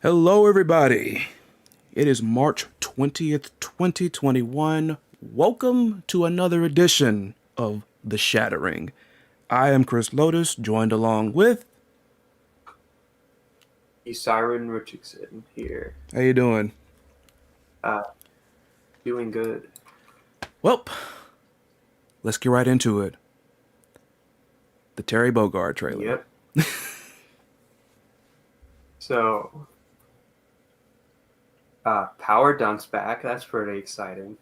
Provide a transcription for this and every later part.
Hello, everybody. It is March 20th, 2021. Welcome to another edition of The Shattering. I am Chris Lotus, joined along with... Syrin Richxson here. How you doing? Uh, Doing good. Well, let's get right into it. The Terry Bogard trailer. Yep. So, Power Dunk's back. That's pretty exciting.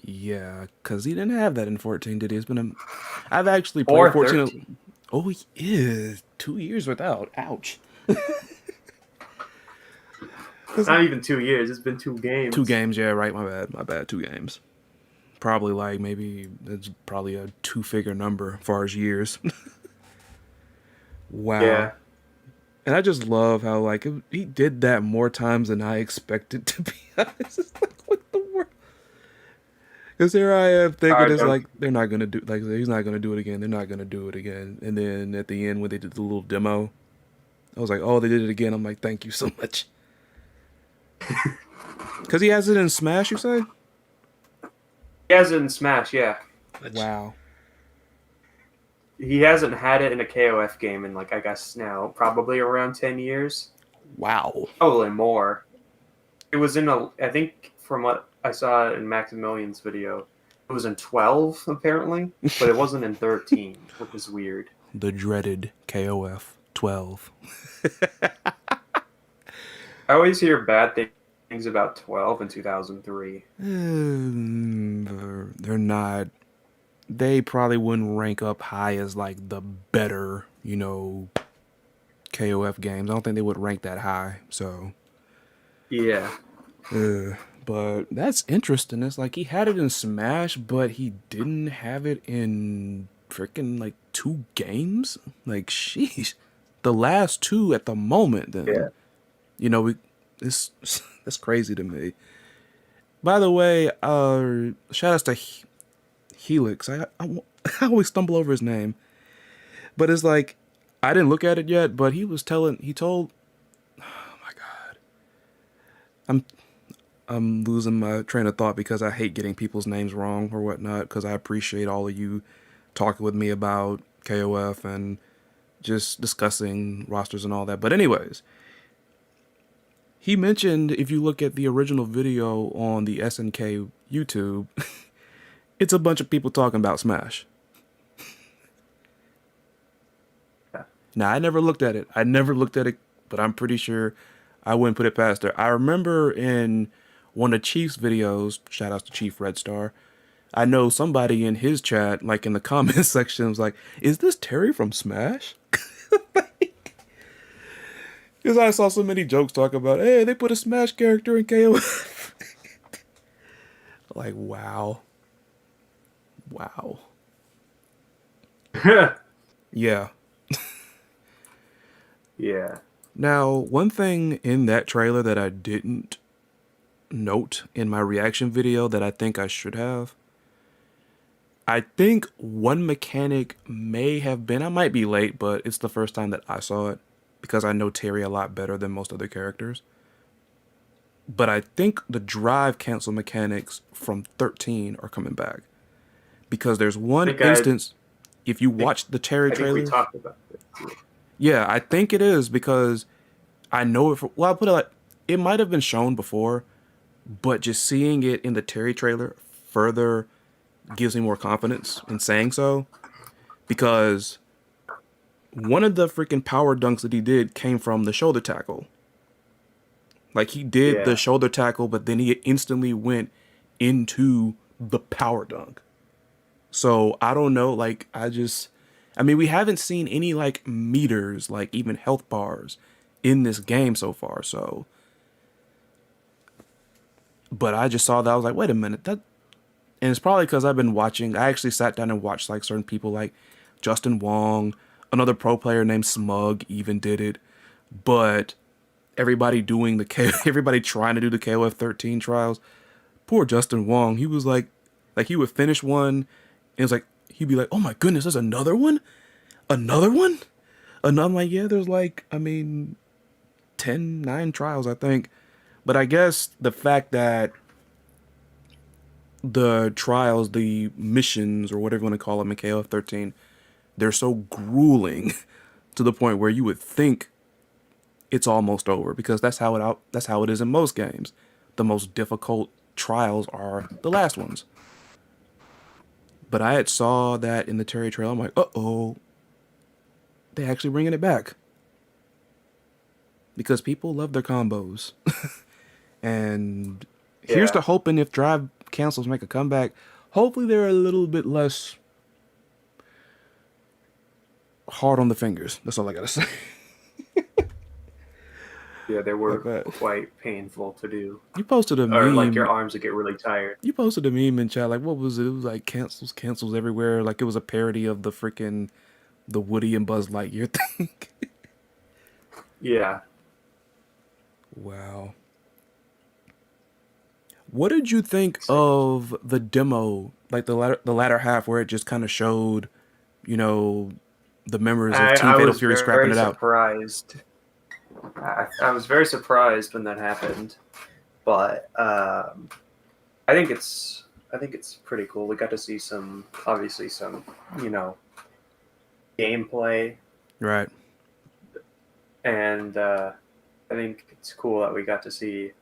Yeah, because he didn't have that in 14, did he? I've actually played Or 14. 13. Oh, he is. 2 years without. Ouch. Not even 2 years. It's been two Two games. games, yeah, right. My bad. 2 games. Probably like maybe it's probably a two-figure number as far as years. Wow. Yeah. And I just love how like he did that more times than I expected, to be honest. It's like, what the world? Because here I am thinking Power it's Dunk. like they're not gonna do, like, he's not gonna do it again. They're not gonna do it again. And then at the end when they did the little demo, I was like, oh, they did it again. I'm like, thank you so much. Because he has it in Smash, you say? He has it in Smash, yeah. Wow. He hasn't had it in a KOF game in, like, I guess now, probably around 10 years. Wow. Probably more. It was in I think from what I saw in Maximilian's video, it was in 12, apparently, but it wasn't in 13, which is weird. The dreaded KOF 12. I always hear bad things about 12 in 2003. They're not. They probably wouldn't rank up high as like the better, KOF games. I don't think they would rank that high. So, Yeah. but that's interesting. It's like he had it in Smash, but he didn't have it in freaking like two games. Like, sheesh, the last two at the moment. Then, Yeah. we this that's crazy to me. By the way, shout outs to Helix. I always stumble over his name, but it's like I didn't look at it yet. But he told. Oh my god, I'm losing my train of thought because I hate getting people's names wrong or whatnot. Because I appreciate all of you talking with me about KOF and just discussing rosters and all that. But anyways, he mentioned if you look at the original video on the SNK YouTube, it's a bunch of people talking about Smash. Now, I never looked at it. But I'm pretty sure I wouldn't put it past her. I remember in one of Chief's videos, shout outs to Chief Red Star, I know somebody in his chat, like in the comment section, was like, is this Terry from Smash? Because I saw so many jokes talking about, hey, they put a Smash character in KO. Like, wow. Wow. Yeah. Yeah. Now, one thing in that trailer that I didn't note in my reaction video that I think I should have, I think one mechanic may have been, I might be late, but it's the first time that I saw it because I know Terry a lot better than most other characters. But I think the drive cancel mechanics from 13 are coming back. Because there's one instance, if you watch the Terry I think we trailers, talked about it. yeah, I think it is because I know it. Well, I put it like it might have been shown before, but just seeing it in the Terry trailer further gives me more confidence in saying so. Because one of the freaking power dunks that he did came from the shoulder tackle. Like he did the Yeah. shoulder tackle, but then he instantly went into the power dunk. So I don't know. Like I mean, we haven't seen any like meters, like even health bars in this game so far. So, but I just saw that. I was like, wait a minute. And it's probably because I've been watching. I actually sat down and watched like certain people like Justin Wong, another pro player named Smug even did it. But everybody doing everybody trying to do the KOF 13 trials. Poor Justin Wong. He was like he would finish one, and it was like he'd be like, "Oh my goodness, there's another one, another one," and I'm like, "Yeah, there's like, I mean, 9 trials, I think. But I guess the fact that the trials, the missions, or whatever you want to call them in KOF 13, they're so grueling to the point where you would think it's almost over, because that's how it is in most games. The most difficult trials are the last ones. But I had saw that in the Terry trail. I'm like, uh-oh, they actually bringing it back, because people love their combos. And here's Yeah. to hoping if drive cancels make a comeback, hopefully they're a little bit less hard on the fingers. That's all I gotta say. Yeah, they Like were that. quite painful to do. You posted a Or like your meme. arms would get really tired. You posted a meme in chat. Like, what was it? It was like cancels everywhere. Like it was a parody of the freaking the Woody and Buzz Lightyear thing. Yeah. Wow. What did you think of the demo? Like the latter half where it just kind of showed, you know, the members of Team I Fatal was Fury scrapping very it out. surprised. I was very surprised when that happened, but I think it's pretty cool. We got to see some, obviously some, you know, gameplay, Right. and I think it's cool that we got to see.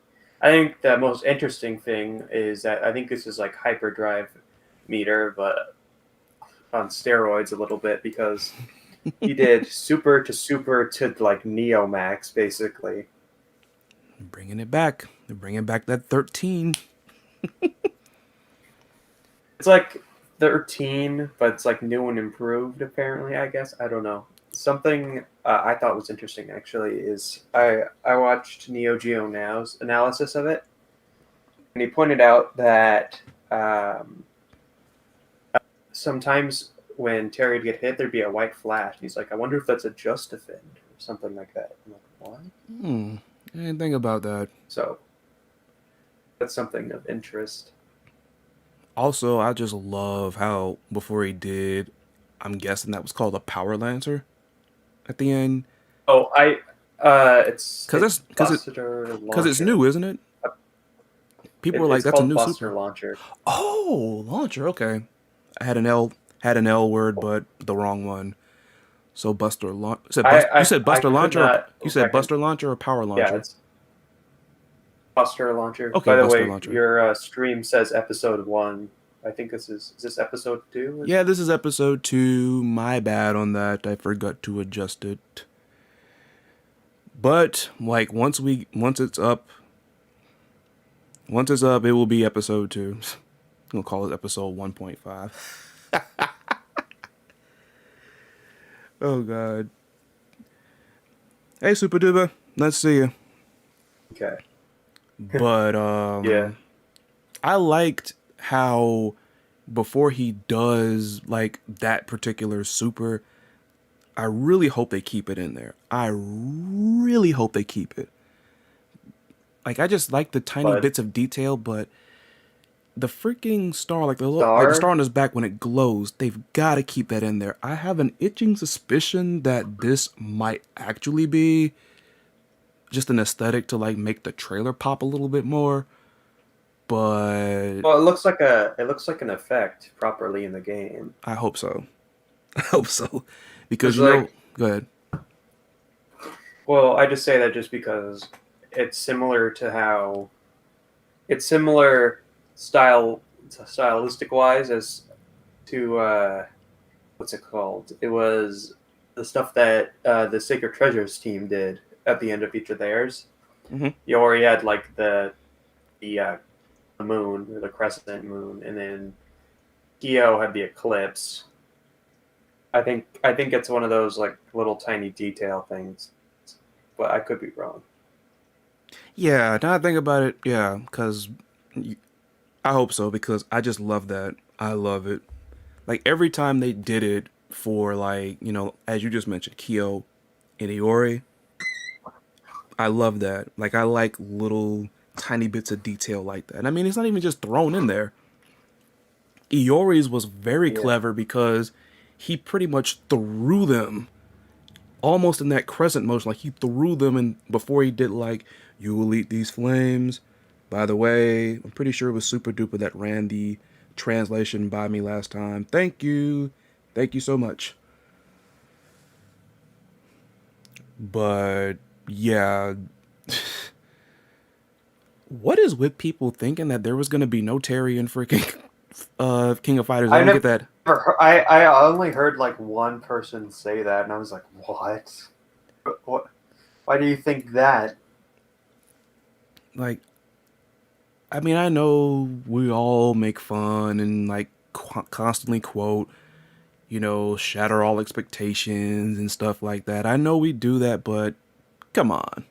I think the most interesting thing is that I think this is like hyperdrive meter, but on steroids a little bit, because he did super to like Neo Max basically. Bringing it back. They're bringing back that 13. It's like 13, but it's like new and improved. Apparently, I guess I don't know. Something I thought was interesting actually is I watched Neo Geo Now's analysis of it, and he pointed out that sometimes when Terry would get hit, there'd be a white flash. He's like, I wonder if that's a just defend or something like that. I'm like, what? I didn't think about that. So that's something of interest. Also, I just love how before he did, I'm guessing that was called a Power Lancer at the end. Oh, it's Cause that's Buster cause it's Launcher. new, isn't it? People were like, It's "That's a called new Buster super." Launcher. Oh, launcher. Okay, I had an L word, but the wrong one. So Buster launch. You said I Buster could Launcher. Or, not you said Buster Launcher or Power yeah, Launcher. it's Buster Launcher. Okay, By the Buster way, Launcher. your stream says episode 1. I think this is this episode 2? Yeah, this is episode 2. My bad on that. I forgot to adjust it. But like once it's up, it will be episode 2. We'll call it episode 1.5. Oh god. Hey Super Duper, let's see you. Okay. But Yeah. I liked how before he does like that particular super, I really hope they keep it in there. I really hope they keep it. Like I just like the tiny But bits of detail, but the freaking star, like the star Star, on his back when it glows, they've got to keep that in there. I have an itching suspicion that this might actually be just an aesthetic to like make the trailer pop a little bit more. But well, it looks like an effect properly in the game. I hope so. I hope so. Because Cuz you know, like, go ahead. well, I just say that just because it's similar to how it's similar stylistic wise as to what's it called? It was the stuff that the Sacred Treasures team did at the end of each of theirs. Hmm. You already had like the moon, or the crescent moon, and then Geo had the eclipse. I think it's one of those like little tiny detail things, but I could be wrong. Yeah, now I think about it, yeah, because I hope so, because I just love that. I love it. Like every time they did it for like, you know, as you just mentioned, Kyo and Iori, I love that. Like I like little tiny bits of detail like that. And I mean, it's not even just thrown in there. Iori's was very Yeah, clever because he pretty much threw them almost in that crescent motion, like he threw them, and before he did like, "You will eat these flames." By the way, I'm pretty sure it was Super Duper that ran the translation by me last time. Thank you so much. But yeah, what is with people thinking that there was gonna be no Terry in freaking King of Fighters? I I don't get never that. I only heard like one person say that, and I was like, what? What? Why do you think that? Like, I mean, I know we all make fun and like constantly quote, shatter all expectations and stuff like that. I know we do that, but come on.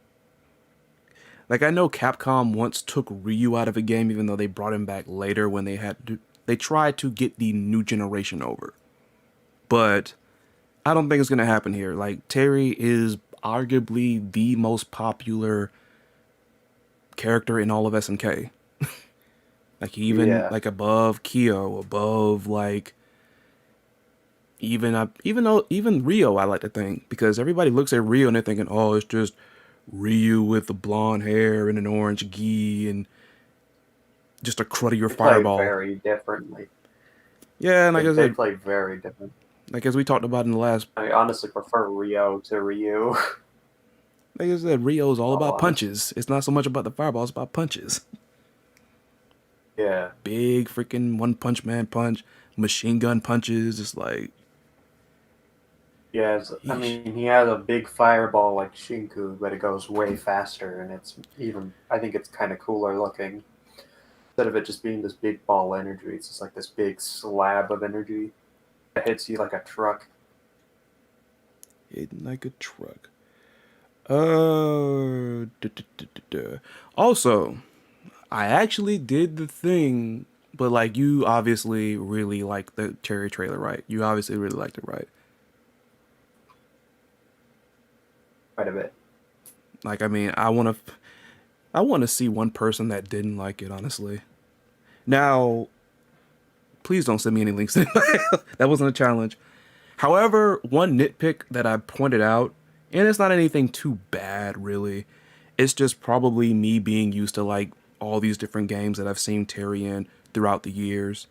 Like, I know Capcom once took Ryu out of a game, even though they brought him back later when they tried to get the new generation over. But I don't think it's gonna happen here. Like, Terry is arguably the most popular character in all of SNK. Like, even Yeah, like above Kyo, above like even Rio, I like to think, because everybody looks at Rio and they're thinking, oh, it's just Ryu with the blonde hair and an orange gi and just a cruddier they play fireball. very differently. Yeah, and like I They said, play very different. like as we talked about in the last, I honestly prefer Rio to Ryu. like I said, Rio's all All about honest. punches. It's not so much about the fireball; it's about punches. Yeah. Big freaking One Punch Man punch, machine gun punches. It's like, Yes, I yeesh. mean he has a big fireball like Shinku, but it goes way faster, and it's even. I think it's kind of cooler looking. Instead of it just being this big ball energy, it's just like this big slab of energy that hits you like a truck. Hitting like a truck. Also, I actually did the thing, but like you obviously really like the Cherry trailer, right? You obviously really liked it, right? Quite a bit. Like, I mean, I want to see one person that didn't like it, honestly. Now, please don't send me any links. That wasn't a challenge. However, one nitpick that I pointed out, and it's not anything too bad, really. It's just probably me being used to like all these different games that I've seen Terry in throughout the years.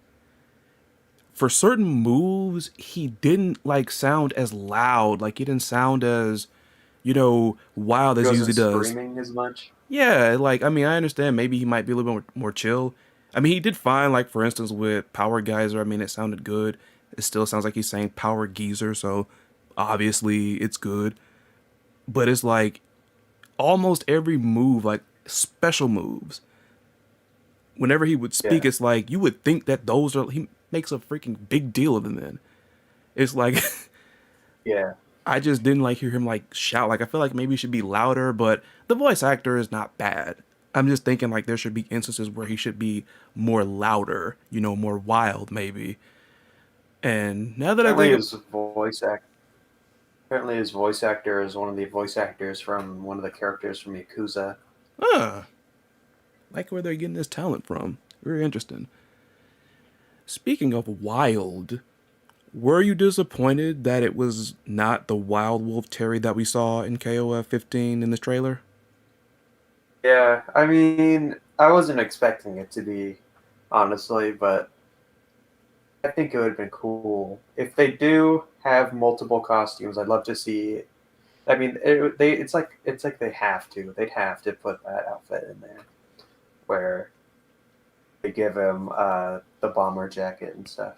For certain moves, he didn't like sound as loud. Like he didn't sound as, wild He as he wasn't usually does. screaming as much. Yeah, like I mean, I understand maybe he might be a little bit more chill. I mean, he did fine. Like for instance, with Power Geyser, I mean, it sounded good. It still sounds like he's saying Power Geezer, so obviously it's good. But it's like almost every move, like special moves, whenever he would speak, Yeah, it's like you would think that those are he makes a freaking big deal of them. Then it's like yeah. I just didn't like hear him like shout. Like I feel like maybe he should be louder, but the voice actor is not bad. I'm just thinking like there should be instances where he should be more louder, more wild maybe. And now that I Apparently, think, his voice act. Apparently, his voice actor is one of the voice actors from one of the characters from Yakuza. uh, like where they're getting this talent from. Very interesting. Speaking of wild, were you disappointed that it was not the Wild Wolf Terry that we saw in KOF 15 in this trailer? Yeah, I mean, I wasn't expecting it to be, honestly, but I think it would have been cool if they do have multiple costumes. I'd love to see. I mean, it's like they have to. They'd have to put that outfit in there where they give him the bomber jacket and stuff.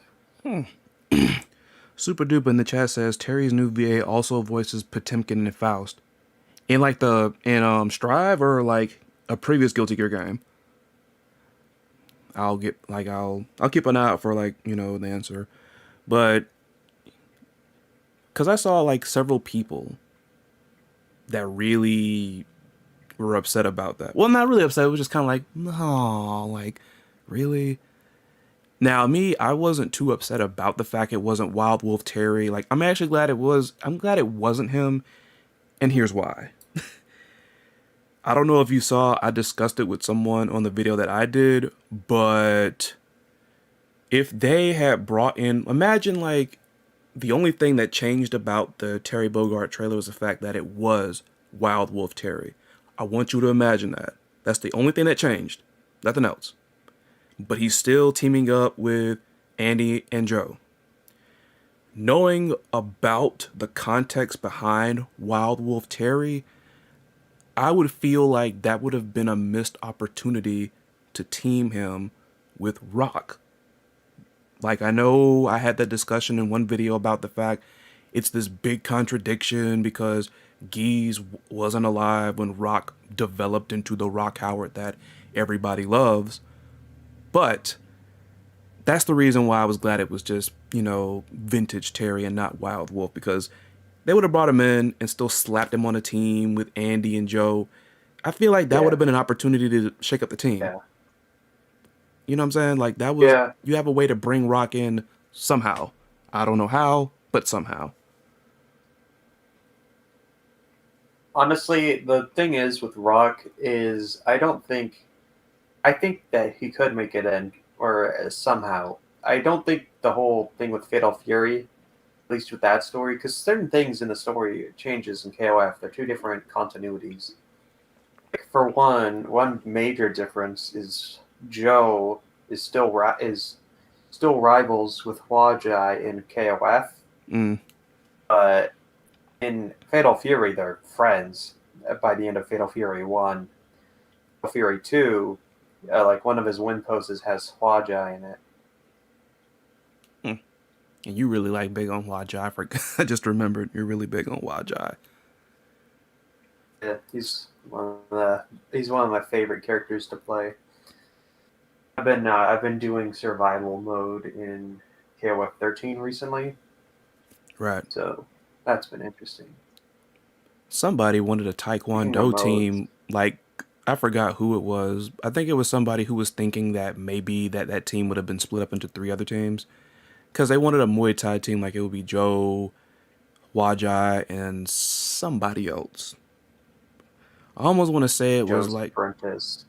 Super Duper in the chat says Terry's new VA also voices Potemkin and Faust. In like in Strive or like a previous Guilty Gear game. I'll keep an eye out for like, the answer. But cuz I saw like several people that really were upset about that. Well, not really upset, it was just kind of like, "No, like really?" Now, me, I wasn't too upset about the fact it wasn't Wild Wolf Terry. Like I'm actually glad it was. I'm glad it wasn't him, and here's why. I don't know if you saw, I discussed it with someone on the video that I did, but if they had brought in, imagine like the only thing that changed about the Terry Bogard trailer was the fact that it was Wild Wolf Terry. I want you to imagine that. That's the only thing that changed. Nothing else. But he's still teaming up with Andy and Joe. Knowing about the context behind Wild Wolf Terry, I would feel like that would have been a missed opportunity to team him with Rock. Like, I know I had that discussion in one video about the fact it's this big contradiction because Geese wasn't alive when Rock developed into the Rock Howard that everybody loves. But that's the reason why I was glad it was just, vintage Terry and not Wild Wolf, because they would have brought him in and still slapped him on a team with Andy and Joe. I feel like that would Yeah, have been an opportunity to shake up the team. yeah, You know what I'm saying? Like, that was, yeah. you have a way to bring Rock in somehow. I don't know how, but somehow. Honestly, the thing is with Rock is I think that he could make it in or somehow. I don't think the whole thing with Fatal Fury, at least with that story, because certain things in the story changes in KOF. They're two different continuities. Like for one major difference is Joe is still rivals with Hwajai in KOF, Mm. but in Fatal Fury they're friends. By the end of Fatal Fury 1, Fatal Fury 2, like one of his win poses has Hwajai in it. Mm. And you really like big on Wajai. I just remembered you're really big on Wajai. Yeah, he's one of my favorite characters to play. I've been doing survival mode in KOF 13 recently, Right. so that's been interesting. Somebody wanted a Speaking of Taekwondo modes, team. Like, I forgot who it was. I think it was somebody who was thinking that maybe that team would have been split up into three other teams. Because they wanted a Muay Thai team, like it would be Joe, Wajai, and somebody else. I almost want to say it was Joe's like, apprentice.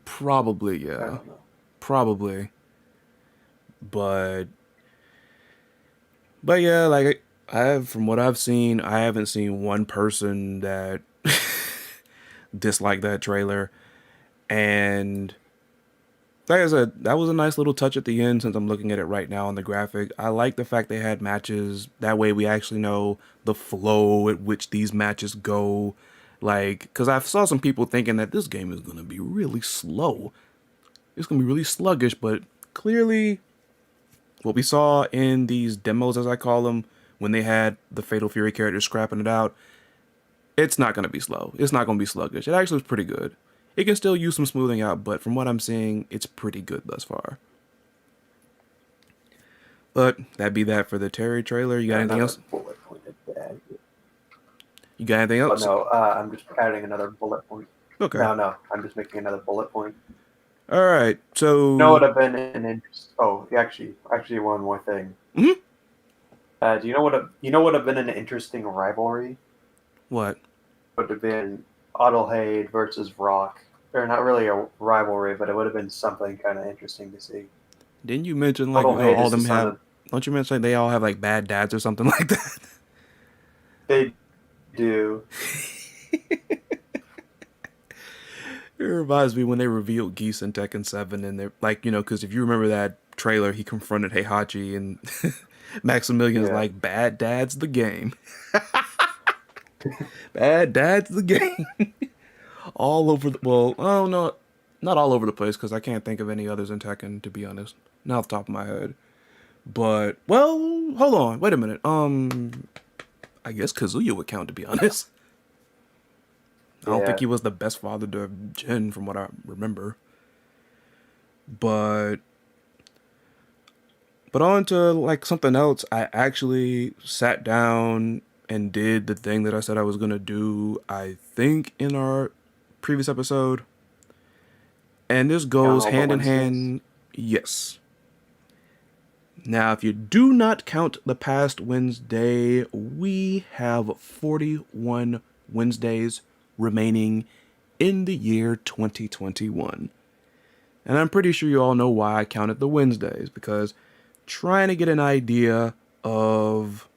probably, I yeah. don't know. Probably. But yeah, like from what I've seen, I haven't seen one person that disliked that trailer. And like I said, that was a nice little touch at the end since I'm looking at it right now on the graphic. I like the fact they had matches. That way we actually know the flow at which these matches go. Like, because I saw some people thinking that this game is going to be really slow. It's going to be really sluggish, but clearly what we saw in these demos, as I call them, when they had the Fatal Fury characters scrapping it out, it's not going to be slow. It's not going to be sluggish. It actually was pretty good. It can still use some smoothing out, but from what I'm seeing, it's pretty good thus far. But that be that for the Terry trailer. You got Yeah, anything another else? bullet pointed bag. You got anything Oh else? no, I'm just adding another bullet point. Okay. No, I'm just making another bullet point. All right. You know what So, have been an interest? Oh, actually, one more thing. mhm. Do you know what have been an interesting rivalry? What? Would have been Adelheid versus Rock. They're not really a rivalry, but it would have been something kind of interesting to see. Didn't you mention like Adelheid all of is the them son have? of Don't you mention like they all have like bad dads or something like that? they do. It reminds me when they revealed Geese in Tekken 7, and they're like, because if you remember that trailer, he confronted Heihachi, and Maximilian's Yeah, like, "Bad dad's the game. Bad dad's the game." All over the, well, oh no, not all over the place, because I can't think of any others in Tekken, to be honest. Not off the top of my head. But, well, hold on, wait a minute. I guess Kazuya would count, to be honest. I don't think yeah. he was the best father to Jin, from what I remember. But on to like something else. I actually sat down and did the thing that I said I was gonna do. I think in our previous episode, and this Count goes all the hand in Wednesdays. hand. Yes. Now, if you do not count the past Wednesday, we have 41 Wednesdays remaining in the year 2021. And I'm pretty sure you all know why I counted the Wednesdays, because trying to get an idea of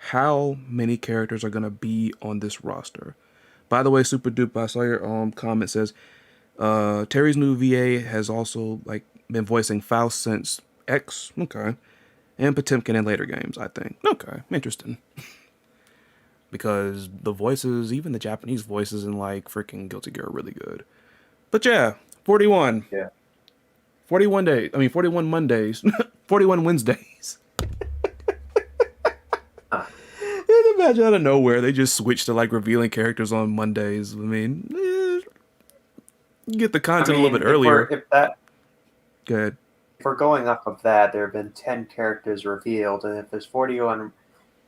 how many characters are gonna be on this roster. By the way, Super Dupe, I saw your comment says Terry's new VA has also like been voicing Faust since X. Okay. And Potemkin in later games, I think. Okay, interesting. Because the voices, even the Japanese voices in like freaking Guilty Gear are really good. But yeah, 41. Yeah. 41 days. I mean, 41 Mondays. 41 Wednesdays. Huh. And imagine out of nowhere, they just switch to like revealing characters on Mondays. I mean, you get the I content a little mean, bit earlier. Go ahead. if we're going off of that, there have been 10 characters revealed, and if there's 41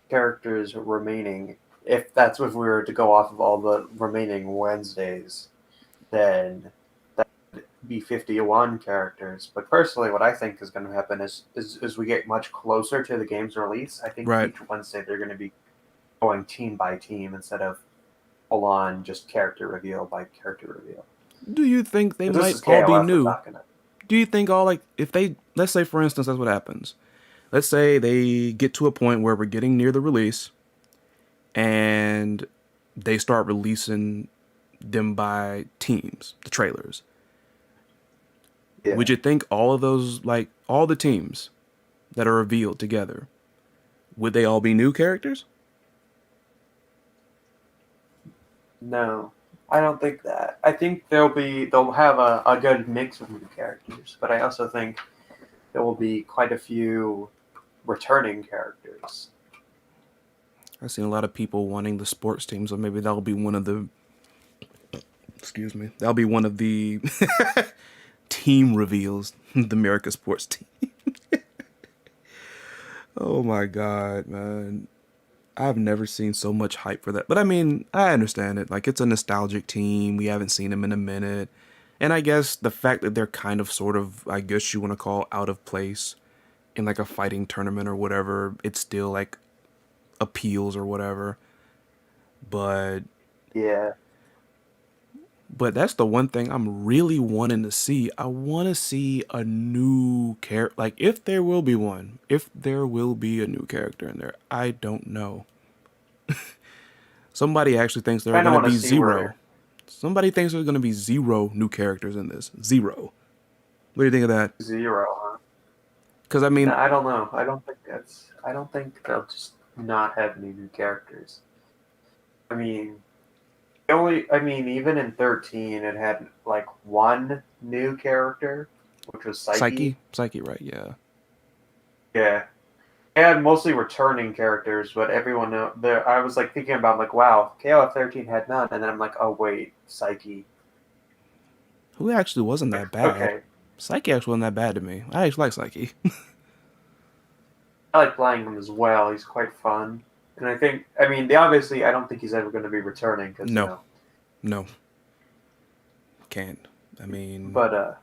characters remaining, if we were to go off of all the remaining Wednesdays, then that would be 51 characters. But personally, what I think is going to happen is we get much closer to the game's release. I think Right. each Wednesday they're going to be going team by team instead of full on just character reveal by character reveal. Do you think they 'Cause this might is all be KOF we're new? talking about. Do you think all like if they let's say for instance that's what happens. Let's say they get to a point where we're getting near the release and they start releasing them by teams, the trailers. Yeah. Would you think all of those like all the teams that are revealed together would they all be new characters? No, I don't think that. I think they'll have a good mix of new characters, but I also think there will be quite a few returning characters. I've seen a lot of people wanting the sports team, so maybe that'll be one of the excuse me. That'll be one of the team reveals. The America Sports team. Oh my god, man. I've never seen so much hype for that. But I mean, I understand it. Like, it's a nostalgic team. We haven't seen them in a minute. And I guess the fact that they're kind of, sort of, I guess you want to call out of place in like a fighting tournament or whatever, it still like appeals or whatever. But Yeah, that's the one thing I'm really wanting to see. I want to see a new character. Like, if there will be one, if there will be a new character in there, I don't know. Somebody actually thinks there are kind of going to want to be see zero. where Somebody thinks there's going to be zero new characters in this. Zero. What do you think of that? Zero. Huh? Because, I No, mean, I don't know. I don't think that's. I don't think they'll just not have any new characters. I mean, I mean, even in 13, it had like one new character, which was Psyche. Psyche? Psyche, right, yeah. Yeah, and mostly returning characters, but everyone there. I was like thinking about like, wow, KOF 13 had none, and then I'm like, oh wait, Psyche. Who actually wasn't that bad? Okay, Psyche actually wasn't that bad to me. I actually like Psyche. I like playing him as well. He's quite fun, and I mean, obviously, I don't think he's ever going to be returning because No. No. Can't. I mean, But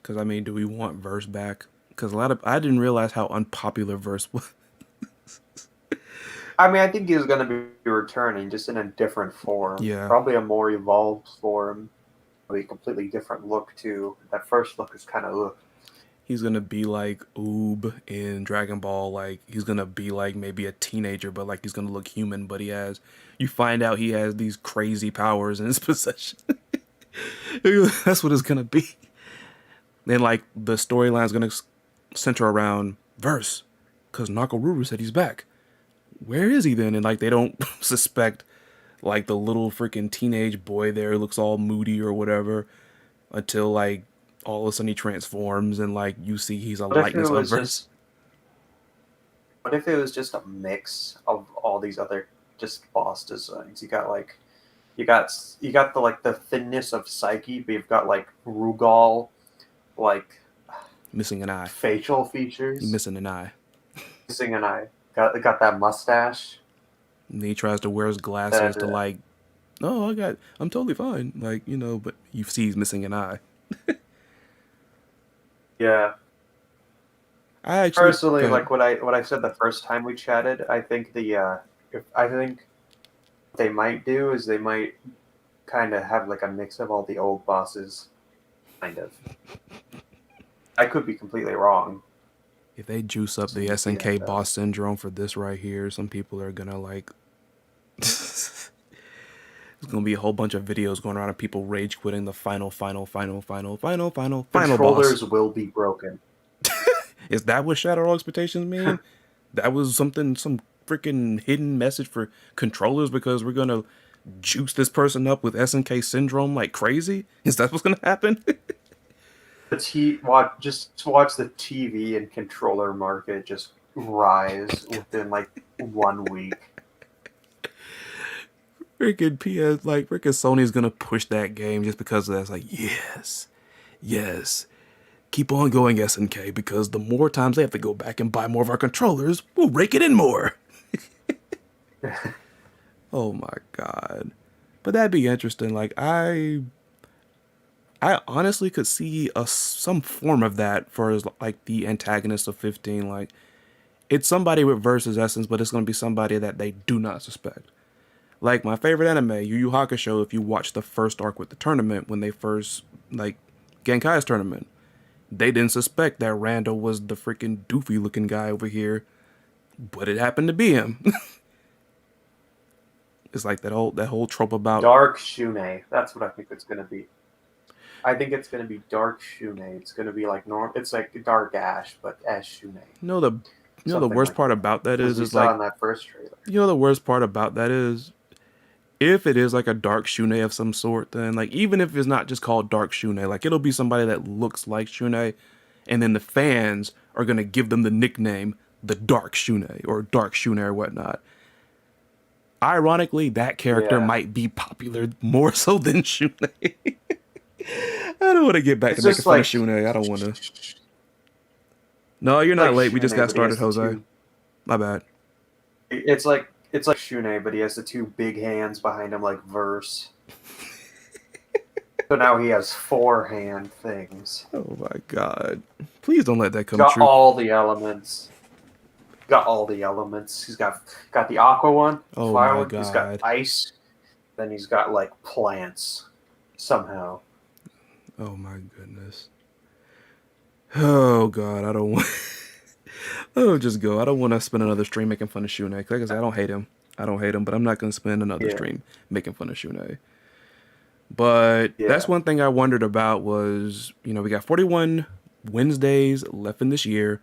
because, I mean, do we want Verse back? Because I didn't realize how unpopular Verse was. I mean, I think he's going to be returning, just in a different form. Yeah. Probably a more evolved form, a completely different look too. That first look is kind of ugh. He's gonna be like Oob in Dragon Ball. Like, he's gonna be like maybe a teenager, but like he's gonna look human. But you find out he has these crazy powers in his possession. That's what it's gonna be. Then like the storyline's gonna center around Verse, because Nakaruru said he's back. Where is he then? And like they don't suspect like the little freaking teenage boy there who looks all moody or whatever until like all of a sudden he transforms and like you see he's a What if it likeness of was Verse. What if it was just a mix of all these other just boss designs? You got the like the thinness of Psyche, but you've got like Rugal, like Missing an eye. facial He's features, missing an eye. missing an eye. Got that mustache. And then he tries to wear his glasses That to like, oh, I'm totally fine. Like, but you see he's missing an eye. yeah. I actually Personally, like what I said the first time we chatted, I think I think they might do is they might kind of have like a mix of all the old bosses, kind of. I could be completely wrong. If they juice up the Seems to be SNK that boss syndrome for this right here, some people are gonna like. There's gonna be a whole bunch of videos going around of people rage quitting the final boss. controllers will be broken. Is that what Shadow Expectations mean? That was something, some freaking hidden message for controllers because we're gonna juice this person up with SNK syndrome like crazy? Is that what's gonna happen? Just watch the TV and controller market just rise within like 1 week. Freaking PS, like freaking Sony's gonna push that game just because of that. It's like, yes, yes, keep on going, SNK, because the more times they have to go back and buy more of our controllers, we'll rake it in more. Oh my god. But that'd be interesting. Like I honestly could see some form of that for as like the antagonist of 15. Like it's somebody with versus essence, but it's gonna be somebody that they do not suspect. Like my favorite anime, Yu Yu Hakusho. If you watch the first arc with the tournament when they first like Genkai's tournament, they didn't suspect that Randall was the freaking doofy looking guy over here, but it happened to be him. It's like that whole trope about Dark Shune. That's what I think it's gonna be. I think it's gonna be Dark Shune. It's gonna be like It's like Dark Ash, but Ash Shune. you know the the Something worst like part that. about that Because we is saw like in that first trailer. the worst part about that is if it is like a dark Shune of some sort, then like even if it's not just called dark Shune, like it'll be somebody that looks like Shune, and then the fans are gonna give them the nickname the Dark Shune or Dark Shune or whatnot. Ironically, that character Yeah. might be popular more so than Shune. I don't want to get back to It's making just fun of like Shune. I don't want to. No, you're not late. We just Shune, got but he started, has the Jose. two. My bad. It's like Shune, but he has the two big hands behind him like Verse. So now he has four hand things. Oh my god. Please don't let that He's come got true. all the elements. Got all the elements. He's got the aqua one, Oh fire my one. He's got god. ice. Then he's got like plants somehow. Oh my goodness. Oh god, I don't want. Oh, just go. I don't want to spend another stream making fun of Shune. Like I said, I don't hate him. I don't hate him, but I'm not gonna spend another Yeah, stream making fun of Shune. But that's yeah. one thing I wondered about was, we got 41 Wednesdays left in this year.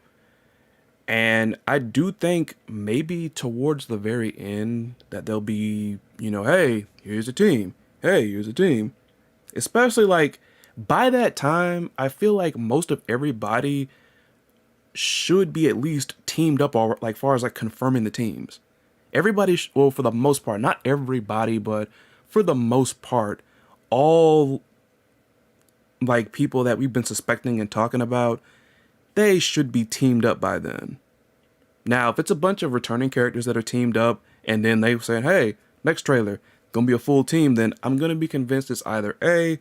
And I do think maybe towards the very end that there'll be, hey, here's a team. Hey, here's a team. Especially like by that time, I feel like most of everybody should be at least teamed up or like far as like confirming the teams. Everybody, well, for the most part, not everybody, but for the most part, all like people that we've been suspecting and talking about, they should be teamed up by then. Now, if it's a bunch of returning characters that are teamed up and then they say, hey, next trailer, gonna be a full team, then I'm gonna be convinced it's either a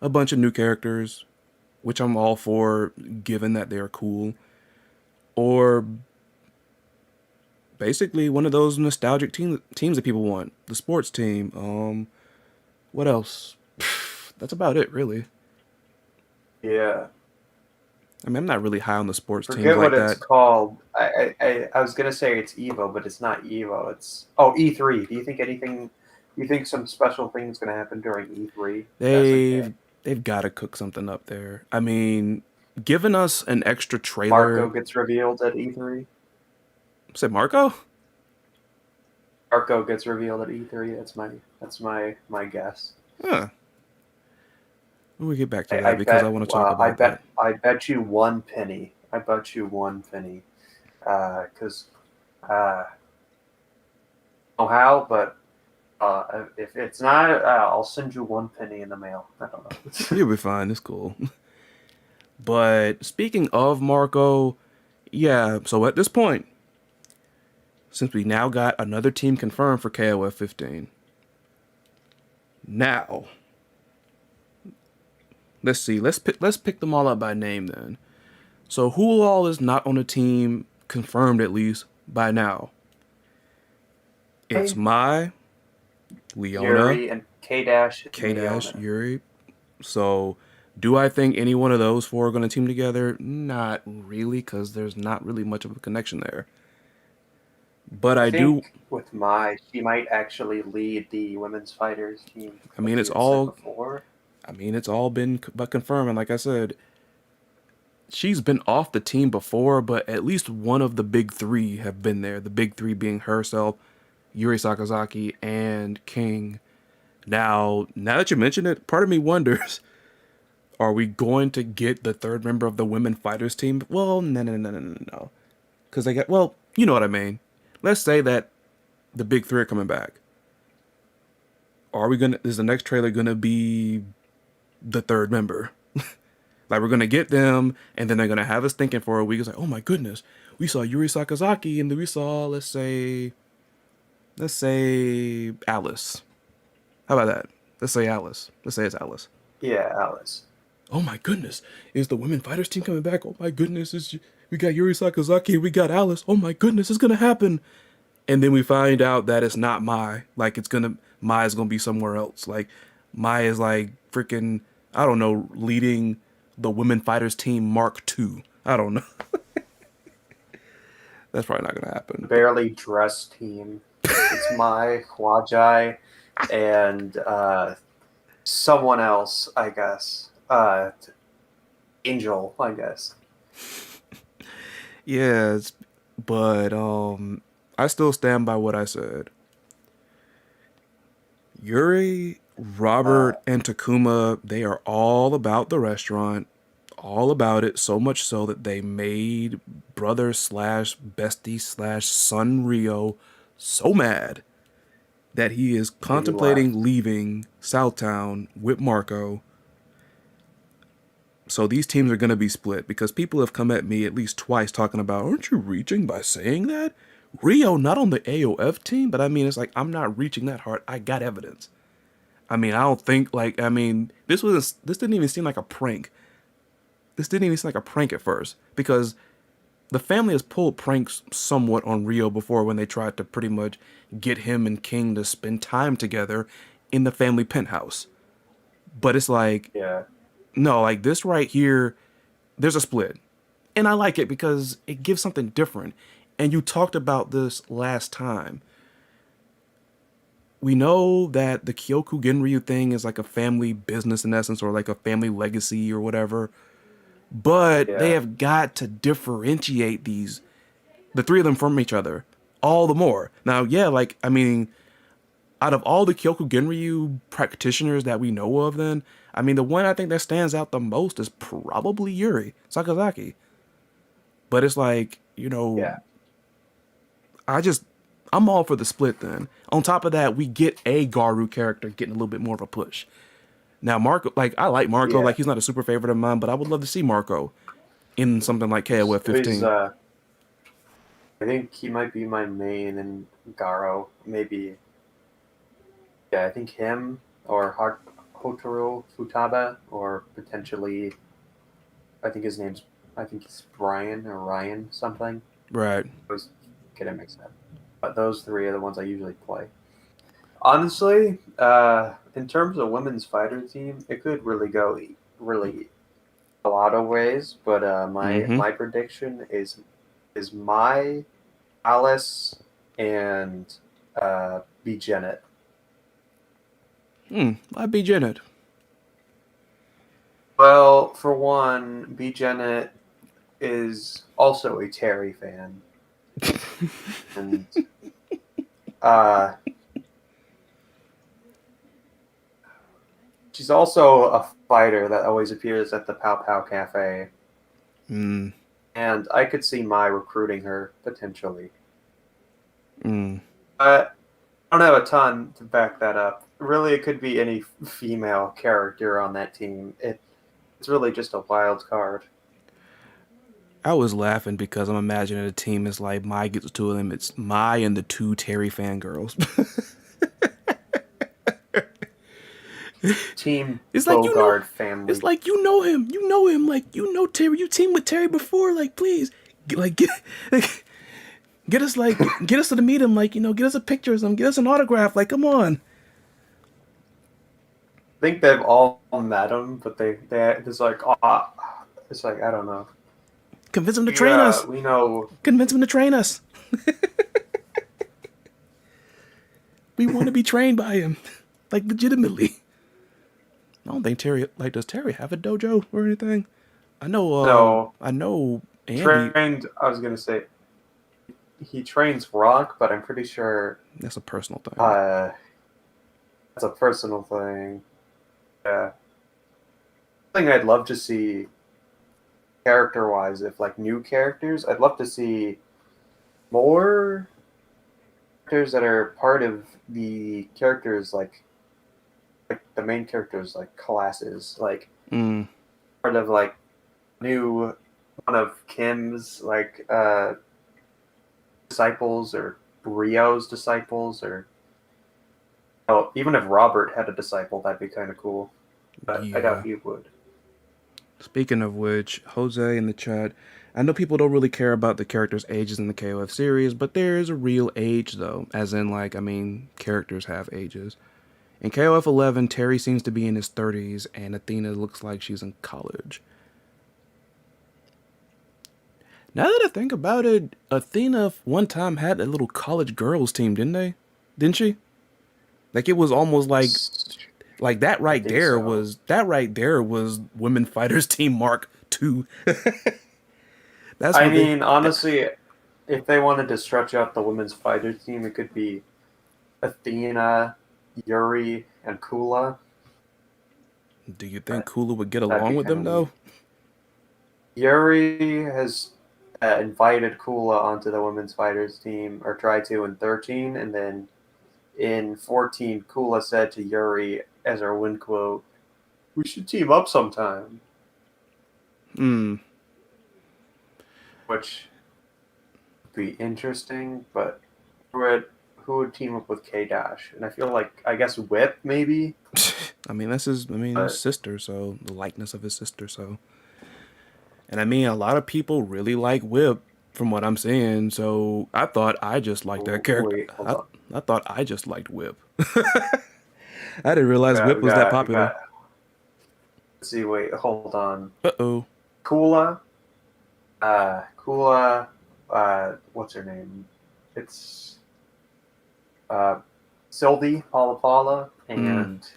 bunch of new characters, which I'm all for given that they're cool, or basically one of those nostalgic teams that people want. The sports team. What else? That's about it, really. Yeah. I mean, I'm not really high on the sports teams Forget what like it's that. called. I was gonna say it's Evo, but it's not Evo. It's E3. Do you think anything? You think some special thing's gonna happen during E3 with SNK? They've got to cook something up there. I mean, giving us an extra Marco trailer. gets revealed at E3. Say Marco? Marco gets revealed at E3. That's my guess. Huh. When we get back to I that because I bet. want to talk about that. I bet you one penny. I bet you one penny. Because know how, but if it's not, I'll send you one penny in the mail. I don't know. You'll be fine. It's cool. But speaking of Marco, yeah. So at this point, since we now got another team confirmed for KOF 15, now let's see. Let's pick them all up by name then. So who all is not on the team confirmed at least by now? It's Mai, Leona, Yuri and K Dash and K Dash, Leona. Yuri. So Do I think any one of those four are going to team together? Not really, because there's not really much of a connection there. But I I do. think with Mai, she might actually lead the women's fighters team, I like mean, you it's had said all. before. I mean, it's all been but confirmed. And like I said, she's been off the team before, but at least one of the big three have been there. The big three being herself, Yuri Sakazaki, and King. Now that you mention it, part of me wonders: are we going to get the third member of the women fighters team? Well, no, because they got. Well, you know what I mean. Let's say that the big three are coming back. Are we gonna? Is the next trailer gonna be the third member? Like we're gonna get them, and then they're gonna have us thinking for a week. It's like, oh my goodness, we saw Yuri Sakazaki, and then we saw, let's say Alice. How about that? Let's say Alice. Let's say it's Alice. Yeah, Alice. Oh my goodness, is the women fighters team coming back? Oh my goodness, we got Yuri Sakazaki, we got Alice. Oh my goodness, it's gonna happen. And then we find out that it's not Mai. Like Mai is gonna be somewhere else. Like Mai is like freaking, I don't know, leading the women fighters team Mark II. I don't know. That's probably not gonna happen. But Barely dressed team. It's Mai, Kwajai, and someone else, I guess. Angel, I guess. yeah, but I still stand by what I said. Yuri, Uh, Robert, and Takuma, they are all about the restaurant, all about it, so much so that they made brother slash bestie slash son Rio so mad that he is he left. contemplating leaving Southtown with Marco. So these teams are going to be split because people have come at me at least twice talking about, aren't you reaching by saying that? Rio not on the AOF team, but I mean, it's like, I'm not reaching that hard. I got evidence. I mean, I don't think like, I mean, this didn't even seem like a prank. This didn't even seem like a prank at first because the family has pulled pranks somewhat on Rio before when they tried to pretty much get him and King to spend time together in the family penthouse. But it's like, Yeah. no, like this right here, there's a split. And I like it because it gives something different. And you talked about this last time. We know that the Kyoku Genryu thing is like a family business in essence, or like a family legacy or whatever. But they Yeah. have got to differentiate the three of them from each other all the more. Now, yeah, like, I mean, out of all the Kyoku Genryu practitioners that we know of, then, I mean, the one I think that stands out the most is probably Yuri Sakazaki. But it's like, Yeah. I just, I'm all for the split then. On top of that, we get a Garu character getting a little bit more of a push. Now, Marco, like, I like Marco, Yeah. like, he's not a super favorite of mine, but I would love to see Marco in something like KOF So he's 15. I think he might be my main and Garo. Maybe yeah, I think him or Hotaru Futaba or potentially I think his name's I think it's Brian or Ryan something. Right. I always get it mixed up. But those three are the ones I usually play. Honestly, in terms of women's fighter team, it could really go really a lot of ways. But my Mm-hmm. my prediction is my Alice and B Janet. I'd be Janet. Well, for one, B Janet is also a Terry fan, and uh, she's also a fighter that always appears at the Pow Pow Cafe. Mm, And I could see my recruiting her potentially. mm. But I don't have a ton to back that up. Really, it could be any female character on that team. It's really just a wild card. I was laughing because I'm imagining a team is like Mai gets the two of them. It's Mai and the two Terry fangirls. Team It's like Bogard it's family. like you know him, like you know Terry. You teamed with Terry before, like please, get like, get us to meet him, like get us a picture of him, get us an autograph, like come on. think they've all met him, but they it's like it's like I don't know. Convince him to train us. We know. Convince him to train us. We want to be trained by him, like legitimately. I don't think Terry like does Terry have a dojo or anything? No, I know Andy. trained. I was gonna say he trains Rock, but I'm pretty sure That's a personal thing. uh, that's a personal thing. Yeah, thing I'd love to see character wise, if like new characters, I'd love to see more characters that are part of the characters like the main characters like classes, like Mm, part of like new one of Kim's like disciples or Rio's disciples or oh even if Robert had a disciple that'd be kind of cool. But I doubt yeah. he would. Speaking of which, Jose in the chat, I know people don't really care about the characters' ages in the KOF series, but there is a real age though, as in like I mean, characters have ages. In KOF 11, Terry seems to be in his 30s, and Athena looks like she's in college. Now that I think about it, Athena one time had a little college girls team, didn't they? Didn't she? Like it was almost like I think so. that right there was Women Fighters Team Mark II. That's I what they. mean, honestly, if they wanted to stretch out the women's fighter team, it could be Athena, Yuri, and Kula. Do you think But Kula would get that'd along be with kind them of though? neat. Yuri has invited Kula onto the women's fighters team, or tried to in 13, and then in 14, Kula said to Yuri as our win quote, "We should team up sometime," Hmm. which would be interesting. But who would who would team up with K Dash? And I feel like I guess Whip maybe, I mean, that's his. I mean, his but sister. So the likeness of his sister. So, and I mean, a lot of people really like Whip, from what I'm seeing. So I thought I just liked that character. wait, hold on. I thought I just liked Whip. I didn't realize Yeah, Whip was that popular. let's see, wait, hold on. Uh oh. Kula, Kula, what's her name? It's uh, Sylvie Palapala Hmm. and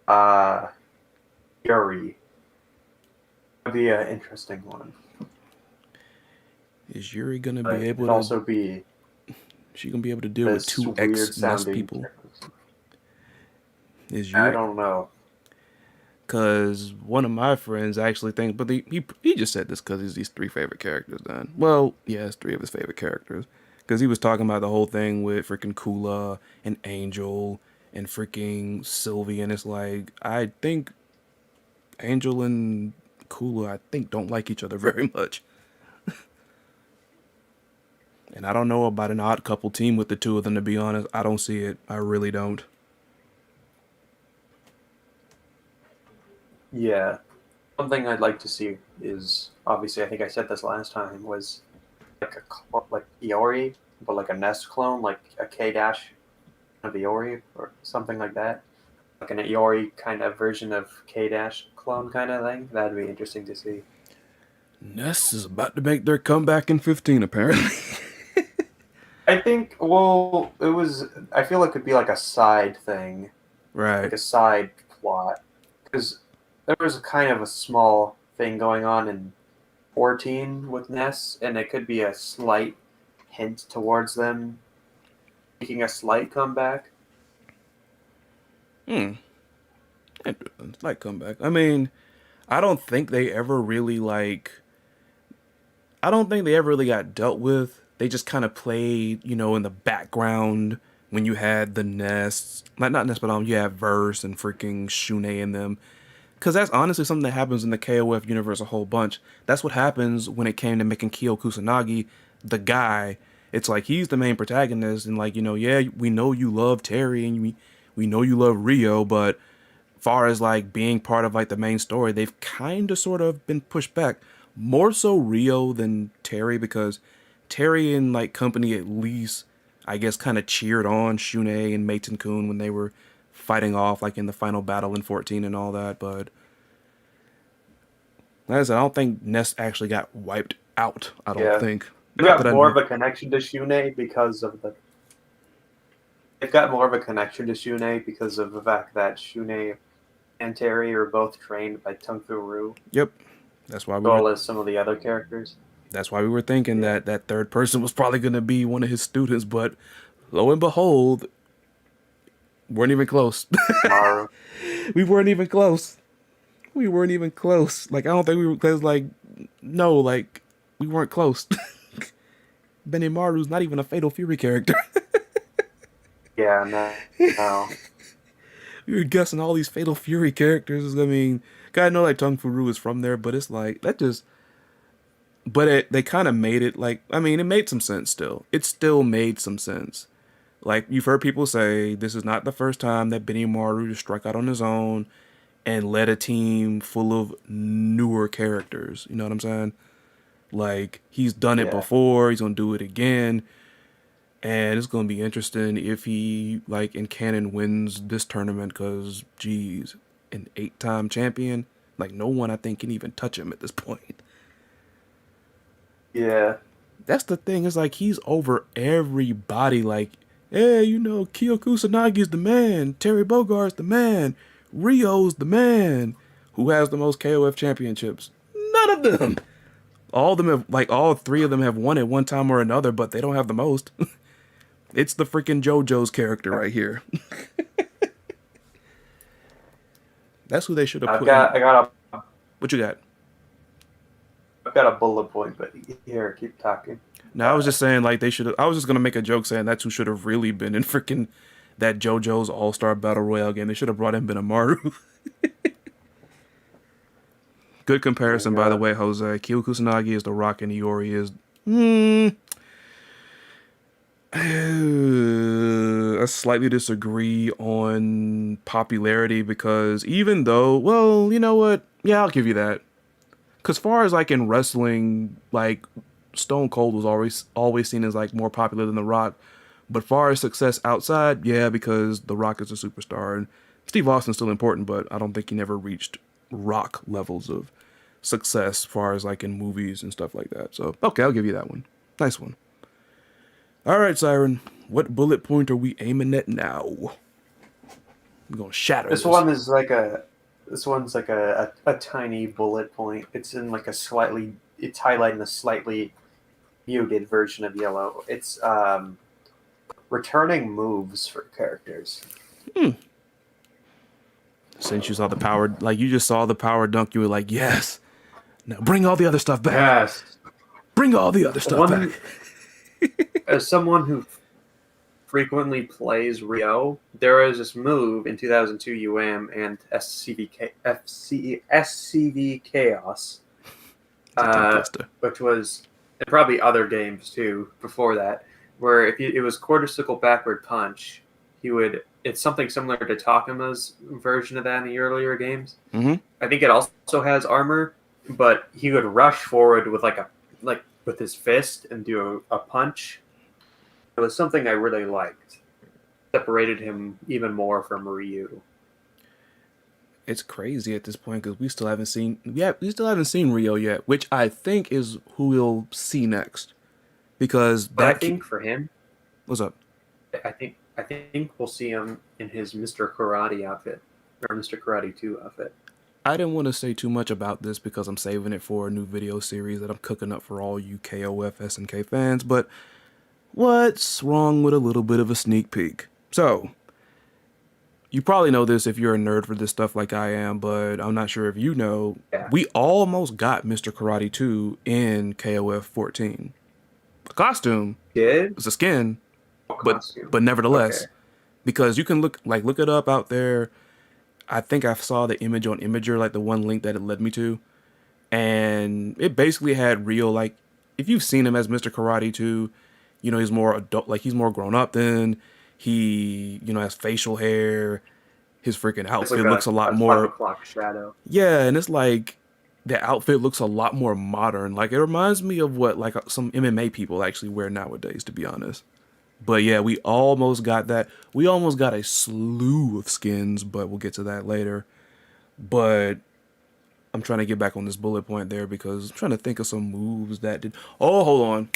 uh, Yuri. That'd be an interesting one. Is Yuri gonna be But able it'd to? also be She gonna be able to deal with this two weird ex Nest sounding. people? Is I Yuri? don't know. Because one of my friends actually thinks, but he just said this because he's these three favorite characters. Then, well, yeah, it's three of his favorite characters. Because he was talking about the whole thing with freaking Kula and Angel and freaking Sylvie, and it's like I think Angel and Kula, I think, don't like each other very much. And I don't know about an odd couple team with the two of them. To be honest, I don't see it. I really don't. Yeah. One thing I'd like to see is obviously I think I said this last time was like like Iori, but like a Nest clone, like a K Dash of Iori or something like that. Like an Iori kind of version of K Dash clone kind of thing. That'd be interesting to see. Ness is about to make their comeback in 15, apparently. I think well, it was. I feel like it'd be like a side thing, Right. like a side plot, because there was kind of a small thing going on in 14 with Ness, and it could be a slight hint towards them making a slight comeback. Hmm. Like comeback. I mean, I don't think they ever really like. I don't think they ever really got dealt with. They just kind of played, in the background when you had the nests, not nest, but you have Verse and freaking Shune in them. Because that's honestly something that happens in the KOF universe a whole bunch. That's what happens when it came to making Kyo Kusanagi the guy. It's like he's the main protagonist, and like yeah, we know you love Terry and we know you love Rio, but far as like being part of like the main story, they've kind of sort of been pushed back. More so Rio than Terry because Terry and like company at least I guess kind of cheered on Shune and Meitan Kun when they were fighting off like in the final battle in 14 and all that. But like I said, I don't think Ness actually got wiped out. I don't Yeah, think. they've Not that got I more know. of a connection to Shune because of the. They've got more of a connection to Shune because of the fact that Shune and Terry are both trained by Tung Fu Ru, Yep. That's why as we were. well as some of the other characters. That's why we were thinking Yeah, that that third person was probably going to be one of his students. But lo and behold, weren't even close. Maru. We weren't even close. We weren't even close. Like I don't think we were close. Like no, like we weren't close. Benimaru's not even a Fatal Fury character. Yeah, no, no. We were guessing all these Fatal Fury characters. I mean, God, I know like Tung Fu is from there, but it's like that just. But they kind of made it like I mean, it made some sense. Still, it still made some sense. Like you've heard people say, this is not the first time that Benimaru just struck out on his own and led a team full of newer characters. You know what I'm saying? Like he's done it Yeah, before. He's gonna do it again. And it's gonna be interesting if he like in canon wins this tournament because geez, an 8-time champion. Like no one I think can even touch him at this point. yeah, That's the thing. It's like he's over everybody. Like, hey, you know, Kyo Kusanagi's the man. Terry Bogart's the man. Rio's the man. Who has the most KOF championships? None of them. All of them have like all three of them have won at one time or another, but they don't have the most. It's the freaking JoJo's character right here. That's who they should have I've put in. got, I got a, What you got? I've got a bullet point, but here, keep talking. No, I was just saying like they should have. I was just gonna make a joke saying that's who should have really been in freaking that JoJo's All Star Battle Royale game. They should have brought in Benimaru. Good comparison, And, by the way, Jose. Kyo Kusanagi is the Rock and Iori is. Hmm. I slightly disagree on popularity because even though, well, you know what? Yeah, I'll give you that. Because far as like in wrestling, like Stone Cold was always seen as like more popular than The Rock. But far as success outside, yeah, because The Rock is a superstar and Steve Austin's still important, but I don't think he never reached Rock levels of success, far as like in movies and stuff like that. So okay, I'll give you that one. Nice one. All right, Syrin, what bullet point are we aiming at now? We're gonna shatter this this. one is like a, this one's like a tiny bullet point. It's in like a slightly, it's highlighting a slightly muted version of yellow. It's returning moves for characters. Since you saw the power, like you just saw the power dunk, you were like, yes. Now bring all the other stuff back. Yes. Bring all the other stuff One, back. as someone who frequently plays Rio, there was this move in 2002 UM and SCV Chaos, It's a tongue twister. which was, and probably other games too before that, where if you, it was quarter circle backward punch, he would. It's something similar to Takuma's version of that in the earlier games. Mm-hmm. I think it also has armor, but he would rush forward with like with his fist and do a punch. It was something I really liked. Separated him even more from Ryu. It's crazy at this point because we still haven't seen we still haven't seen Rio yet, which I think is who we'll see next. Because But I that think for him, what's up? I think we'll see him in his Mr. Karate outfit or Mr. Karate 2 outfit. I didn't want to say too much about this because I'm saving it for a new video series that I'm cooking up for all you KOF SNK fans, but what's wrong with a little bit of a sneak peek? So, you probably know this if you're a nerd for this stuff like I am, but I'm not sure if you know. Yeah. We almost got Mr. Karate 2 in KOF 14. The costume Did? is a skin, Costume. but nevertheless, Okay. because you can look it up out there. I think I saw the image on Imager, like the one link that it led me to, and it basically had real like if you've seen him as Mr. Karate 2, you know he's more adult, like he's more grown up than he, you know, has facial hair. His freaking It's outfit like looks a lot 5 more, o'clock shadow. yeah, and it's like the outfit looks a lot more modern. Like it reminds me of what like some MMA people actually wear nowadays, to be honest. But yeah, we almost got that. We almost got a slew of skins, but we'll get to that later. But I'm trying to get back on this bullet point there because I'm trying to think of some moves that did. Oh, hold on.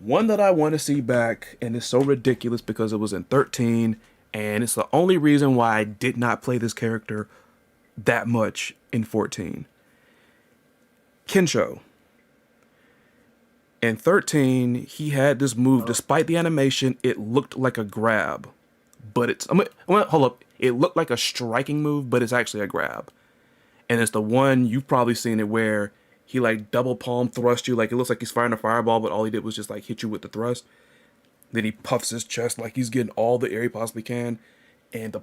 One that I want to see back, and it's so ridiculous because it was in 13, and it's the only reason why I did not play this character that much in 14. Kensho. In 13, he had this move. Oh, Despite the animation, it looked like a grab. But hold up. It looked like a striking move, but it's actually a grab. And it's the one, you've probably seen it, where he like double palm thrust you. Like it looks like he's firing a fireball, but all he did was just like hit you with the thrust. Then he puffs his chest like he's getting all the air he possibly can. And the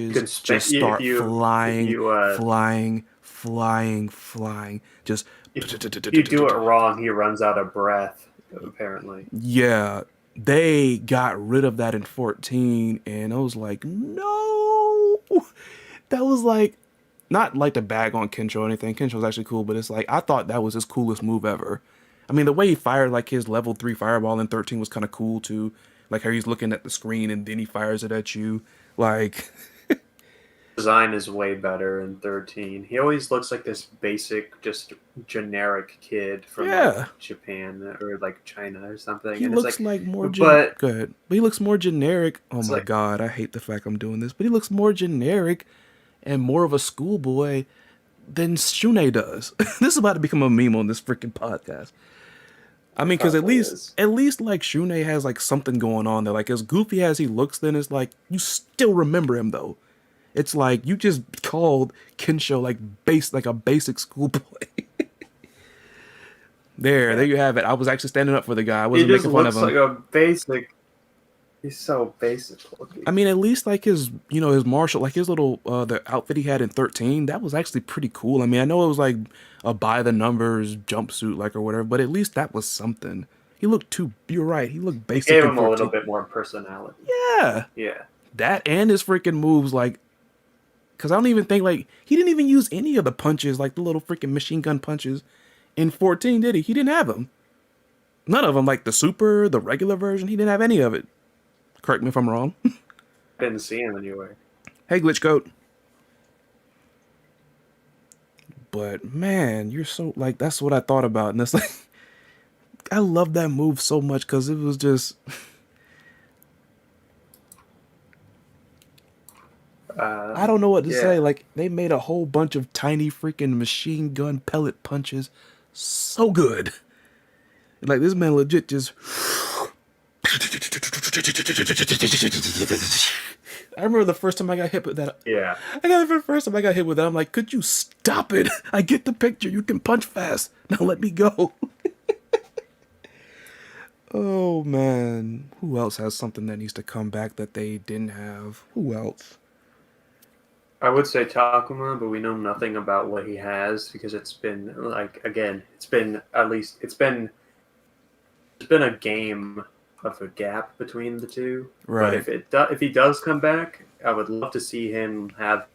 you punches can spin just if start you if flying, you flying, flying, flying. Just if you do it wrong, he runs out of breath. Apparently, yeah, they got rid of that in 14, and I was like, no. That was like, not like to bag on Kensho or anything. Kensho's actually cool, but it's like, I thought that was his coolest move ever. I mean, the way he fired like his level 3 fireball in 13 was kind of cool too. Like how he's looking at the screen and then he fires it at you. Like, design is way better in 13. He always looks like this basic, just generic kid from like yeah. Japan or like China or something, He and it's looks like, like more but good. But he looks more generic. Oh it's my like god, I hate the fact I'm doing this. But he looks more generic and more of a schoolboy than Shune does. This is about to become a meme on this freaking podcast. I mean, because probably is. at least like Shune has like something going on there. Like as goofy as he looks, then it's like you still remember him though. It's like you just called Kensho like a basic schoolboy. There Yeah, you have it. I was actually standing up for the guy. I he wasn't just making fun of looks him. like a basic. He's so basic I looking. mean, at least like his martial, like his little the outfit he had in 13, that was actually pretty cool. I mean, I know it was like a by the numbers jumpsuit like or whatever, but at least that was something. He looked too. You're right. He looked It basic gave in him a little 14. bit more personality. Yeah, Yeah, that and his freaking moves, like, cause I don't even think like he didn't even use any of the punches, like the little freaking machine gun punches in 14, did he? He didn't have them. None of them, like the super, the regular version. He didn't have any of it. Correct me if I'm wrong. I didn't see him anywhere. Hey, glitch coat. But man, you're so like that's what I thought about, and that's like I love that move so much because it was just I don't know what to say. Yeah, Like they made a whole bunch of tiny freaking machine gun pellet punches so good. Like this man legit just. I remember the first time I got hit with that. yeah. I got the first time I got hit with that. I'm like, could you stop it? I get the picture. You can punch fast. Now let me go. Oh man, who else has something that needs to come back that they didn't have? Who else? I would say Takuma, but we know nothing about what he has because it's been like again, it's been at least it's been a game of a gap between the two. But Right. if he does come back, I would love to see him have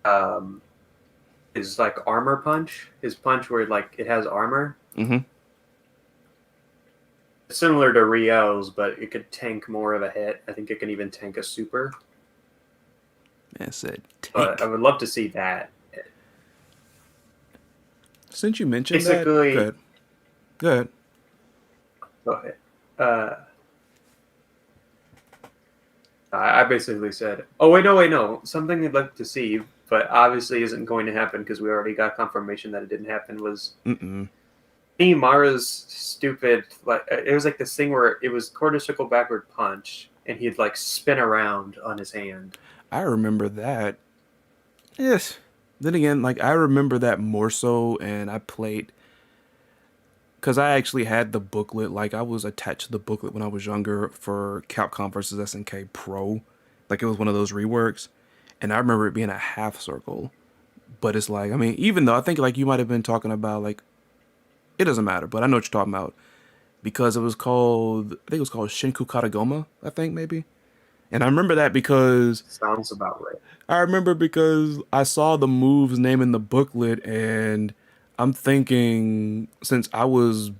um his like armor punch, his punch where like it has armor. Mm-hmm. Similar to Rio's, but it could tank more of a hit. I think it can even tank a super. Man said But I tank. would love to see that. Since you mentioned that, Basically, good. Good. go ahead. Uh, I basically said, "Oh wait, no, something I'd like to see, but obviously isn't going to happen because we already got confirmation that it didn't happen." Was Mm-mm. Mara's stupid? Like it was like this thing where it was quarter circle backward punch, and he'd like spin around on his hand. I remember that. Yes. Then again, like I remember that more so, and I played because I actually had the booklet. Like I was attached to the booklet when I was younger for Capcom versus SNK Pro. Like it was one of those reworks, and I remember it being a half circle. But it's like, I mean, even though I think like you might have been talking about like it doesn't matter, but I know what you're talking about because it was called I think it was called Shinku Katagoma. I think maybe, and I remember that because Sounds about right. I remember because I saw the moves name in the booklet, and I'm thinking since I was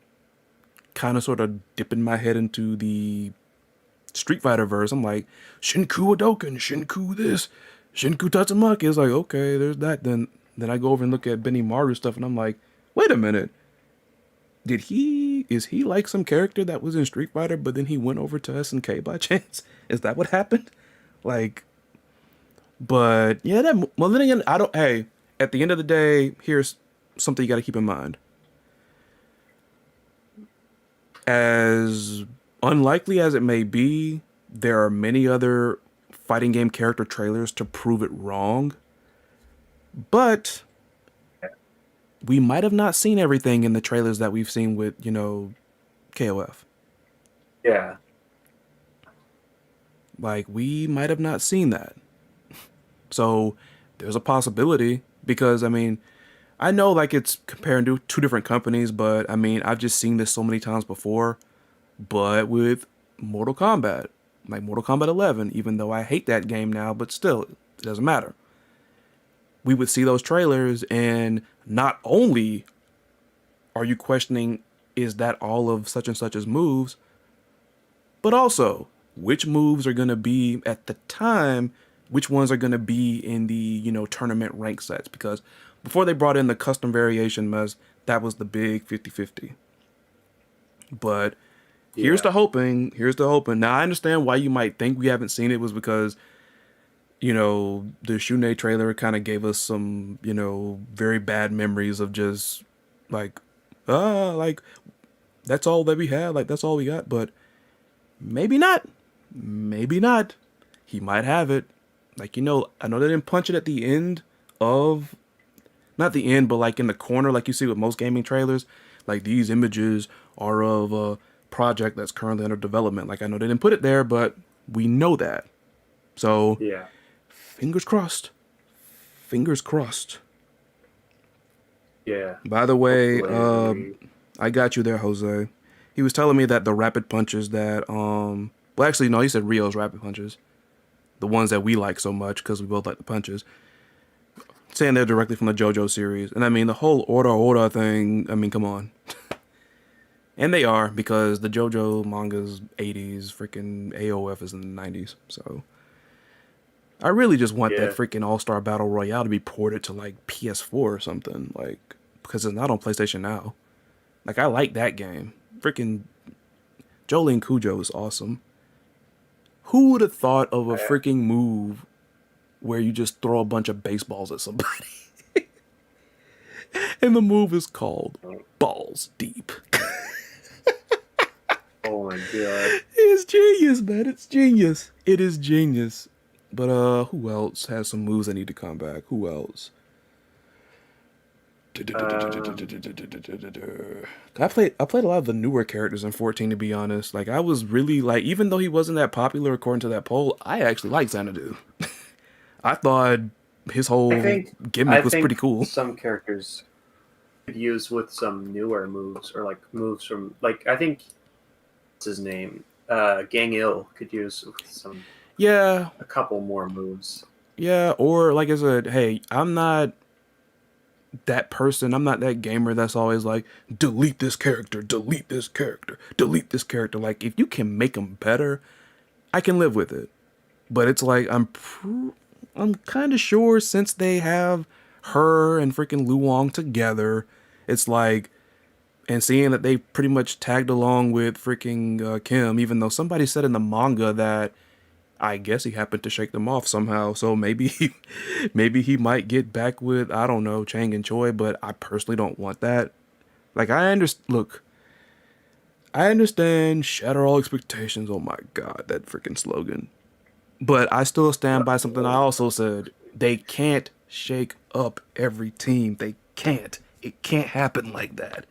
kind of sort of dipping my head into the Street Fighter verse. I'm like, Shinku Hadoken, Shinku this, Shinku Tatsumaki. It's like, okay, there's that. Then I go over and look at Benny Maru stuff, and I'm like, wait a minute. Is he like some character that was in Street Fighter, but then he went over to SNK by chance? Is that what happened? Like, but yeah, well, then again, I don't, hey, at the end of the day, here's something you got to keep in mind. As unlikely as it may be, there are many other fighting game character trailers to prove it wrong. But we might have not seen everything in the trailers that we've seen with, KOF. Yeah. Like, we might have not seen that. So, there's a possibility because, I mean, I know like it's comparing to two different companies, but I mean, I've just seen this so many times before. But with Mortal Kombat, like Mortal Kombat 11, even though I hate that game now, but still, it doesn't matter. We would see those trailers, and not only are you questioning, is that all of such and such's moves, but also, which moves are going to be at the time, which ones are going to be in the, tournament rank sets. Because before they brought in the custom variation mess, that was the big 50-50. But here's Yeah. the hoping. Here's the hoping. Now, I understand why you might think we haven't seen it was because, the Shunei trailer kind of gave us some, very bad memories of just like, like, that's all that we had. Like, that's all we got. But maybe not. Maybe not. He might have it. Like, I know they didn't punch it at the end of, not the end, but like in the corner, like you see with most gaming trailers. Like, these images are of a project that's currently under development. Like, I know they didn't put it there, but we know that. So, Yeah. fingers crossed. Fingers crossed. Yeah. By the way, Hopefully we. I got you there, Jose. He was telling me that the rapid punches that, well, actually, no, he said Rio's rapid punches. The ones that we like so much because we both like the punches. Saying they're directly from the JoJo series. And I mean, the whole Order thing, I mean, come on. And they are, because the JoJo manga's 80s, freaking AOF is in the 90s. So I really just want that Yeah. freaking All-Star Battle Royale to be ported to like PS4 or something. Like, because it's not on PlayStation now. Like, I like that game. Freaking Jolene Cujo is awesome. Who would have thought of a I, freaking move where you just throw a bunch of baseballs at somebody? And the move is called Balls Deep. oh my god. It's genius, man. It's genius. It is genius. But who else has some moves that need to come back? Who else? Um. I played a lot of the newer characters in 14, to be honest. Like, I was really like, even though he wasn't that popular according to that poll, I actually liked Xanadu. I thought his I whole think. I gimmick was pretty think cool. some characters could use with some newer moves or like moves from like I think what's his name. Gang Ill could use with some Yeah, a couple more moves. yeah. Or like I said, hey, I'm not that person. I'm not that gamer that's always like, delete this character, delete this character, delete this character. Like, if you can make them better, I can live with it. But it's like, I'm kind of sure since they have her and freaking Luong together, it's like, and seeing that they pretty much tagged along with freaking Kim, even though somebody said in the manga that I guess he happened to shake them off somehow. So maybe he might get back with, I don't know, Chang and Choi, but I personally don't want that. Like, I understand shatter all expectations. Oh my god, that freaking slogan. But I still stand by something I also said. They can't shake up every team. They can't. It can't happen like that.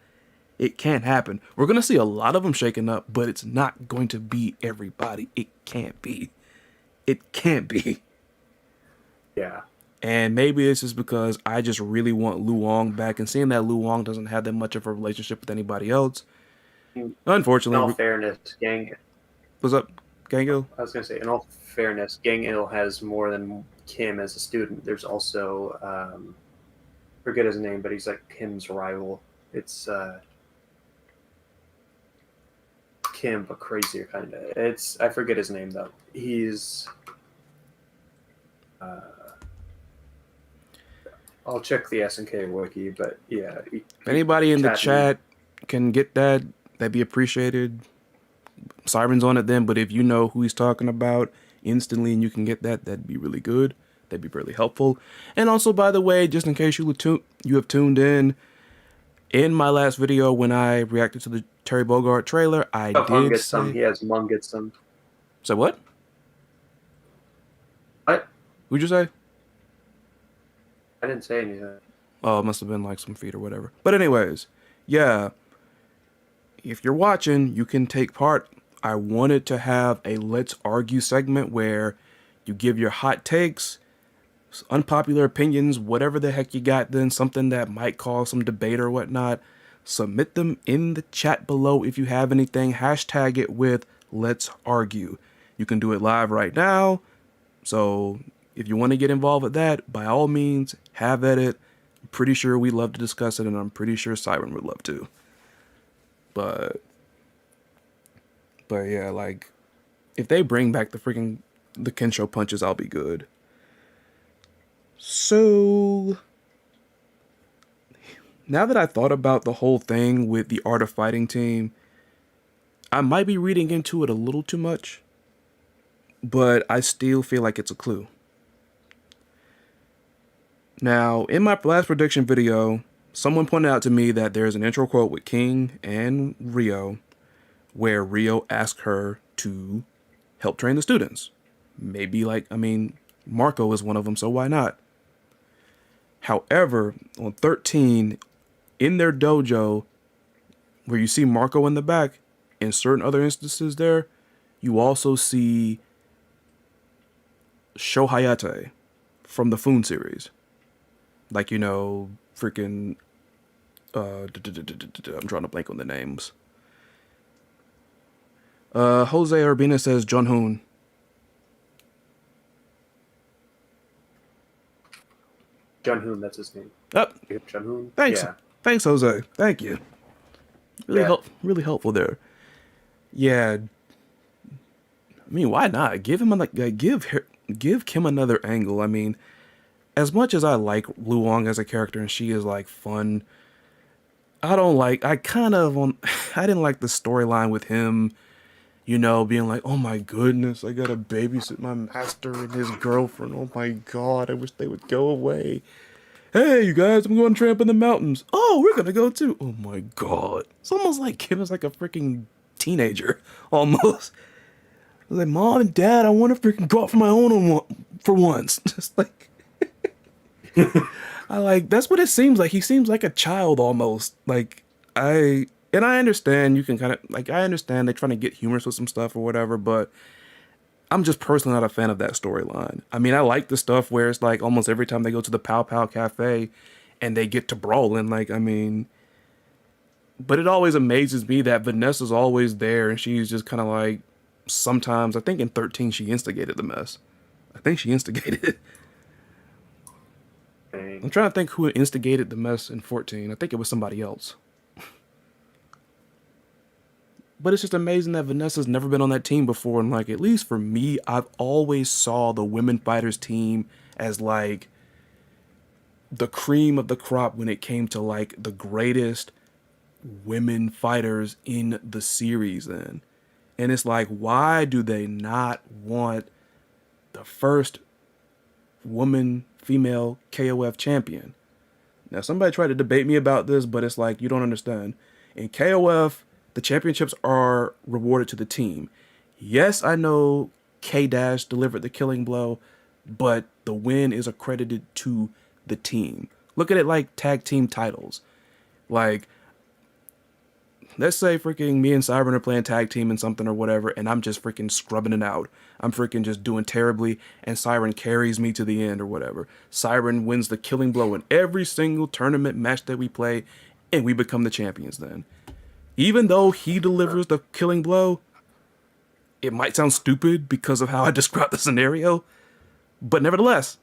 It can't happen. We're going to see a lot of them shaking up, but it's not going to be everybody. It can't be. It can't be. Yeah. And maybe it's just because I just really want Luong back, and seeing that Luong doesn't have that much of a relationship with anybody else. In all Unfortunately, fairness, Gang. what's up, Gango? I was gonna say, in all fairness, Gang Il has more than Kim as a student. There's also forget his name, but he's like Kim's rival. It's Kim, but crazier kind of. I forget his name though. He's. Uh, I'll check the SNK wiki, but yeah. If anybody in the chat me. chat can get that, that'd be appreciated. Syrin's on it then, but if you know who he's talking about instantly and you can get that, that'd be really good. That'd be really helpful. And also, by the way, just in case you have tuned in my last video when I reacted to the Terry Bogard trailer, I did say... He has Mungitsum. So what? What? Who'd you say? I didn't say anything. Oh, it must have been like some feet or whatever. But anyways, yeah. If you're watching, you can take part. I wanted to have a Let's Argue segment where you give your hot takes, unpopular opinions, whatever the heck you got, then something that might cause some debate or whatnot. Submit them in the chat below if you have anything. Hashtag it with Let's Argue. You can do it live right now. So if you want to get involved with that, by all means, have at it. I'm pretty sure we'd love to discuss it, and I'm pretty sure Syrin would love to. But yeah, like, if they bring back the Kensho punches, I'll be good. So, now that I thought about the whole thing with the Art of Fighting team, I might be reading into it a little too much, but I still feel like it's a clue. Now, in my last prediction video, someone pointed out to me that there's an intro quote with King and Rio where Rio asked her to help train the students. Maybe Marco is one of them, so why not? However, on 13, in their dojo, where you see Marco in the back, in certain other instances there, you also see Sho Hayate from the Foon series. Like, you know, freaking... I'm drawing a blank on the names. Jose Urbina says John Hoon. John Hoon, that's his name. Oh, John Hoon. thanks. Yeah. Thanks, Jose. Thank you. Really helpful there. Yeah. I mean, why not? Give him give Kim another angle. I mean, as much as I like Luong as a character and she is like fun, I didn't like the storyline with him, you know, being like, oh my goodness, I gotta babysit my master and his girlfriend. Oh my God, I wish they would go away. Hey, you guys, I'm going to tramp in the mountains. Oh, we're gonna go too. Oh my God. It's almost like Kim is like a freaking teenager, almost. I was like, Mom and Dad, I want to freaking go out for my own for once. Just like... that's what it seems like. He seems like a child almost. I understand you can I understand they're trying to get humorous with some stuff or whatever, but I'm just personally not a fan of that storyline. I mean, I like the stuff where it's like almost every time they go to the Pow Pow Cafe and they get to brawling, but it always amazes me that Vanessa's always there and she's just kind of like, sometimes, I think in 13 she instigated the mess. I think she instigated it. I'm trying to think who instigated the mess in 14. I think it was somebody else. But it's just amazing that Vanessa's never been on that team before. And at least for me, I've always saw the women fighters team as the cream of the crop when it came to the greatest women fighters in the series then. And it's like, why do they not want the first female KOF champion? Now, somebody tried to debate me about this, but it's like, you don't understand. In KOF, the championships are rewarded to the team. Yes, I know K-Dash delivered the killing blow, but the win is accredited to the team. Look at it like tag team titles. Let's say freaking me and Syrin are playing tag team in something or whatever, and I'm just freaking scrubbing it out. I'm freaking just doing terribly, and Syrin carries me to the end or whatever. Syrin wins the killing blow in every single tournament match that we play, and we become the champions then. Even though he delivers the killing blow, it might sound stupid because of how I described the scenario, but nevertheless,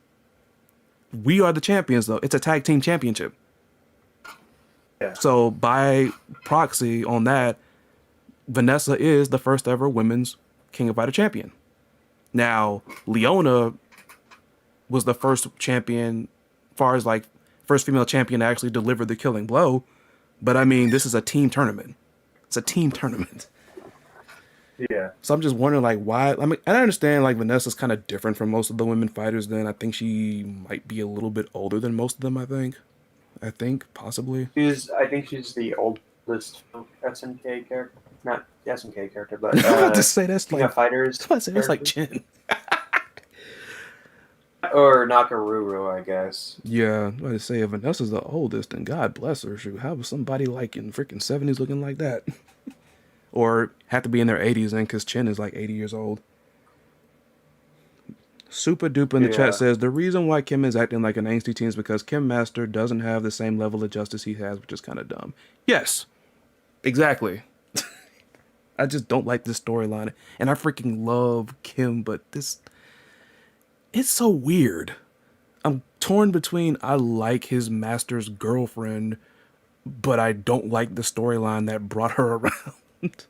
we are the champions though. It's a tag team championship. Yeah. So by proxy on that, Vanessa is the first ever women's King of Fighter champion. Now, Leona was the first champion, far as like first female champion to actually deliver the killing blow. But I mean, this is a team tournament. It's a team tournament. Yeah. So I'm just wondering, like, why? I mean, and I understand, like, Vanessa's kind of different from most of the women fighters. Then I think she might be a little bit older than most of them. I think possibly. I think she's the oldest SNK character, not SNK character, but I'm about to say that's King like, of Fighters I'm about to say that's like character. Chin. Or Nakaruru, I guess. Yeah, I'm about to say if Vanessa's the oldest, then God bless her. Shoot, how was somebody like in freaking 70s looking like that? Or have to be in their 80s then, because Chin is like 80 years old. Super Duper in the chat Yeah. says the reason why Kim is acting like an angsty teen is because Kim Master doesn't have the same level of justice he has, which is kind of dumb. Yes, exactly. I just don't like this storyline, and I freaking love Kim, but it's so weird. I'm torn between I like his master's girlfriend, but I don't like the storyline that brought her around.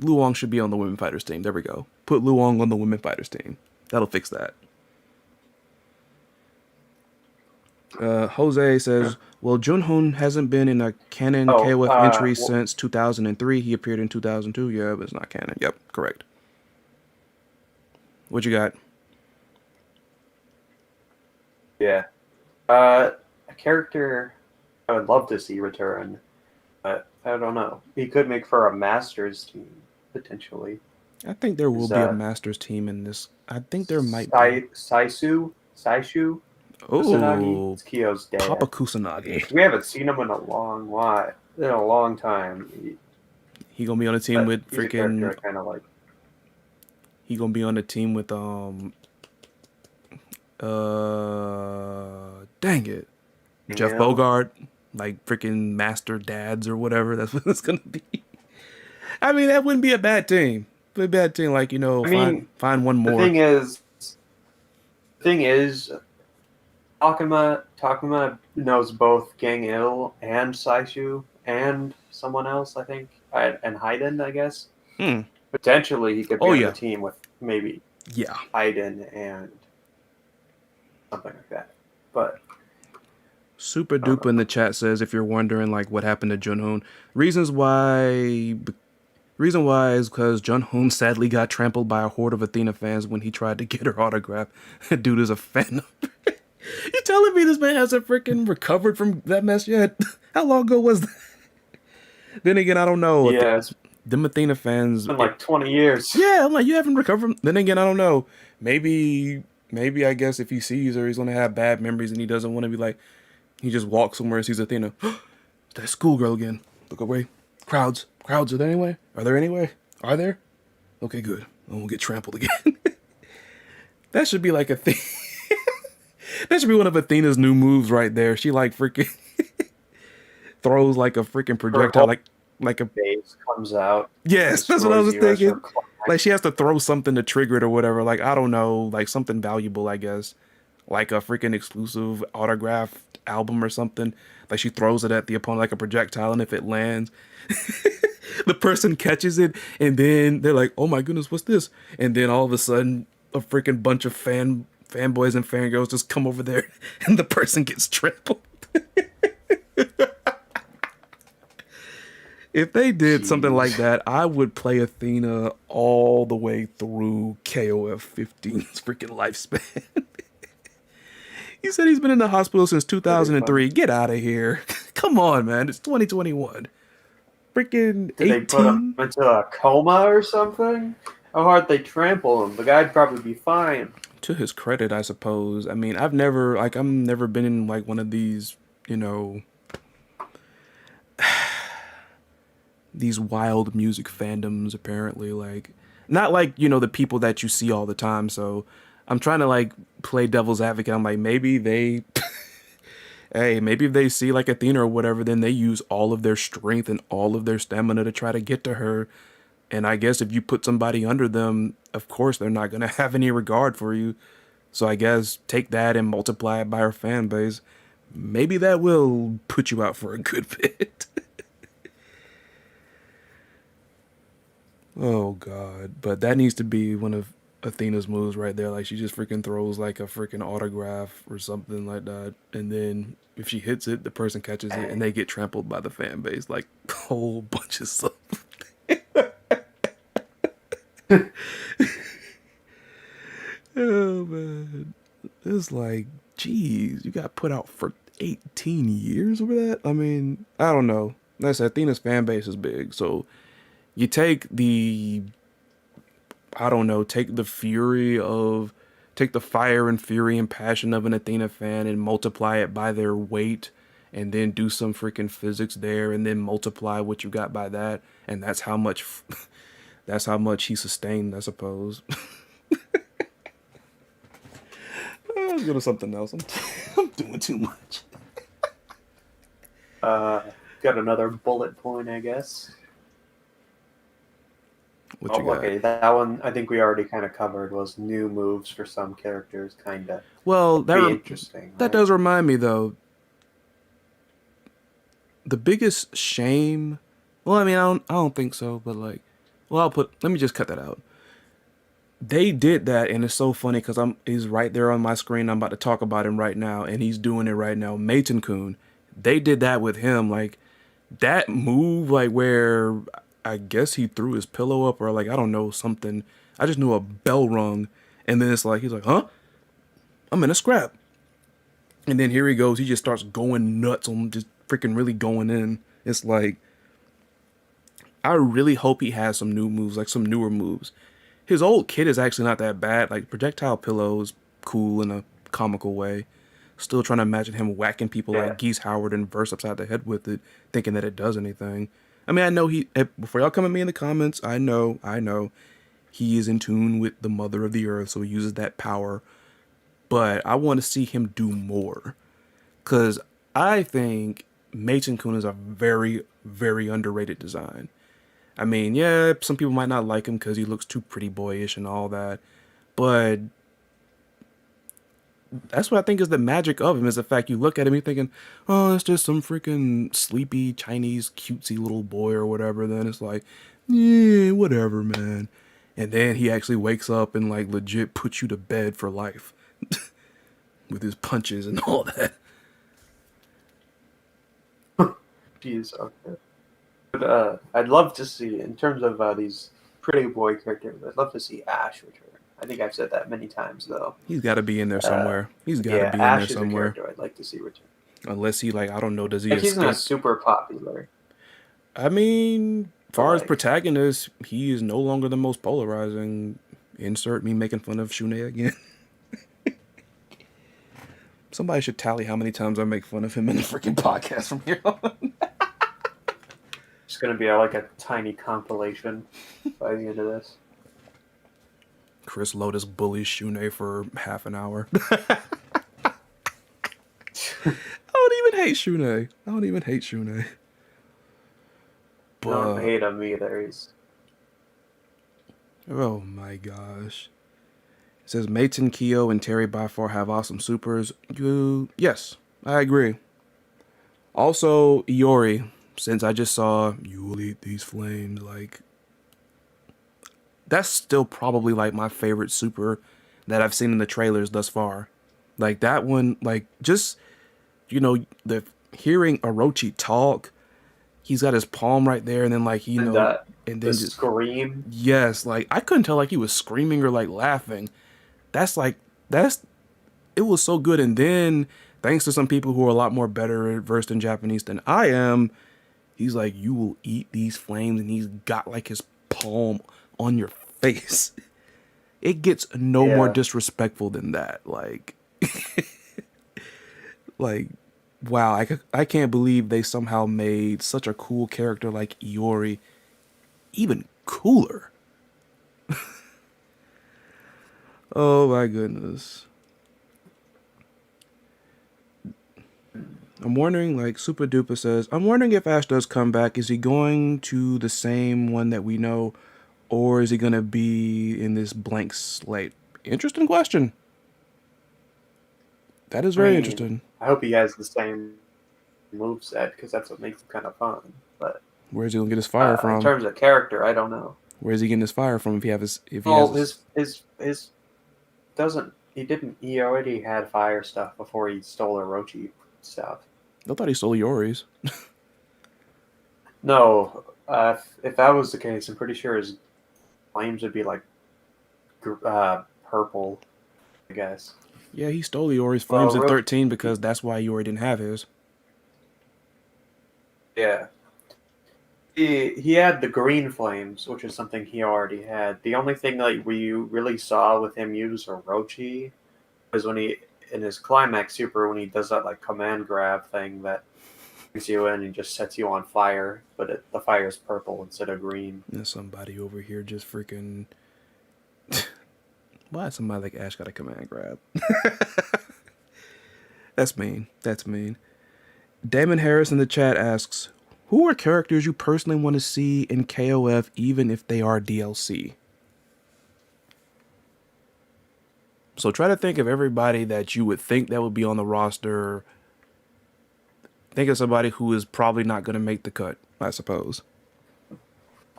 Luong should be on the women fighters team. There we go. Put Luong on the women fighters team. That'll fix that. Jose says, well, Junhoon hasn't been in a canon KOF entry since 2003. He appeared in 2002. Yeah, but it's not canon. Yep, correct. What you got? Yeah. A character I would love to see return, but I don't know. He could make for a Masters team, potentially. I think there will be a Masters team in this. I think there might be. Saishu Kusanagi? Oh, It's Kyo's dad. Papa Kusanagi. We haven't seen him in a long time. He gonna be on a team with freaking. Kind of like. He gonna be on a team with dang it, Jeff Bogart, like freaking Master Dads or whatever. That's what it's gonna be. I mean, that wouldn't be a bad team. Be a bad team, like, you know, find one more. The thing is, Takuma knows both Gang Il and Saishu and someone else, I think, and Hayden, I guess. Potentially, he could be on the team with maybe Hayden and something like that. But Super Duper in the chat says, if you're wondering like what happened to Junhoon, reason why is because Junhoon sadly got trampled by a horde of Athena fans when he tried to get her autograph. Dude is a fan. You telling me this man hasn't freaking recovered from that mess yet? How long ago was that? Then again, I don't know. Yeah, them Athena fans. It's been like 20 years. Yeah, I'm like, you haven't recovered from. Then again, I don't know. Maybe I guess if he sees her, he's gonna have bad memories and he doesn't want to be like. He just walks somewhere and sees Athena. That schoolgirl again. Look away. Crowds. Are there anywhere? Are there? Okay, good. I won't get trampled again. That should be like a thing. That should be one of Athena's new moves right there. She like freaking throws like a freaking projectile, like a base comes out. Yes, that's what I was thinking. Like she has to throw something to trigger it or whatever. Like I don't know, like something valuable, I guess, like a freaking exclusive autographed album or something. Like she throws it at the opponent like a projectile, and if it lands, the person catches it, and then they're like, "Oh my goodness, what's this?" And then all of a sudden, a freaking bunch of fanboys and fangirls just come over there, and the person gets trampled. If they did something like that, I would play Athena all the way through KOF 15's freaking lifespan. He said he's been in the hospital since 2003. Get out of here. Come on, man. It's 2021. Freaking 18. Did they put him into a coma or something? How hard they trample him? The guy'd probably be fine. To his credit, I suppose. I mean, I've never been in like one of these, you know, these wild music fandoms, apparently. Like, not like, you know, the people that you see all the time. So I'm trying to like play devil's advocate. I'm like, maybe they, hey, maybe if they see like Athena or whatever, then they use all of their strength and all of their stamina to try to get to her. And I guess if you put somebody under them, of course, they're not going to have any regard for you. So I guess take that and multiply it by her fan base. Maybe that will put you out for a good bit. Oh god. But that needs to be one of Athena's moves right there. Like she just freaking throws like a freaking autograph or something like that. And then if she hits it, the person catches it and Dang. they get trampled by the fan base. Like a whole bunch of stuff. Oh man. It's like, geez, you got put out for 18 years over that? I mean, I don't know. Like I said, Athena's fan base is big. So you take the I don't know, take the fire and fury and passion of an Athena fan and multiply it by their weight and then do some freaking physics there and then multiply what you got by that and that's how much he sustained, I suppose. Let's go to something else. I'm doing too much. Uh, got another bullet point, I guess. What you Oh, got? okay, that one I think we already kind of covered was new moves for some characters, kind of Well, be interesting, that right? does remind me though. The biggest shame. Well, I mean, I don't think so, but like, well, let me just cut that out. They did that, and it's so funny because he's right there on my screen. I'm about to talk about him right now, and he's doing it right now. Meitan Kun, they did that with him, like that move, like where I guess he threw his pillow up or like I don't know something. I just knew a bell rung, and then it's like he's like, "Huh? I'm in a scrap," and then here he goes. He just starts going nuts on just freaking really going in. It's like I really hope he has some new moves, like some newer moves. His old kit is actually not that bad. Like projectile pillows, cool in a comical way. Still trying to imagine him whacking people Yeah. like Geese Howard and Verse upside the head with it, thinking that it does anything. I mean, I know before y'all come at me in the comments, I know, he is in tune with the mother of the earth, so he uses that power. But I want to see him do more. Because I think Meitan Kun is a very, very underrated design. I mean, yeah, some people might not like him because he looks too pretty boyish and all that, but that's what I think is the magic of him is the fact you look at him, you're thinking, oh, it's just some freaking sleepy Chinese cutesy little boy or whatever. Then it's like, yeah, whatever, man. And then he actually wakes up and like legit puts you to bed for life with his punches and all that. Jeez, okay. But I'd love to see, in terms of these pretty boy characters, I'd love to see Ash return. I think I've said that many times, though. He's got to be in there Uh, somewhere. He's got to yeah, be in there Ash is a somewhere. character I'd like to see return. Unless he like I don't know, does he Like, he's not escape? super popular, I mean, but far as like, protagonist, he is no longer the most polarizing. Insert me making fun of Shune again. Somebody should tally how many times I make fun of him in the freaking podcast from here on. it's gonna be like a tiny compilation by the end of this. Chris Lotus bullies Shune for half an hour. I don't even hate Shune. I don't even hate Shune. I don't But hate him either. He's oh my gosh. It says Meitan, Kyo, and Terry by far have awesome supers. Yes, I agree. Also, Iori, since I just saw you will eat these flames, like that's still probably like my favorite super that I've seen in the trailers thus far. Like that one, like just the hearing Orochi talk, he's got his palm right there, and then like and and the then just scream. yes, like I couldn't tell like he was screaming or like laughing. That's like that's it was so good, and then thanks to some people who are a lot more better versed in Japanese than I am, he's like, you will eat these flames, and he's got like his palm on your face. It gets no more Yeah, disrespectful than that. Like, wow, I can't believe they somehow made such a cool character like Iori even cooler. Oh my goodness. I'm wondering, like Super Duper says, I'm wondering if Ash does come back, is he going to the same one that we know, or is he going to be in this blank slate? Interesting question. That is I very mean, interesting. I hope he has the same move set because that's what makes him kind of fun. But Where's he going to get his fire in from? terms of character, I don't know. Where's he getting his fire from if he have his if he has Well, his his doesn't he didn't he already had fire stuff before he stole Orochi stuff. I thought he stole Yori's. No, if that was the case, I'm pretty sure his flames would be like purple, I guess. Yeah, he stole Yori's Well, flames in 13 because that's why Yori didn't have his. yeah, he had the green flames, which is something he already had. The only thing like we really saw with him use Orochi was when he in his climax super when he does that like command grab thing that brings you in and just sets you on fire, but the fire is purple instead of green. There's somebody over here just freaking. Why is somebody like Ash got a command grab? That's mean. That's mean. Damon Harris in the chat asks, who are characters you personally want to see in KOF even if they are DLC? So try to think of everybody that you would think that would be on the roster. Think of somebody who is probably not going to make the cut, I suppose.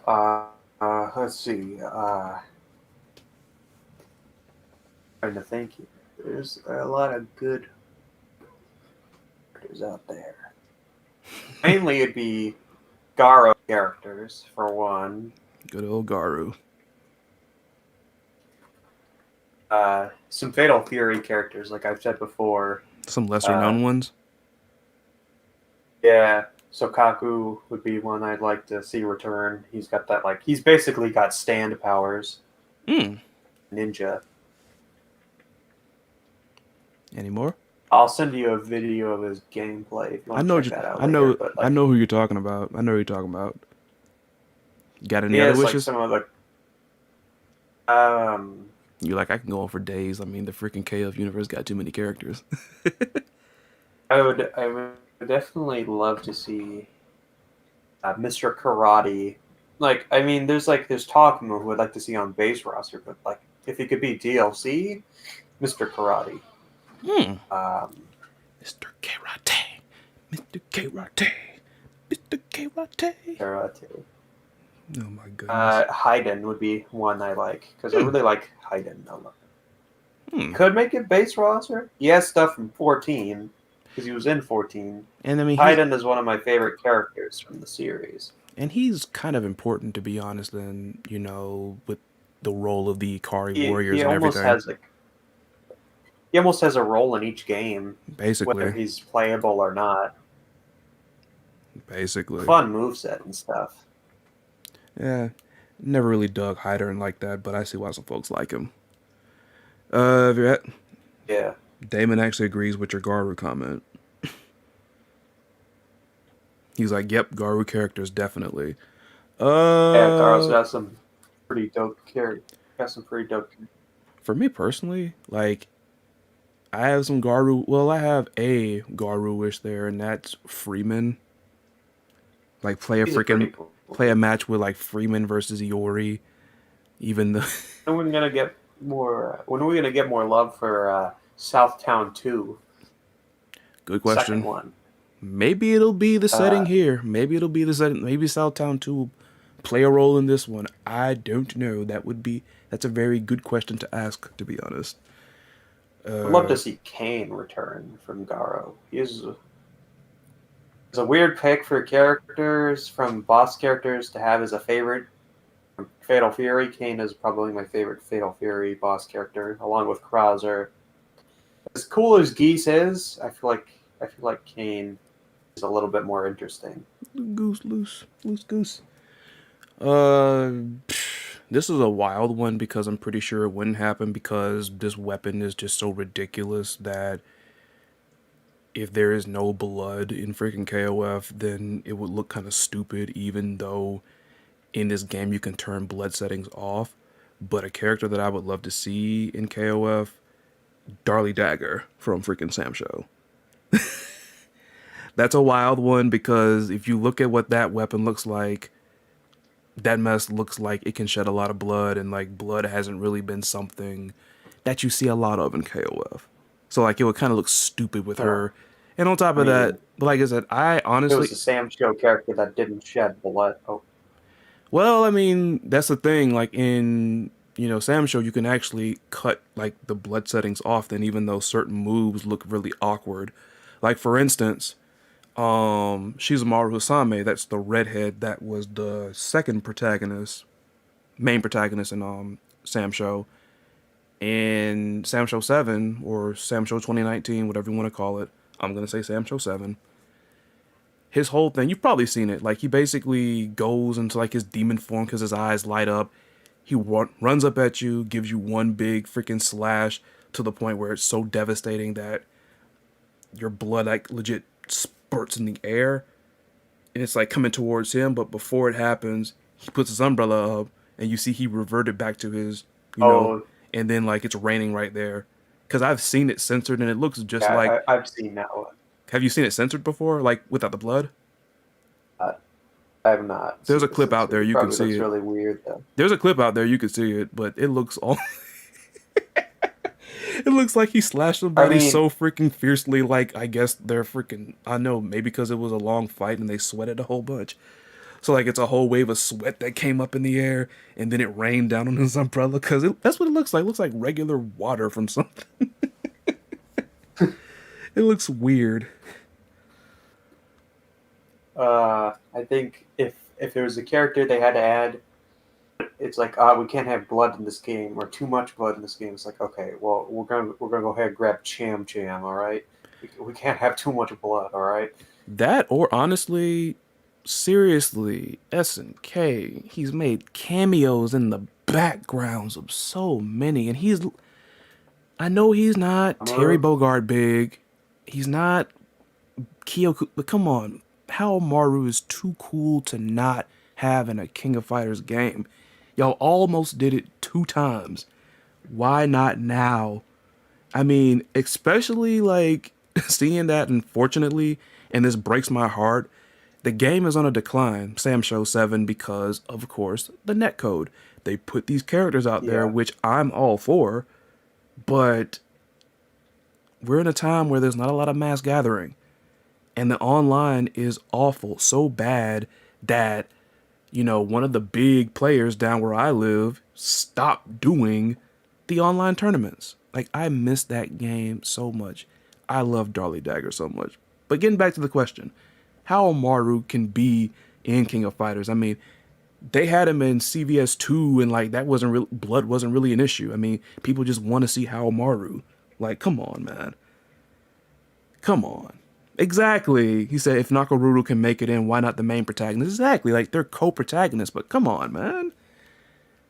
Let's see. Trying to think. There's a lot of good characters out there. Mainly, it'd be Garo characters for one. Good old Garu. Some Fatal Fury characters, like I've said before. Some lesser known ones. Yeah, Sokaku would be one I'd like to see return. He's got that he's basically got stand powers. Ninja. Any more? I'll send you a video of his gameplay if you want to check that out. I know who you're talking about. I know who you're talking about. Got any other wishes? Some of the You're like, I can go on for days. I mean, the freaking KOF universe got too many characters. I would definitely love to see Mr. Karate. There's Takuma who I'd like to see on base roster, but if he could be DLC, Mr. Karate. Mr. Karate. Mr. Karate. Mr. Karate. Karate. Oh my goodness. Haiden would be one I like, because I really like Haiden a lot. Could make it base roster. He has stuff from 14, because he was in 14. And I mean, Haiden is one of my favorite characters from the series. And he's kind of important, to be honest, with the role of the Ikari warriors and everything. He almost has a role in each game, basically, whether he's playable or not. Basically, fun moveset and stuff. Yeah, never really dug Haiden like that, but I see why some folks like him. Yeah. Damon actually agrees with your Garu comment. He's like, "Yep, Garu characters definitely." Yeah, Garu's got some pretty dope characters. For me personally, I have some Garu. Well, I have a Garu wish there, and that's Freeman. Play a match with Freeman versus Iori. Even the. When are we gonna get more? When are we gonna get more love for Southtown 2? Good question. Second one. Maybe it'll be the setting here. Maybe it'll be the setting. Maybe Southtown 2 will play a role in this one. I don't know. That's a very good question to ask, to be honest. I'd love to see Kane return from Garo. He's a weird pick for characters, from boss characters, to have as a favorite. Fatal Fury, Kane is probably my favorite Fatal Fury boss character, along with Krauser. As cool as Geese is, I feel like Kane is a little bit more interesting. Loose goose. This is a wild one because I'm pretty sure it wouldn't happen because this weapon is just so ridiculous that if there is no blood in freaking KOF, then it would look kind of stupid, even though in this game you can turn blood settings off. But a character that I would love to see in KOF, Darlie Dagger from freaking Sam Show. That's a wild one because if you look at what that weapon looks like, that mess looks like it can shed a lot of blood, and blood hasn't really been something that you see a lot of in KOF. So it would kind of look stupid with her. And on top of that, like I said, I honestly... It was a Sam Show character that didn't shed blood. Oh. Well, I mean, that's the thing. Like in, Sam Show, you can actually cut like the blood settings off. Then even though certain moves look really awkward, like for instance, Shizumaru Hisame, that's the redhead that was the second protagonist, main protagonist in Sam Show. In Sam Show 7 or Sam Show 2019, whatever you want to call it, I'm gonna say Sam Show 7. His whole thing, you've probably seen it. Like he basically goes into like his demon form because his eyes light up. He runs up at you, gives you one big freaking slash to the point where it's so devastating that your blood like legit spurts in the air, and it's like coming towards him. But before it happens, he puts his umbrella up, and you see he reverted back to his, you know, Oh, and then like it's raining right there. Because I've seen it censored, and it looks just like. yeah, I've seen that one. Have you seen it censored before, like without the blood? Uh, I have not There's seen a the clip out there censor. It you can probably see looks it. really weird though. There's a clip out there you can see it, but it looks all. It looks like he slashed I somebody mean, so freaking fiercely. Like I guess they're freaking. I know maybe because it was a long fight and they sweated a whole bunch. So like it's a whole wave of sweat that came up in the air and then it rained down on his umbrella because that's what it looks like. It looks like regular water from something. It looks weird. I think if there was a character they had to add, it's like we can't have blood in this game or too much blood in this game. It's like okay, well we're gonna go ahead and grab Cham Cham. All right, we can't have too much blood. All right. That or honestly, seriously, SNK, he's made cameos in the backgrounds of so many, and I know he's not Terry Bogard big, he's not Kyoku, but come on, Hao Maru is too cool to not have in a King of Fighters game. Y'all almost did it 2 times. Why not now? I mean, especially like seeing that, unfortunately, and this breaks my heart. The game is on a decline, Sam Show 7, because, of course, the netcode. They put these characters out there, Yeah. which I'm all for, but we're in a time where there's not a lot of mass gathering. And the online is awful, so bad that, one of the big players down where I live stopped doing the online tournaments. Like, I miss that game so much. I love Darly Dagger so much. But getting back to the question, how Maru can be in King of Fighters. I mean, they had him in CVS 2 and like that wasn't real blood wasn't really an issue. I mean, people just want to see how Maru. Like, come on, man. Come on. Exactly. He said if Nakaruru can make it in, why not the main protagonist? Exactly. Like they're co-protagonists, but come on, man.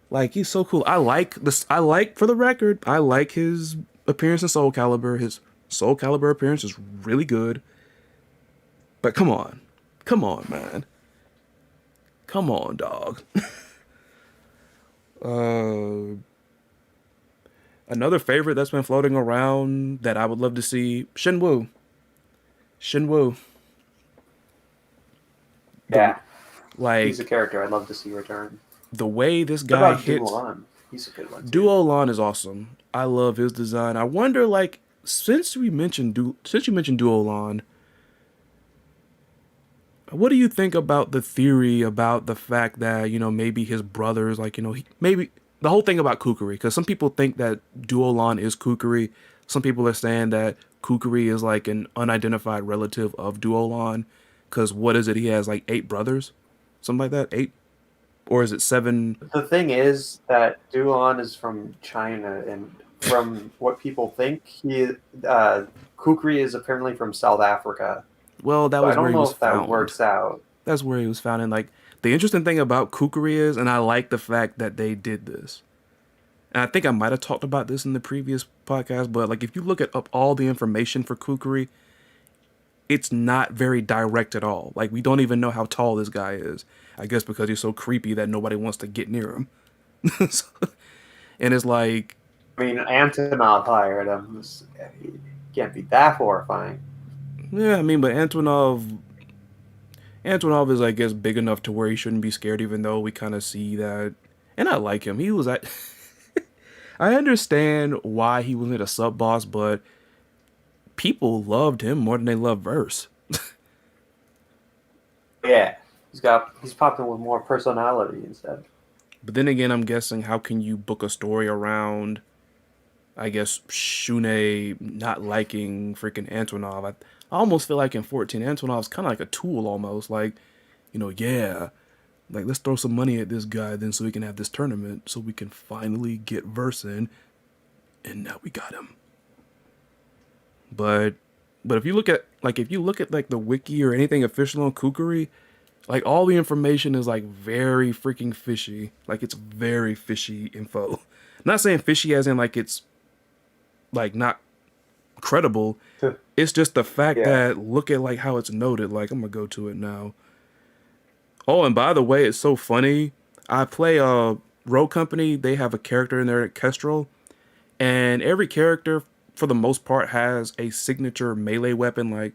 Like he's so cool. I like this. I like, for the record, I like his appearance in Soul Calibur. His Soul Calibur appearance is really good. But come on, man. Come on, dog. uh, Another favorite that's been floating around that I would love to see, Shenwu. Shenwu. The Yeah, he's a like character I'd love to see return. the way this What guy about hits. Dumoulin? He's a good one too. Duo Lon is awesome. I love his design. I wonder, like, since you mentioned Duo Lon, what do you think about the theory about the fact that, maybe his brothers, like, maybe the whole thing about Kukuri? Because some people think that Duolon is Kukuri. Some people are saying that Kukuri is like an unidentified relative of Duolon. Because what is it? He has like 8 brothers? Something like that? 8? Or is it 7? The thing is that Duan is from China, and from what people think, Kukri is apparently from South Africa. Well, that So I was where don't he know was if that found. works out. That's where he was found. And like, the interesting thing about Kukuri is, and I like the fact that they did this. And I think I might have talked about this in the previous podcast, but like if you look at up all the information for Kukuri, it's not very direct at all. Like we don't even know how tall this guy is. I guess because he's so creepy that nobody wants to get near him. So- and it's like, I mean, Antonov hired him. He can't be that horrifying. yeah, I mean, but Antonov is, I guess, big enough to where he shouldn't be scared, even though we kind of see that. And I like him. He was at. I understand why he wasn't a sub boss, but people loved him more than they loved Verse. Yeah. he's popping with more personality instead. But then again, I'm guessing how can you book a story around, I guess, Shune not liking freaking Antonov? I almost feel like in 14, Antonov's kind of like a tool almost. Like, yeah, like let's throw some money at this guy then so we can have this tournament so we can finally get Verse in, and now we got him. But if you look at like the wiki or anything official on Kukuri, like all the information is like very freaking fishy. Like it's very fishy info. Not saying fishy as in like it's like not credible. It's just the fact Yeah. that look at like how it's noted. Like I'm gonna go to it now. Oh, and by the way, it's so funny. I play a Road Company. They have a character in there, Kestrel, and every character for the most part has a signature melee weapon. Like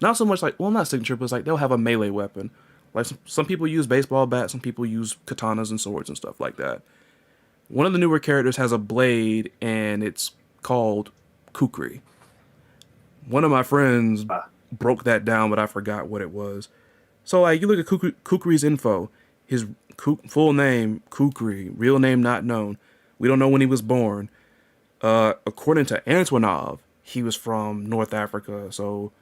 not so much like, well, not signature, but it's like they'll have a melee weapon. Like some people use baseball bats, some people use katanas and swords and stuff like that. One of the newer characters has a blade, and it's called Kukri. One of my friends Uh, broke that down, but I forgot what it was. So like you look at Kukri's info, his full name Kukri, real name not known. We don't know when he was born. According to Antonov, he was from North Africa. So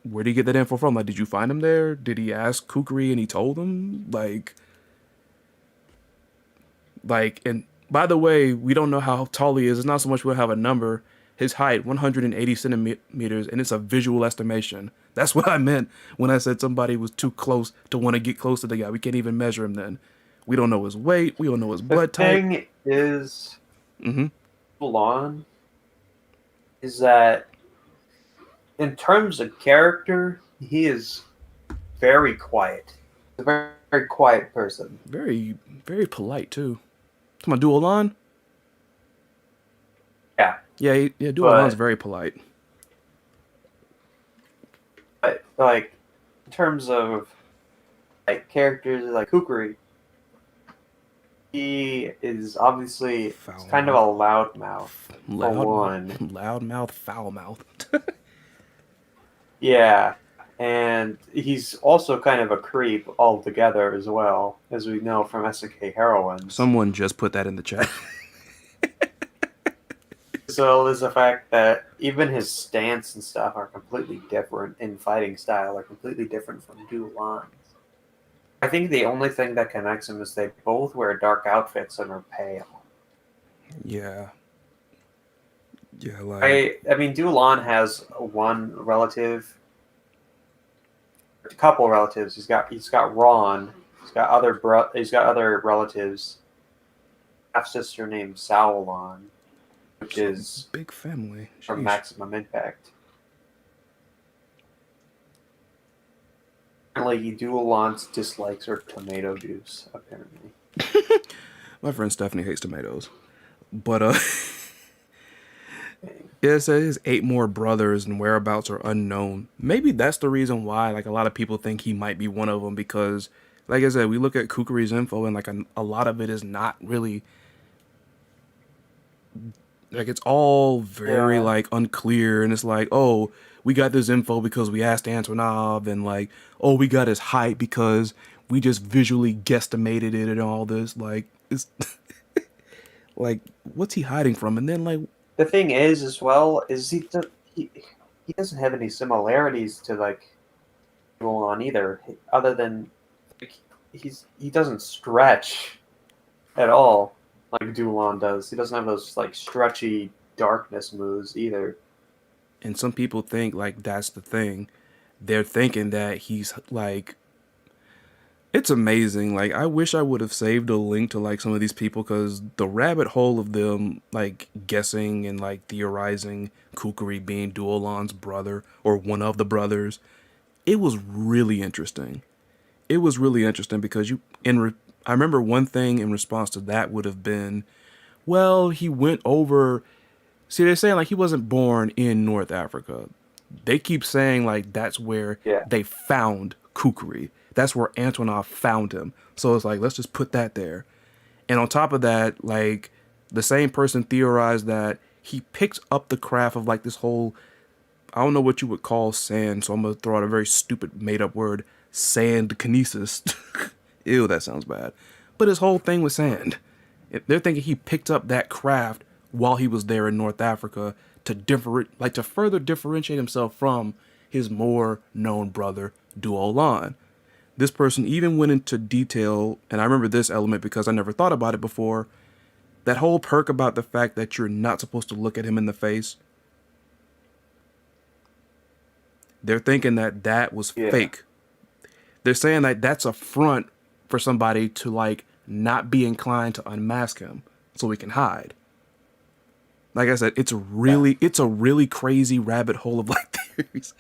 where did he get that info from? Like, did you find him there? Did he ask Kukri and he told him? And by the way, we don't know how tall he is. It's not so much we'll have a number. His height, 180 centimeters, and it's a visual estimation. That's what I meant when I said somebody was too close to want to get close to the guy. We can't even measure him then. We don't know his weight. We don't know his the blood type. thing is, Mm-hmm. Mulan is that in terms of character, he is very quiet. He's a very, very quiet person. Very, very polite, too. Come on, Duolan? Yeah, Yeah, Duolan's but, very polite. but like in terms of like characters like Kukuri, he is obviously Foul kind of mouth. a loudmouth for one. Loud mouth, foul mouth. Yeah, and he's also kind of a creep altogether as well, as we know from SNK Heroines. Someone just put that in the chat. So there's the fact that even his stance and stuff are completely different in fighting style, are completely different from Dulan's. I think the only thing that connects them is they both wear dark outfits and are pale. Yeah. Yeah, like I mean, Dulan has one relative, a couple relatives. He's got Ron. He's got other relatives. Half sister named Sauron, which is big family. from Sheesh. Maximum Impact. Apparently, Dualance dislikes her tomato juice. Apparently, My friend Stephanie hates tomatoes. But yeah, it says 8 more brothers and whereabouts are unknown. Maybe that's the reason why like a lot of people think he might be one of them because like I said, we look at Kukuri's info and like a lot of it is not really like it's all very yeah. like unclear and it's like, oh, we got this info because we asked Antonov and like, oh, we got his height because we just visually guesstimated it and all this. Like it's like what's he hiding from? And then like The thing is, as well, is he doesn't have any similarities to like Dualan either, other than like, he doesn't stretch at all like Dualan does. He doesn't have those like stretchy darkness moves either. and some people think like that's the thing. They're thinking that he's like it's amazing. Like I wish I would have saved a link to like some of these people because the rabbit hole of them like guessing and like theorizing Kukuri being Duolan's brother or one of the brothers, it was really interesting. It was really interesting because I remember one thing in response to that would have been, well, he went over. See, they're saying like he wasn't born in North Africa. They keep saying like that's where Yeah, they found Kukri. That's where Antonov found him. So it's like let's just put that there. And on top of that, like the same person theorized that he picked up the craft of like this whole I don't know what you would call sand, so I'm gonna throw out a very stupid made up word, sand kinesis. Ew, that sounds bad. But his whole thing was sand. They're thinking he picked up that craft while he was there in North Africa to to further differentiate himself from his more known brother, Duolan. This person even went into detail, and I remember this element because I never thought about it before. That whole perk about the fact that you're not supposed to look at him in the face. They're thinking that that was Yeah. fake. They're saying that that's a front for somebody to like not be inclined to unmask him so we can hide. Like I said, Yeah. it's a really crazy rabbit hole of like theories.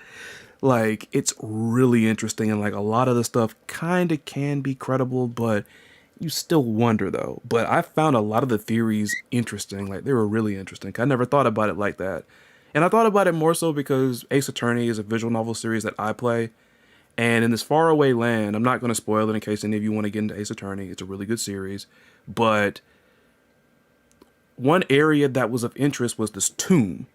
Like it's really interesting and like a lot of the stuff kind of can be credible, but you still wonder though. But I found a lot of the theories interesting. Like they were really interesting. I never thought about it like that. And I thought about it more so because Ace Attorney is a visual novel series that I play. And in this faraway land, I'm not going to spoil it in case any of you want to get into Ace Attorney. It's a really good series. But one area that was of interest was this tomb.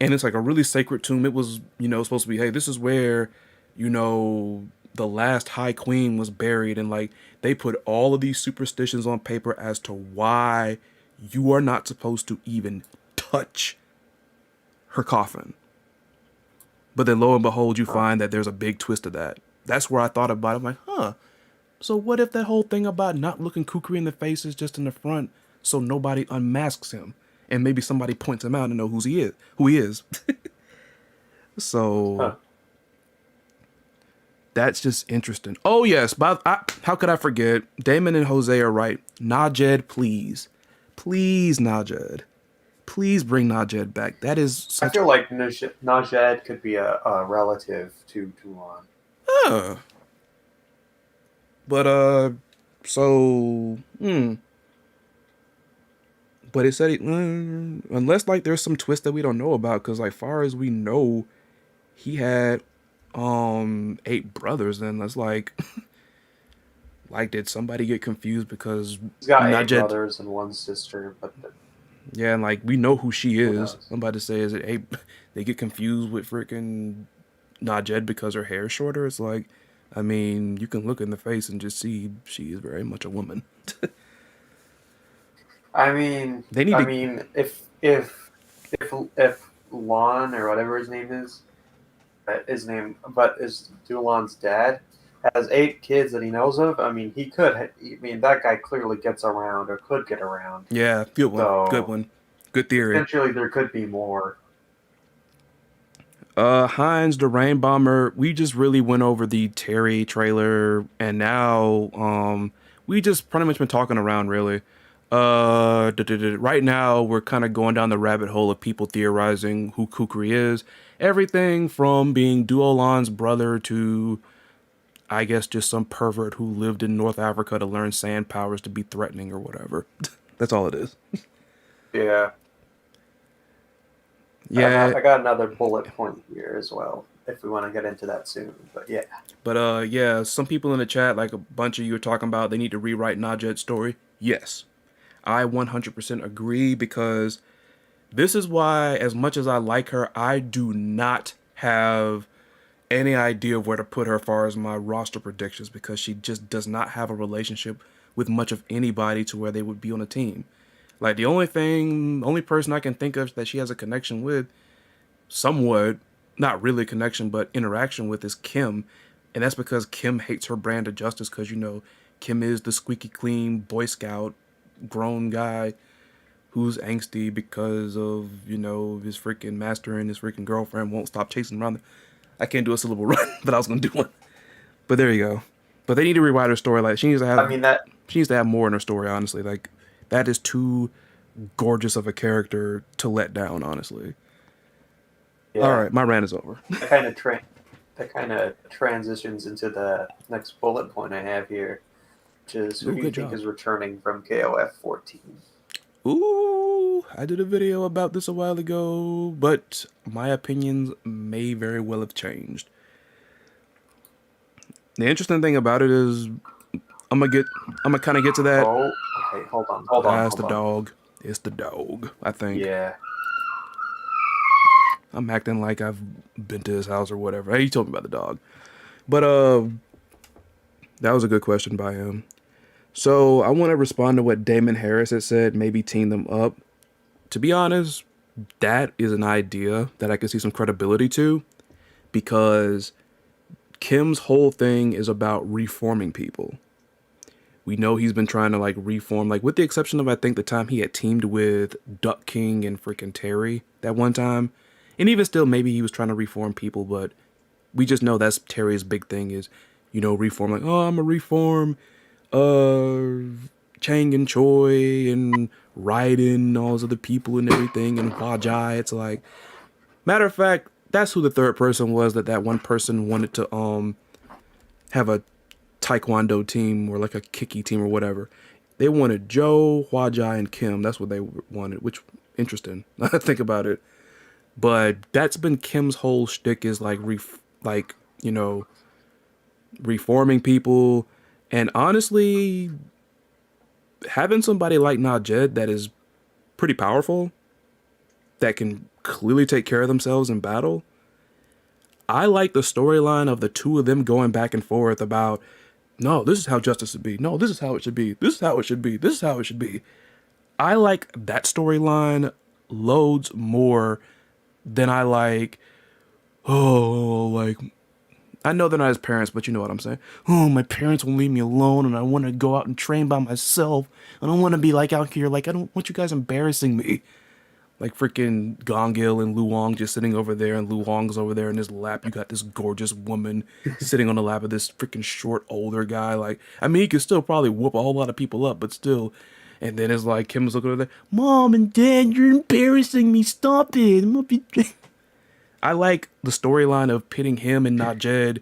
And it's like a really sacred tomb. It was, supposed to be, hey, this is where, the last High Queen was buried. And like they put all of these superstitions on paper as to why you are not supposed to even touch her coffin. But then lo and behold, you Huh. find that there's a big twist to that. That's where I thought about it. I'm like, huh. So what if that whole thing about not looking kukri in the face is just in the front so nobody unmasks him? And maybe somebody points him out and know who he is. So Huh. that's just interesting. Oh yes, but how could I forget? Damon and Jose are right. Najed, please. Please, Najed. Please bring Najed back. That is I such feel like Najed could be a relative to Toulon. a but so but it said unless like there's some twist that we don't know about, because like far as we know, he had 8 brothers, and that's like like did somebody get confused because He's got 8 Najed, brothers and 1 sister, but yeah, and like we know who she who is. knows? I'm about to say is it 8 they get confused with freaking Najed because her hair is shorter. It's like, I mean, you can look in the face and just see she is very much a woman. I mean, They need I to, mean, if Lon or whatever his name is, but is Dulon's dad has 8 kids that he knows of. I mean, he could. I mean, that guy clearly gets around or could get around. yeah, good So one, good theory. potentially there could be more. Heinz the Rain Bomber, we just really went over the Terry trailer, and now we just pretty much been talking around really. Right now we're kind of going down the rabbit hole of people theorizing who Kukri is. Everything from being Duolan's brother to, I guess, just some pervert who lived in North Africa to learn sand powers to be threatening or whatever. That's all it is. Yeah, Yeah, I got another bullet point here as well. If we want to get into that soon, but yeah, but yeah, some people in the chat, like a bunch of you are talking about they need to rewrite Najed's story. Yes, I 100% agree, because this is why, as much as I like her, I do not have any idea of where to put her as far as my roster predictions, because she just does not have a relationship with much of anybody to where they would be on a team. Like the only person I can think of that she has a connection with, somewhat, not really a connection, but interaction with, is Kim. And that's because Kim hates her brand of justice, because, Kim is the squeaky clean Boy Scout grown guy who's angsty because of, his freaking master and his freaking girlfriend won't stop chasing him around. I can't do a syllable run, but I was gonna do one. But there you go. But they need to rewrite her story. Like I mean that. she needs to have more in her story. Honestly, like that is too gorgeous of a character to let down. Honestly. All Yeah, right, my rant is over. that kind of transitions into the next bullet point I have here, which is who Ooh, do you good think job. is returning from KOF 14? Ooh, I did a video about this a while ago, but my opinions may very well have changed. The interesting thing about it is I'm gonna get I'm gonna kind of get to that. Oh, okay. It's Hold the on. dog. It's the dog, I think. Yeah, I'm acting like I've been to his house or whatever. Hey, he told me about the dog. But that was a good question by him. So I want to respond to what Damon Harris had said. Maybe team them up. To be honest, that is an idea that I can see some credibility to, because Kim's whole thing is about reforming people. We know he's been trying to like reform, like with the exception of I think the time he had teamed with Duck King and freaking Terry that one time. And even still, maybe he was trying to reform people, but we just know that's Terry's big thing is, reform. Like, oh, I'm a reform Chang and Choi and Raiden and all those other people and everything and Hua Jai. It's like, matter of fact, that's who the third person was that one person wanted to have a taekwondo team or like a kicky team or whatever. They wanted Joe, Hua Jai, and Kim. That's what they wanted, which interesting. I think about it. But that's been Kim's whole shtick is like reforming people. And honestly, having somebody like Najed that is pretty powerful, that can clearly take care of themselves in battle. I like the storyline of the two of them going back and forth about, no, this is how justice should be. No, this is how it should be. This is how it should be. This is how it should be. I like that storyline loads more than I like, oh, like, I know they're not his parents, but you know what I'm saying. Oh, my parents won't leave me alone and I want to go out and train by myself. I don't want to be like out here, like, I don't want you guys embarrassing me. Like freaking Gongil and Luong just sitting over there, and Luong's over there in his lap. You got this gorgeous woman sitting on the lap of this freaking short older guy. Like, I mean, he could still probably whoop a whole lot of people up, but still. And then it's like Kim's looking over there, Mom and Dad, you're embarrassing me. Stop it. I like the storyline of pitting him and Najed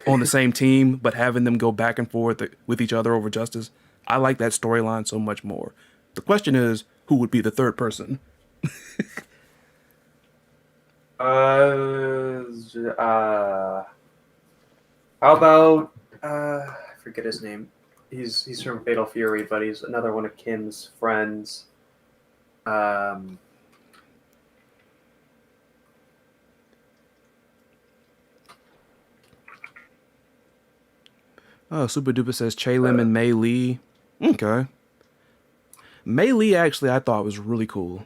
on the same team, but having them go back and forth with each other over justice. I like that storyline so much more. The question is, who would be the third person? How about I forget his name. He's from Fatal Fury, but he's another one of Kim's friends. Um, Oh, Super Duper says Che Lim and Mei Lee. Okay. Mei Lee actually I thought was really cool.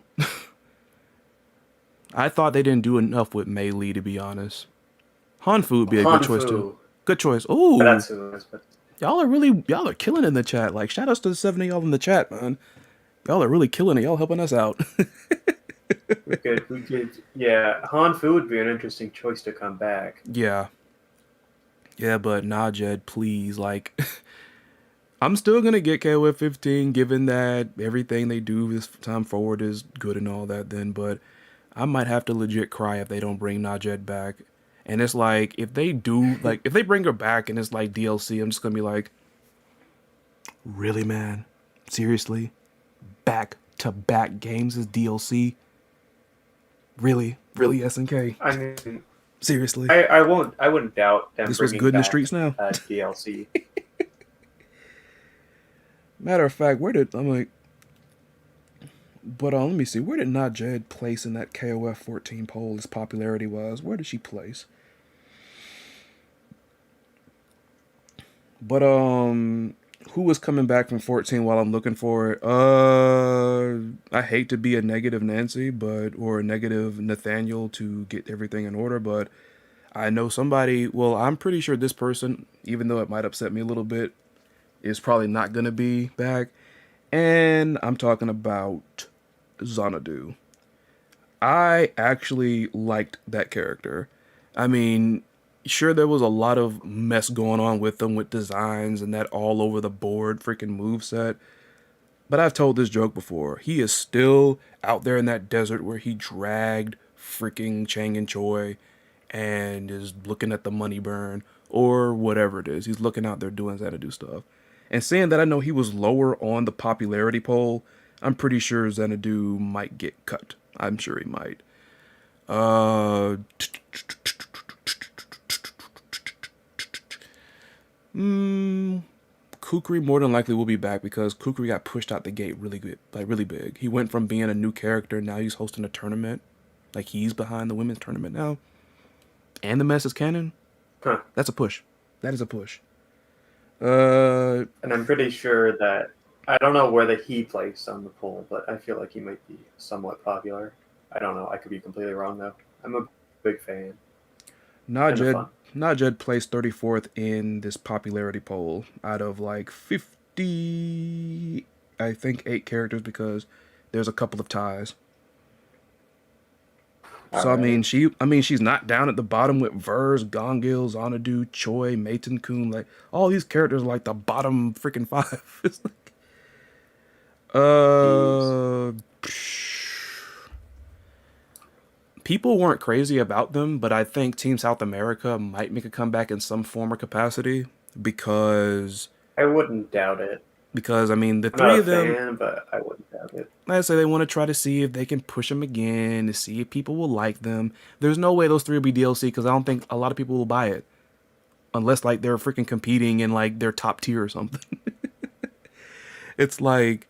I thought they didn't do enough with Mei Lee, to be honest. Hanfu would be a good choice too. Hanfu. Good choice. Ooh, That's who it is. But y'all are killing it in the chat. Like, shout outs to the 7 of y'all in the chat, man. Y'all are really killing it. Y'all helping us out. we could. Yeah, Hanfu would be an interesting choice to come back. Yeah. Yeah, but nah, Jed, please. Like, I'm still gonna get KOF 15, given that everything they do this time forward is good and all that. Then, but I might have to legit cry if they don't bring Najed back. And it's like, if they do, like, if they bring her back and it's like DLC, I'm just gonna be like, really, man? Seriously? Back to back games as DLC? Really? Really, SNK? I mean, Seriously? I wouldn't doubt them This was bringing good in the back streets now? DLC. Matter of fact, but let me see, where did Najed place in that KOF 14 poll as popularity was? Where did she place? But who was coming back from 14 while I'm looking for it? I hate to be a negative Nancy, or a negative Nathaniel to get everything in order, but I know somebody, well, I'm pretty sure this person, even though it might upset me a little bit, is probably not gonna be back. And I'm talking about Xanadu. I actually liked that character. I mean, sure, there was a lot of mess going on with them with designs and that all over the board freaking moveset. But I've told this joke before. He is still out there in that desert where he dragged freaking Chang and Choi and is looking at the money burn or whatever it is. He's looking out there doing Xanadu stuff. And saying that I know he was lower on the popularity poll, I'm pretty sure Xanadu might get cut. I'm sure he might. Uh, Kukri more than likely will be back because Kukri got pushed out the gate really good, like really big. He went from being a new character, now he's hosting a tournament. Like he's behind the women's tournament now, and the mess is canon. Huh. That's a push. That is a push. Uh, And I'm pretty sure that I don't know whether he placed on the poll, but I feel like he might be somewhat popular. I don't know. I could be completely wrong though. I'm a big fan. Kind of Najed fun. Najed placed 34th in this popularity poll out of like 50, I think 8 characters because there's a couple of ties. All So right. she's not down at the bottom with Vers, Gongil, Xanadu, Choi, Maiden Kun. Like all these characters are like the bottom freaking five. It's like, Jeez. uh, people weren't crazy about them, but I think Team South America might make a comeback in some form or capacity because I wouldn't doubt it. I mean the I'm not three a of them, fan, but I wouldn't doubt it. like I say, they want to try to see if they can push them again to see if people will like them. There's no way those three will be DLC because I don't think a lot of people will buy it unless like they're freaking competing in like their top tier or something. It's like,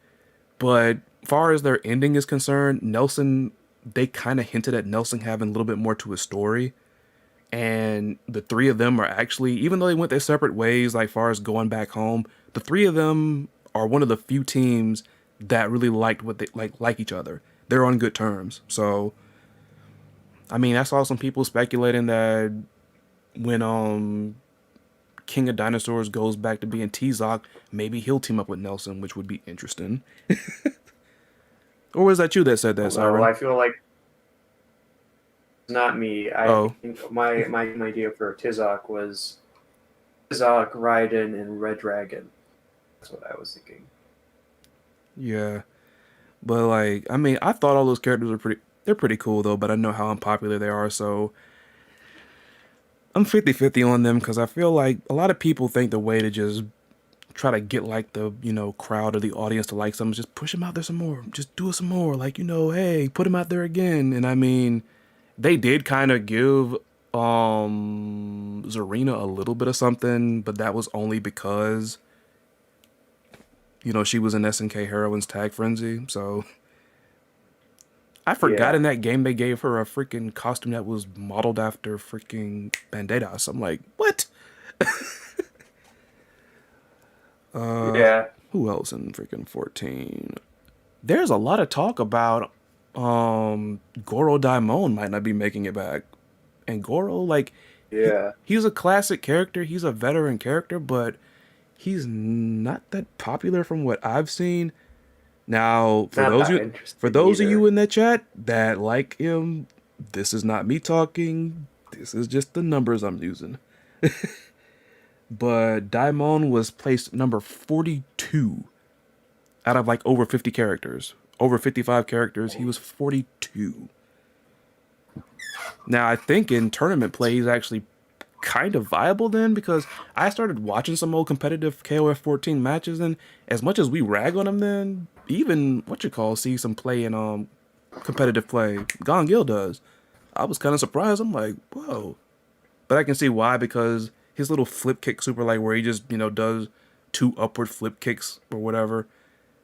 but far as their ending is concerned, Nelson, they kind of hinted at Nelson having a little bit more to his story. And the three of them are actually, even though they went their separate ways, like far as going back home, the three of them are one of the few teams that really liked what they like each other. They're on good terms. So, I mean, I saw some people speculating that when King of Dinosaurs goes back to being T-Zoc, maybe he'll team up with Nelson, which would be interesting. Or was that you that said I that, don't know. Syrin? I feel like it's not me. I Oh, think my idea for Tizok was Tizok, Raiden, and Red Dragon. That's what I was thinking. yeah. But like, I mean, I thought all those characters were they're pretty cool though, but I know how unpopular they are, so I'm 50-50 on them because I feel like a lot of people think the way to just try to get like the, crowd or the audience to like something is just push them out there some more. Just do it some more. Like, hey, put them out there again. And I mean, they did kind of give Zarina a little bit of something, but that was only because, she was in SNK Heroines Tag Frenzy. So I forgot Yeah. in that game they gave her a freaking costume that was modeled after freaking Banderas. I'm like, what? Uh, Yeah. who else in freaking 14? There's a lot of talk about Goro Daimon might not be making it back. And Goro, like, Yeah. he's a classic character, he's a veteran character, but he's not that popular from what I've seen. Now, It's not that interesting of you either. in the chat that like him, this is not me talking. This is just the numbers I'm using. But Daimon was placed number 42 out of like over 50 characters. Over 55 characters, he was 42. Now, I think in tournament play, he's actually kind of viable then because I started watching some old competitive KOF 14 matches, and as much as we rag on him then, even see some play in competitive play. Gongil does. I was kind of surprised. I'm like, whoa. But I can see why because his little flip kick super like where he just, does two upward flip kicks or whatever.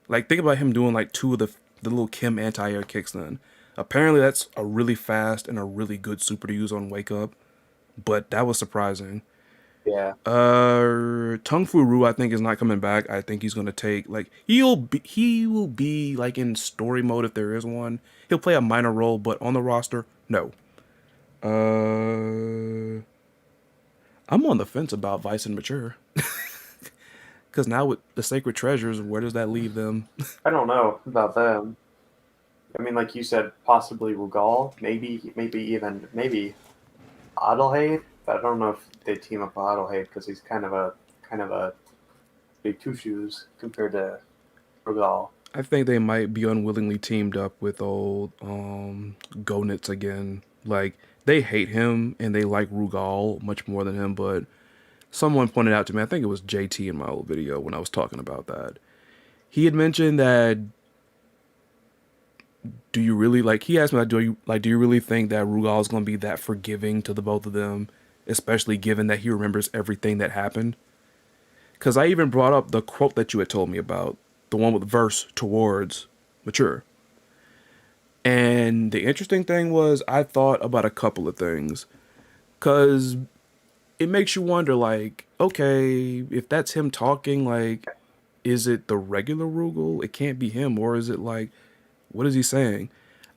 Like think about him doing like two of the little Kim anti-air kicks then. Apparently that's a really fast and a really good super to use on Wake Up, but that was surprising. Yeah. Tung Fu Ru I think is not coming back. I think he's gonna take like he will be like in story mode if there is one. He'll play a minor role, but on the roster, no. Uh, I'm on the fence about Vice and Mature because now with the Sacred Treasures, where does that leave them? I don't know about them. I mean, like you said, possibly Rugal, maybe Adelheid. But I don't know if they team up with Adelheid because he's kind of a big two shoes compared to Rugal. I think they might be unwillingly teamed up with old Gonitz again. Like they hate him and they like Rugal much more than him, but someone pointed out to me, I think it was JT in my old video when I was talking about that. He had mentioned that do you really like he asked me like do you really think that Rugal is going to be that forgiving to the both of them, especially given that he remembers everything that happened? Cuz I even brought up the quote that you had told me about, the one with verse towards Mature. And the interesting thing was, I thought about a couple of things. Because it makes you wonder, like, okay, if that's him talking, like, is it the regular Rugal? It can't be him. Or is it like, what is he saying?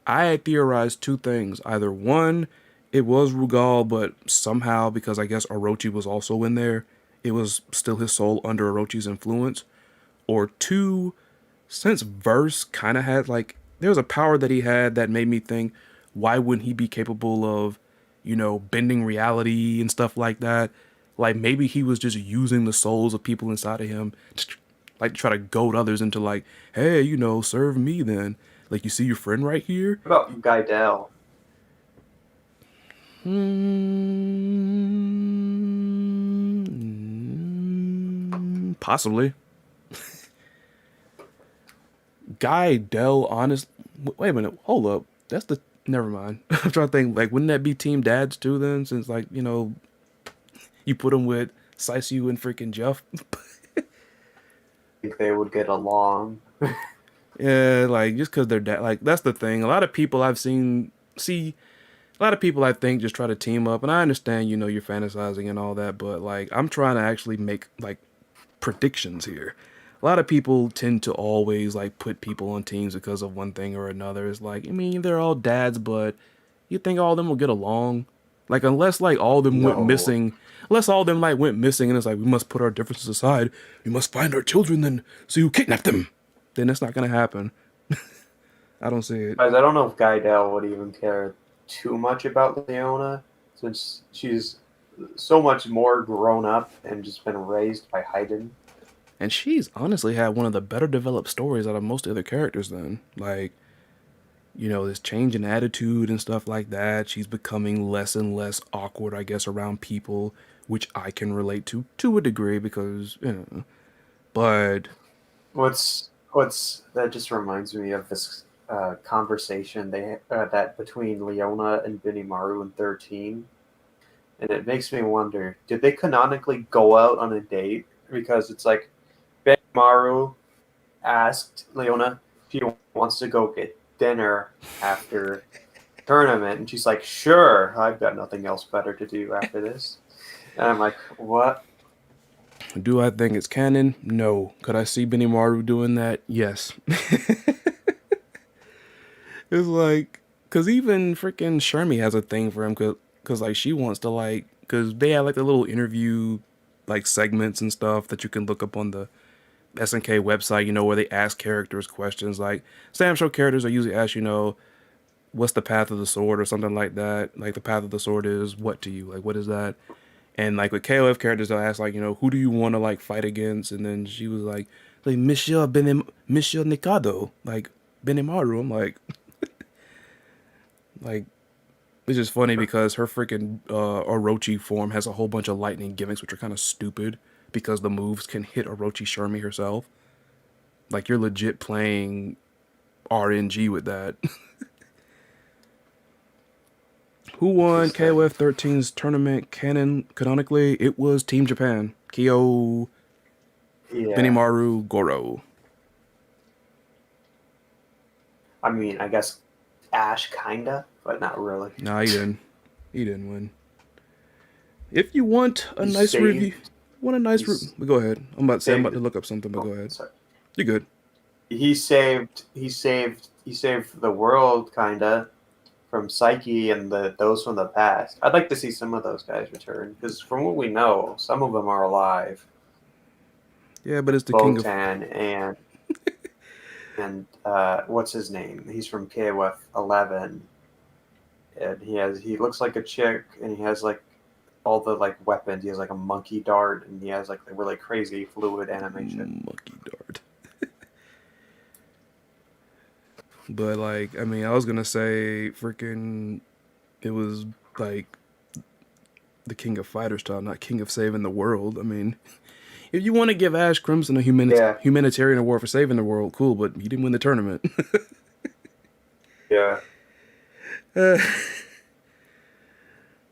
I had theorized two things. Either one, it was Rugal, but somehow, because I guess Orochi was also in there, it was still his soul under Orochi's influence. Or two, since Verse kind of had like there was a power that he had that made me think, why wouldn't he be capable of, bending reality and stuff like that? Like maybe he was just using the souls of people inside of him to like try to goad others into like, hey, serve me then. Like you see your friend right here. What about Guidel? Possibly. Guy Dell, honest. Wait a minute. Hold up. That's the. Never mind. I'm trying to think. Like, wouldn't that be Team Dads too then? Since like you put them with Sisu and freaking Jeff. Think they would get along. Yeah, like just because they're dad. Like that's the thing. A lot of people I've seen see. A lot of people I think just try to team up, and I understand you're fantasizing and all that, but like I'm trying to actually make like predictions here. A lot of people tend to always like put people on teams because of one thing or another. It's like, I mean, they're all dads, but you think all of them will get along? Like unless like all of them went No. missing, unless all of them like went missing and it's like we must put our differences aside. We must find our children then so you kidnap them. Then that's not gonna happen. I don't see it. Guys, I don't know if Guidel would even care too much about Leona, since she's so much more grown up and just been raised by Haydn. And she's honestly had one of the better developed stories out of most other characters then. Like, this change in attitude and stuff like that. She's becoming less and less awkward, I guess, around people, which I can relate to a degree because, but What's that just reminds me of this conversation that between Leona and Benimaru in 13, and it makes me wonder: did they canonically go out on a date? Because it's like Benimaru asked Leona if she wants to go get dinner after tournament, and she's like, "Sure, I've got nothing else better to do after this." And I'm like, "What?" do I think it's canon? No. Could I see Benimaru doing that? Yes. It's like, because even freaking Shermie has a thing for him, because like she wants to like, because they have like the little interview like segments and stuff that you can look up on the SNK website, where they ask characters questions. Like Sam Show characters are usually asked, what's the path of the sword or something like that. Like the path of the sword is what to you? Like what is that? And like with KOF characters, they'll ask like, who do you want to like fight against? And then she was like Monsieur Nikado, like Benimaru. I'm like it's just funny because her freaking Orochi form has a whole bunch of lightning gimmicks, which are kind of stupid because the moves can hit Orochi Shermie herself. Like you're legit playing RNG with that. Who won Interesting. KOF 13's tournament canonically? It was Team Japan. Kyo, Yeah. Benimaru, Goro. I mean, I guess Ash kinda, but not really. Nah, he didn't. He didn't win. If you want a He nice review, saved. want a nice He's go ahead. I'm about saved. to look up something, but go Oh, ahead. sorry. You're good. He saved. He saved. He saved the world kinda from Psyche and those from the past. I'd like to see some of those guys return because, from what we know, some of them are alive, Yeah, but like it's the king of. Botan and what's his name? He's from KOF 11, and he looks like a chick, and he has like all the like weapons. He has like a monkey dart, and he has like the really crazy fluid animation. Monkey dart. But like, I mean, I was gonna say freaking. It was like the king of fighters style, not king of saving the world. I mean, if you want to give Ash Crimson a Yeah, humanitarian award for saving the world, cool. But you didn't win the tournament. yeah. uh,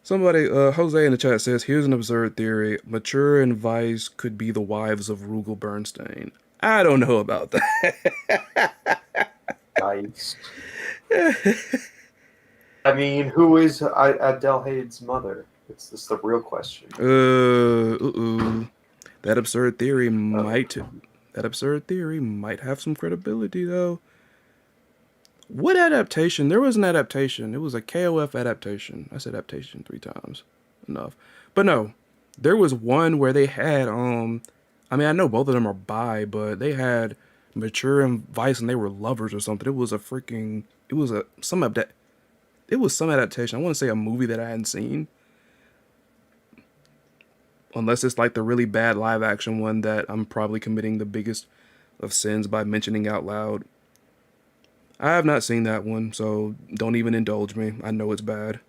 Somebody, Jose in the chat says, here's an absurd theory. Mature and Vice could be the wives of Rugal Bernstein. I don't know about that. Nice. I mean, who is Adele Hade's mother? It's this the real question. Ooh. That absurd theory Oh, might that absurd theory might have some credibility though. What adaptation? There was an adaptation. It was a KOF adaptation. I said adaptation 3 times. Enough. But no. There was one where they had I mean I know both of them are bi, but they had Mature and Vice and they were lovers or something. It was a freaking it was a some update it was some adaptation. I want to say a movie that I hadn't seen. Unless it's like the really bad live action one that I'm probably committing the biggest of sins by mentioning out loud. I have not seen that one, so don't even indulge me. I know it's bad.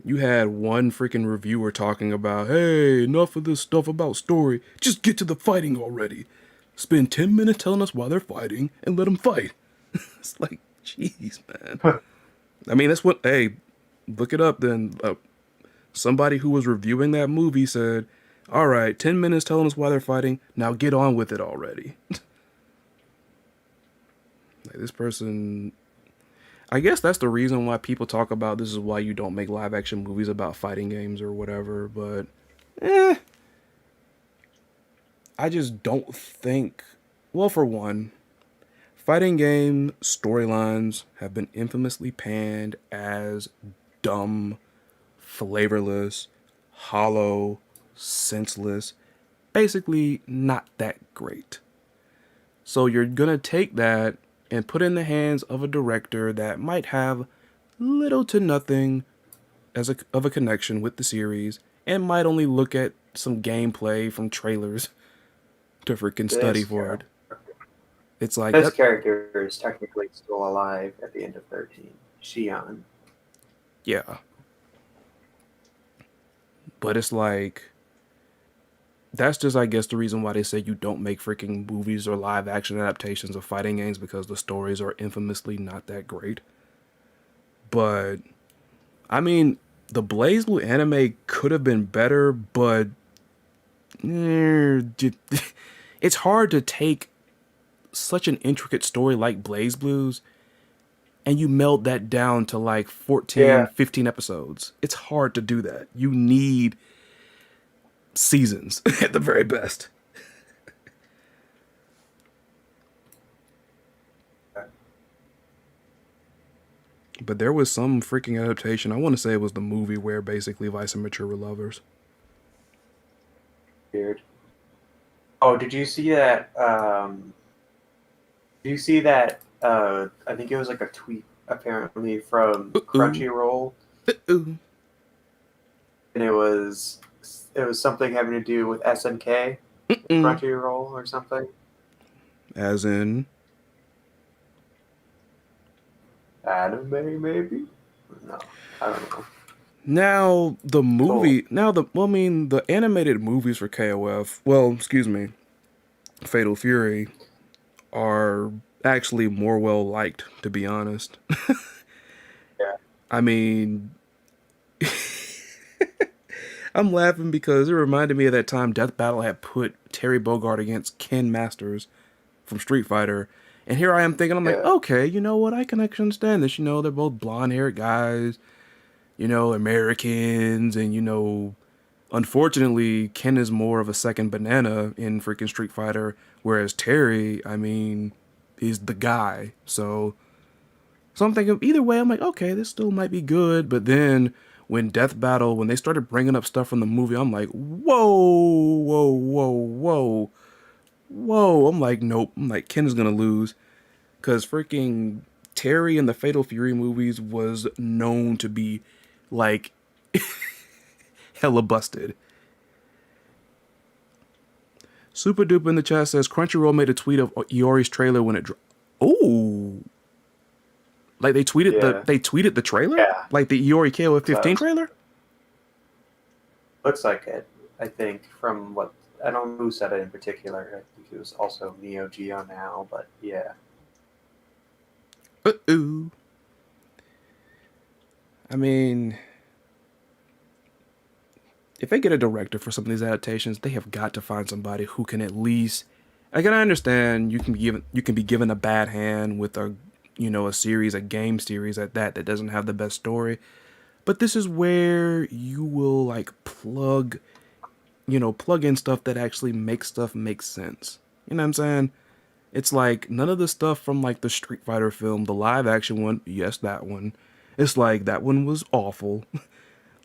You had one freaking reviewer talking about, hey, enough of this stuff about story. Just get to the fighting already. Spend 10 minutes telling us why they're fighting and let them fight. It's like, jeez, man. I mean, that's what, hey, look it up then. Somebody who was reviewing that movie said, all right, 10 minutes telling us why they're fighting. Now get on with it already. Like, this person, I guess that's the reason why people talk about this is why you don't make live action movies about fighting games or whatever, but eh, I just don't think, well, for one, fighting game storylines have been infamously panned as dumb, flavorless, hollow, senseless, basically not that great. So you're gonna take that and put it in the hands of a director that might have little to nothing of a connection with the series and might only look at some gameplay from trailers to freaking study this for character. it. It's like This that. character is technically still alive at the end of 13. Shion. Yeah, but it's like that's just I guess the reason why they say you don't make freaking movies or live action adaptations of fighting games because the stories are infamously not that great. But I mean, the Blaze Blue anime could have been better, but it's hard to take such an intricate story like Blaze Blues and you meld that down to like 14, Yeah, 15 episodes. It's hard to do that. You need seasons at the very best. But there was some freaking adaptation. I want to say it was the movie where basically Vice and Mature were lovers. weird. Oh, did you see that? Did you see that? I think it was like a tweet apparently from Ooh, Crunchyroll, ooh. and it was something having to do with SNK, Mm. Crunchyroll or something. As in, Anime maybe? No, I don't know. now the Cool. movie, now the, well, I mean, the animated movies for KOF, well, excuse me, Fatal Fury, are actually more well liked, to be honest. Yeah, I mean, I'm laughing because it reminded me of that time Death Battle had put Terry Bogard against Ken Masters from Street Fighter. And here I am thinking, I'm like, yeah, okay, you know what? I can actually understand this. You know, they're both blonde haired guys, you know, Americans. And, you know, unfortunately, Ken is more of a second banana in freaking Street Fighter. Whereas Terry, I mean, is the guy. So I'm thinking either way, I'm like, okay, this still might be good. But then when Death Battle, when they started bringing up stuff from the movie, I'm like, whoa, whoa, whoa, whoa, whoa. I'm like, nope. I'm like, Ken is gonna lose because freaking Terry in the Fatal Fury movies was known to be like hella busted. Super Duper in the chat says Crunchyroll made a tweet of Iori's trailer when it dropped. Oh, like yeah, they tweeted the trailer, yeah. like the Iori KO So 15 trailer. looks like it. I think from what I don't know who said it in particular. I think it was also Neo Geo now, but yeah, Uh-oh. I mean, if they get a director for some of these adaptations, they have got to find somebody who can at least I can understand you can be given a bad hand with a a series, a game series at that doesn't have the best story. But this is where you will like plug in stuff that actually makes stuff make sense. You know what I'm saying? It's like none of the stuff from like the Street Fighter film, the live action one, yes, that one. It's like that one was awful.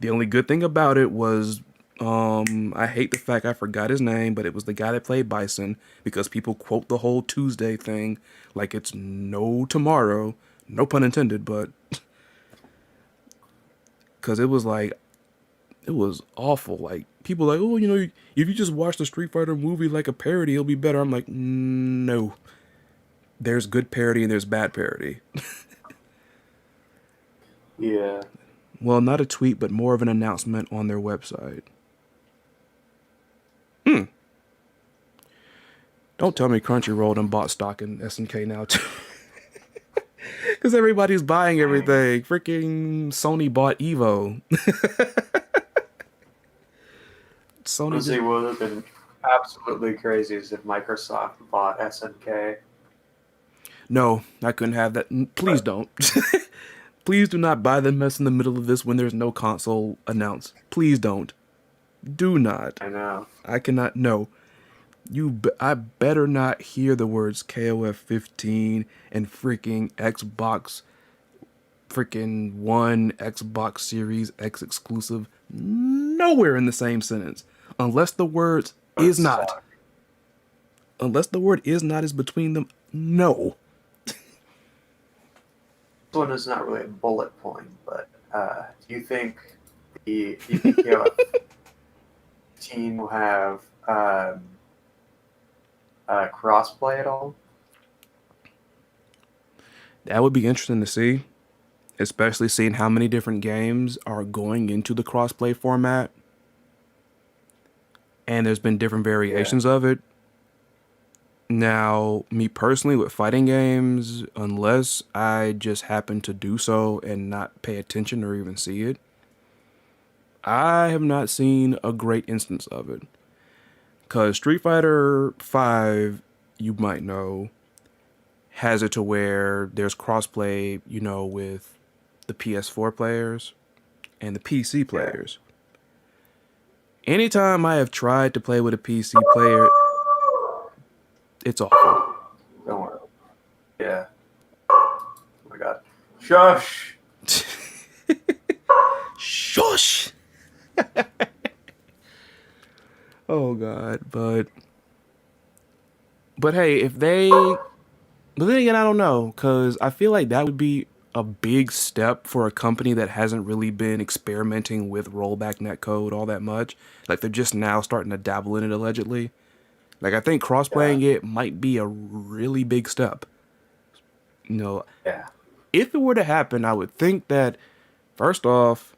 The only good thing about it was I hate the fact I forgot his name, but it was the guy that played Bison because people quote the whole Tuesday thing like it's no tomorrow. No pun intended, but cuz it was awful. Like people like, "Oh, if you just watch the Street Fighter movie like a parody, it'll be better." I'm like, "No. There's good parody and there's bad parody." Yeah. Well, not a tweet, but more of an announcement on their website. Don't tell me Crunchyroll done bought stock in SNK now too. Because everybody's buying Dang. everything. Freaking Sony bought Evo. Sony just. Honestly, would have been absolutely crazy as if Microsoft bought SNK. No, I couldn't have that. Please But don't. Please do not buy the mess in the middle of this when there's no console announced. Please don't. Do not. I know. I cannot. No. I better not hear the words KOF 15 and freaking Xbox freaking One, Xbox Series X exclusive nowhere in the same sentence. Unless the words That would is not. suck. Unless the word is not is between them. No. This one is not really a bullet point, but do you think KOF 15 will have crossplay at all? That would be interesting to see. Especially seeing how many different games are going into the crossplay format. And there's been different Yeah. variations of it. Now, me personally with fighting games, unless I just happen to do so and not pay attention or even see it, I have not seen a great instance of it. Cause Street Fighter 5, you might know, has it to where there's crossplay, with the PS4 players and the PC Yeah. players. Anytime I have tried to play with a PC player, it's awful. Don't worry. Yeah. Oh my god. Shush. Shush! Oh god, but hey, if they but then again I don't know cuz I feel like that would be a big step for a company that hasn't really been experimenting with rollback netcode all that much. Like they're just now starting to dabble in it allegedly. Like I think Yeah. cross-playing it might be a really big step. You know, Yeah. if it were to happen, I would think that first off,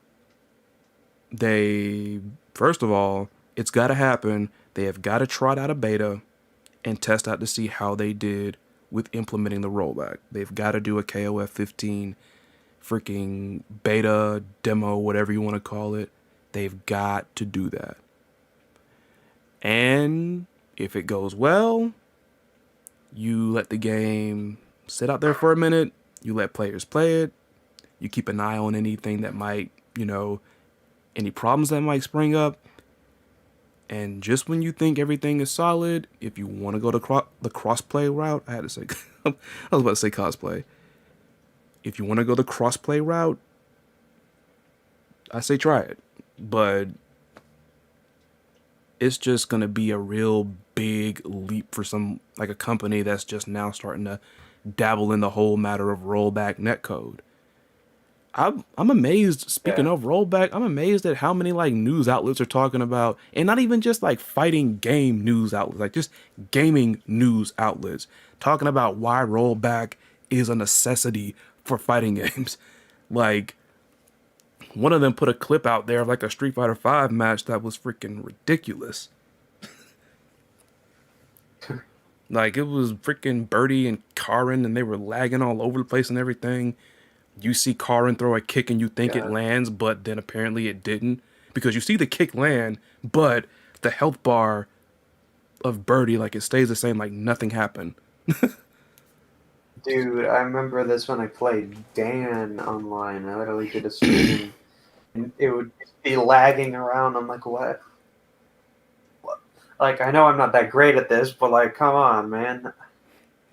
they first of all, it's got to happen. They have got to trot out a beta and test out to see how they did with implementing the rollback. They've got to do a KOF 15 freaking beta demo, whatever you want to call it. They've got to do that. And if it goes well, you let the game sit out there for a minute, you let players play it, you keep an eye on anything that might, any problems that might spring up. And just when you think everything is solid, if you want to go the crossplay route, I had to say, I was about to say cosplay. If you want to go the crossplay route, I say try it. But it's just going to be a real big leap for like a company that's just now starting to dabble in the whole matter of rollback netcode. I'm amazed. Speaking Yeah. of rollback, I'm amazed at how many like news outlets are talking about, and not even just like fighting game news outlets, like just gaming news outlets talking about why rollback is a necessity for fighting games. Like one of them put a clip out there of like a Street Fighter 5 match that was freaking ridiculous. Like it was freaking Birdie and Karin, and they were lagging all over the place and everything. You see Karin throw a kick and you think it God. lands, but then apparently it didn't. Because you see the kick land, but the health bar of Birdie, like it stays the same, like nothing happened. Dude, I remember this when I played Dan online. I literally did a stream, and it would be lagging around. I'm like, what? Like, I know I'm not that great at this, but like, come on, man.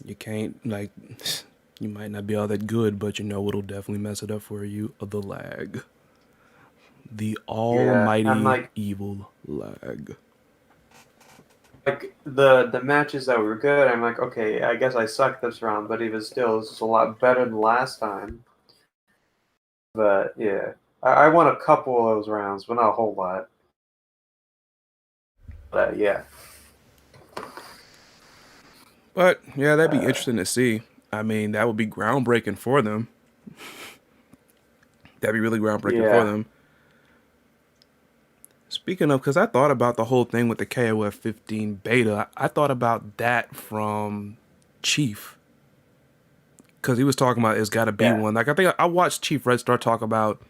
You can't like you might not be all that good, but you know it'll definitely mess it up for you. The lag. The Yeah, I'm almighty evil lag. like the matches that were good. I'm like, okay, I guess I sucked this round, but even still, this is a lot better than last time. But yeah, I won a couple of those rounds, but not a whole lot. But yeah, But yeah, that'd be uh, interesting to see. I mean, that would be groundbreaking for them. That'd be really groundbreaking for yeah, them. Speaking of, because I thought about the whole thing with the KOF 15 beta, I thought about that from Chief. Because he was talking about it's got to be yeah. one. Like, I think I watched Chief Red Star talk about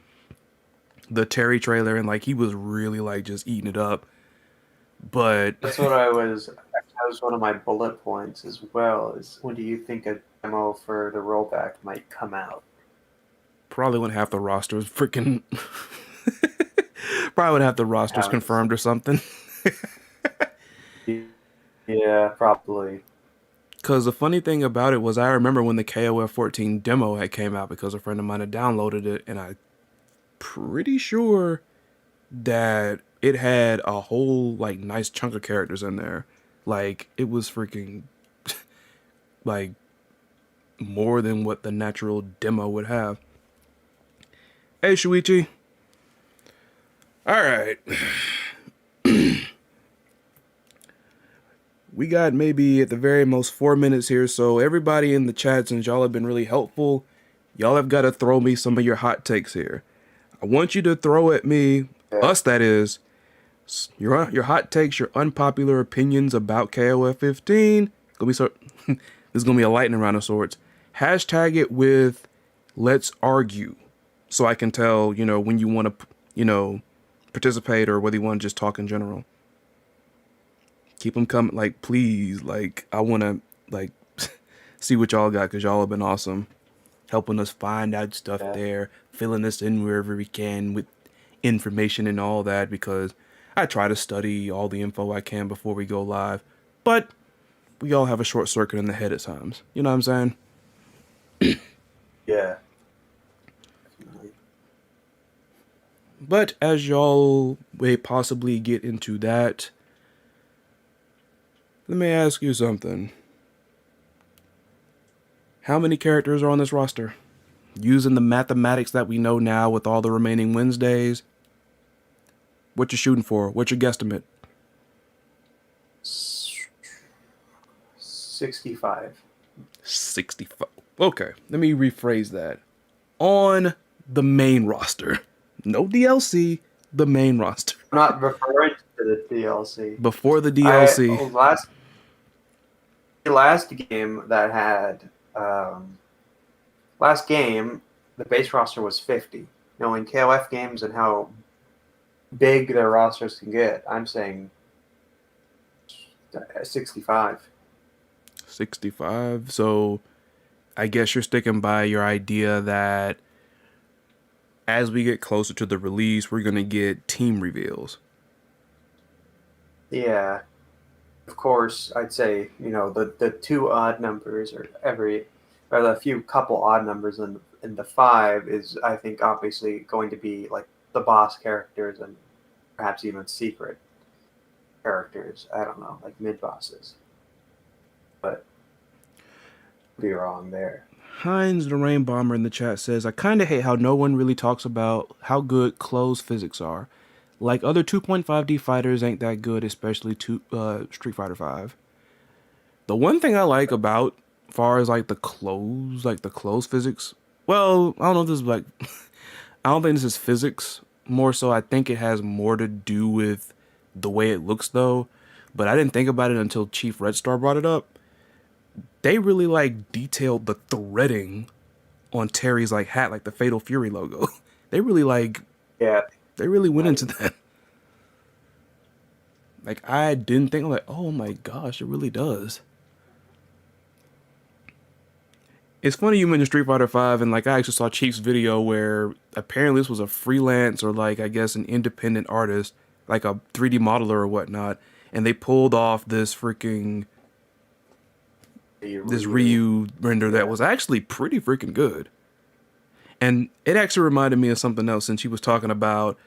the Terry trailer, and like he was really like just eating it up. But That's what I was. That was one of my bullet points as well. Is when do you think a demo for the rollback might come out? probably when half the roster is freaking. Probably when half the roster's How it's, confirmed or something. yeah, probably. Because the funny thing about it was, I remember when the KOF 14 demo had came out because a friend of mine had downloaded it, and I'm pretty sure that it had a whole like nice chunk of characters in there. Like it was freaking like more than what the natural demo would have. Hey Shuichi. All right. We got maybe at the very most 4 minutes here, so everybody in the chat, since y'all have been really helpful, y'all have got to throw me some of your hot takes here. I want you to throw at me, Yeah. us that is, your hot takes, your unpopular opinions about KOF 15. Gonna be so this is gonna be a lightning round of sorts. Hashtag it with let's argue, so I can tell when you want to participate or whether you want to just talk in general. Keep them coming, like please, like I want to like see what y'all got because y'all have been awesome, helping us find out stuff Yeah. there, filling us in wherever we can with information and all that because I try to study all the info I can before we go live, but we all have a short circuit in the head at times. You know what I'm saying? Yeah. But as y'all may possibly get into that, let me ask you something. How many characters are on this roster? Using the mathematics that we know now with all the remaining Wednesdays, what you shooting for? What's your guesstimate? 65. 65. Okay, let me rephrase that. On the main roster. No DLC, the main roster. I'm not referring to the DLC. Before the I DLC. last game that had last game the base roster was 50. Knowing KOF games and how big their rosters can get, I'm saying 65. 65. So I guess you're sticking by your idea that as we get closer to the release, we're going to get team reveals. Yeah, of course, I'd say the two odd numbers or the few couple odd numbers in the five is I think obviously going to be like the boss characters and perhaps even secret characters. I don't know, like mid bosses, but I'd be wrong there. Heinz the Rain Bomber in the chat says, I kind of hate how no one really talks about how good closed physics are. Like other 2.5D fighters ain't that good, especially Street Fighter 5. The one thing I like about far as like the closed physics, well, I don't know if this is like I don't think this is physics more so. I think it has more to do with the way it looks though. But I didn't think about it until Chief Red Star brought it up. They really like detailed the threading on Terry's like hat, like the Fatal Fury logo. They really Yeah, they really went I, into that. Like I didn't think like, oh my gosh, it really does. It's funny you mentioned Street Fighter Five, and like I actually saw Chief's video where apparently this was a freelance or like I guess an independent artist, like a 3D modeler or whatnot, and they pulled off this freaking The this Ryu. Ryu render that Yeah. was actually pretty freaking good. And it actually reminded me of something else since he was talking about.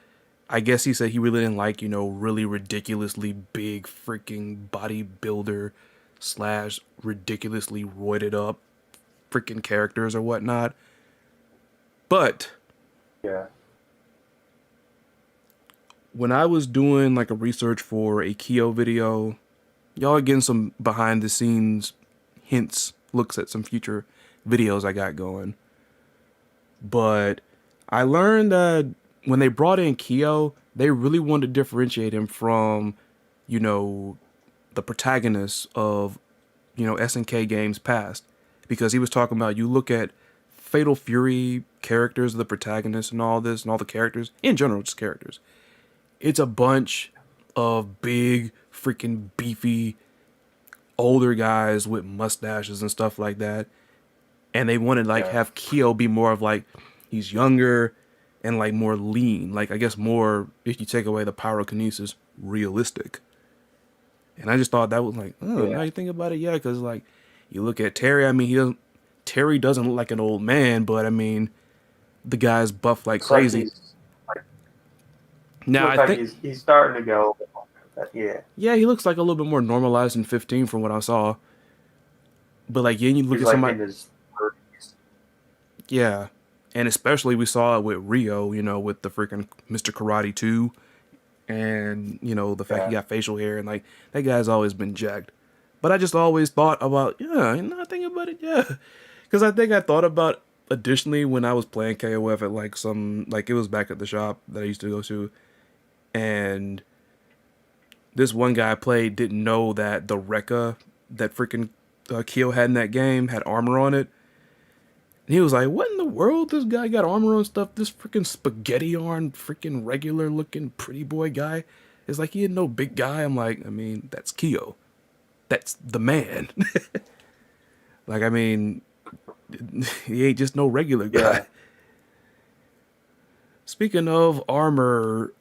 I guess he said he really didn't like, really ridiculously big freaking bodybuilder slash ridiculously roided up freaking characters or whatnot. But Yeah. when I was doing like a research for a Kyo video, y'all are getting some behind the scenes hints, looks at some future videos I got going. But I learned that when they brought in Kyo, they really wanted to differentiate him from, you know, the protagonists of, SNK games past. Because he was talking about you look at Fatal Fury characters, the protagonists and all this, and all the characters, in general, just characters. It's a bunch of big, freaking beefy, older guys with mustaches and stuff like that. And they wanted like Yeah. have Kyo be more of like he's younger and like more lean, like I guess more if you take away the pyrokinesis, realistic. And I just thought that was like, oh, now Yeah. you think about it, yeah, because like you look at Terry. I mean, he doesn't. Terry doesn't look like an old man, but I mean, the guy's buff like Looks like crazy. he's like Now looks I like think, he's starting to go. But yeah. yeah, he looks like a little bit more normalized in 15 from what I saw. But like, yeah, you look He's at like somebody, in his 30s. yeah, and especially we saw it with Rio, with the freaking Mr. Karate 2, and the fact he Yeah. got facial hair, and like that guy's always been jacked. But I just always thought about, yeah, and I think about it, yeah, because I think I thought about additionally when I was playing KOF at like some like it was back at the shop that I used to go to, and this one guy I played didn't know that the Rekka that freaking Kyo had in that game had armor on it. And he was like, "What in the world? This guy got armor on stuff. This freaking spaghetti on freaking regular looking pretty boy guy. It's like he ain't no big guy." I'm like, I mean, that's Kyo. That's the man. Like, I mean, he ain't just no regular guy. Yeah. Speaking of armor,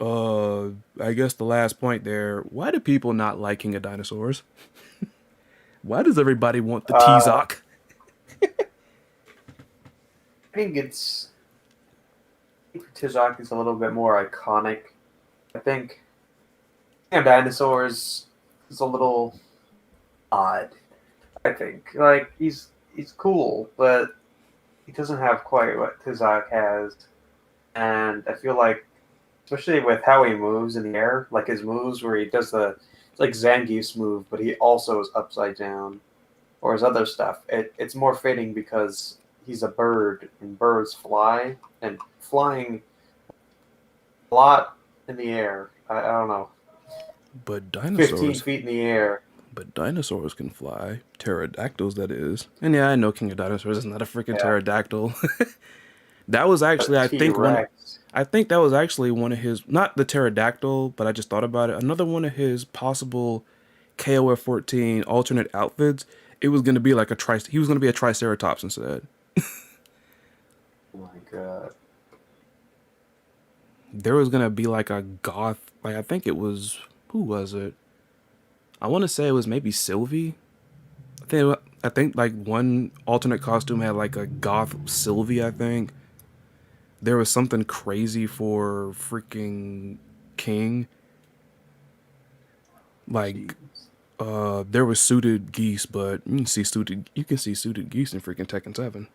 I guess the last point there. Why do people not like King of Dinosaurs? Why does everybody want the Uh, T-Zoc? I think Tizak is a little bit more iconic. I think Dinosaurs is a little odd. I think he's cool, but he doesn't have quite what Tizak has, and I feel like especially with how he moves in the air, like his moves where he does the it's like Zangief's move, but he also is upside down, or his other stuff. It's more fitting because he's a bird and birds fly, and flying a lot in the air. I don't know, But 15 dinosaurs feet in the air. But dinosaurs can fly. Pterodactyls, that is. And yeah, I know King of Dinosaurs is not a freaking Yeah, pterodactyl. That was but actually, I T think, one. Rex. I think that was actually one of his, not the pterodactyl, but I just thought about it. Another one of his possible KOF 14 alternate outfits. It was going to be like a tri. He was going to be a triceratops instead. Oh my god. There was going to be like a goth. Like I think it was, who was it? I want to say it was maybe Sylvie. I think like one alternate costume had like a goth Sylvie. I think there was something crazy for freaking King. Like Jeez. there was suited geese, but you can see suited geese in freaking Tekken 7.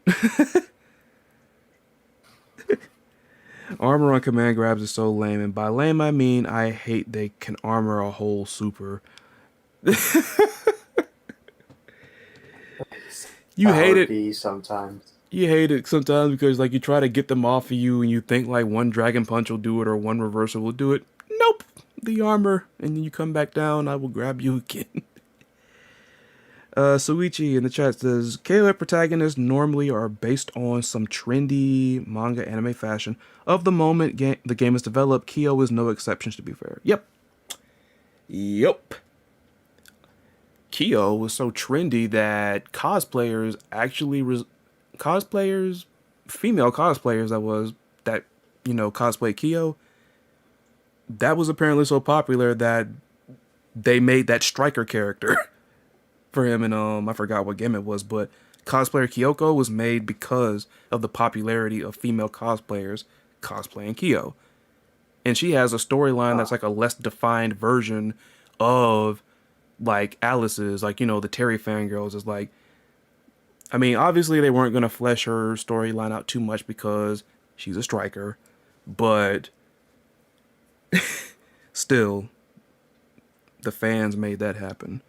Armor on command grabs is so lame, and by lame I mean I hate they can armor a whole super. You That hate would it. be sometimes. You hate it sometimes because like you try to get them off of you and you think like one dragon punch will do it or one reversal will do it. Nope. The armor, and then you come back down, I will grab you again. Suichi in the chat says KOF protagonists normally are based on some trendy manga anime fashion. Of the moment the game is developed, Kyo is no exception to be fair. Yep. Yup. Kyo was so trendy that cosplayers, female cosplayers that cosplay Kyo, that was apparently so popular that they made that striker character for him, and I forgot what game it was, but cosplayer Kyoko was made because of the popularity of female cosplayers cosplaying Kyo. And she has a storyline Uh, that's like a less defined version of like Alice's, like, the Terry fangirls is like, I mean, obviously they weren't going to flesh her storyline out too much because she's a striker, but still, the fans made that happen.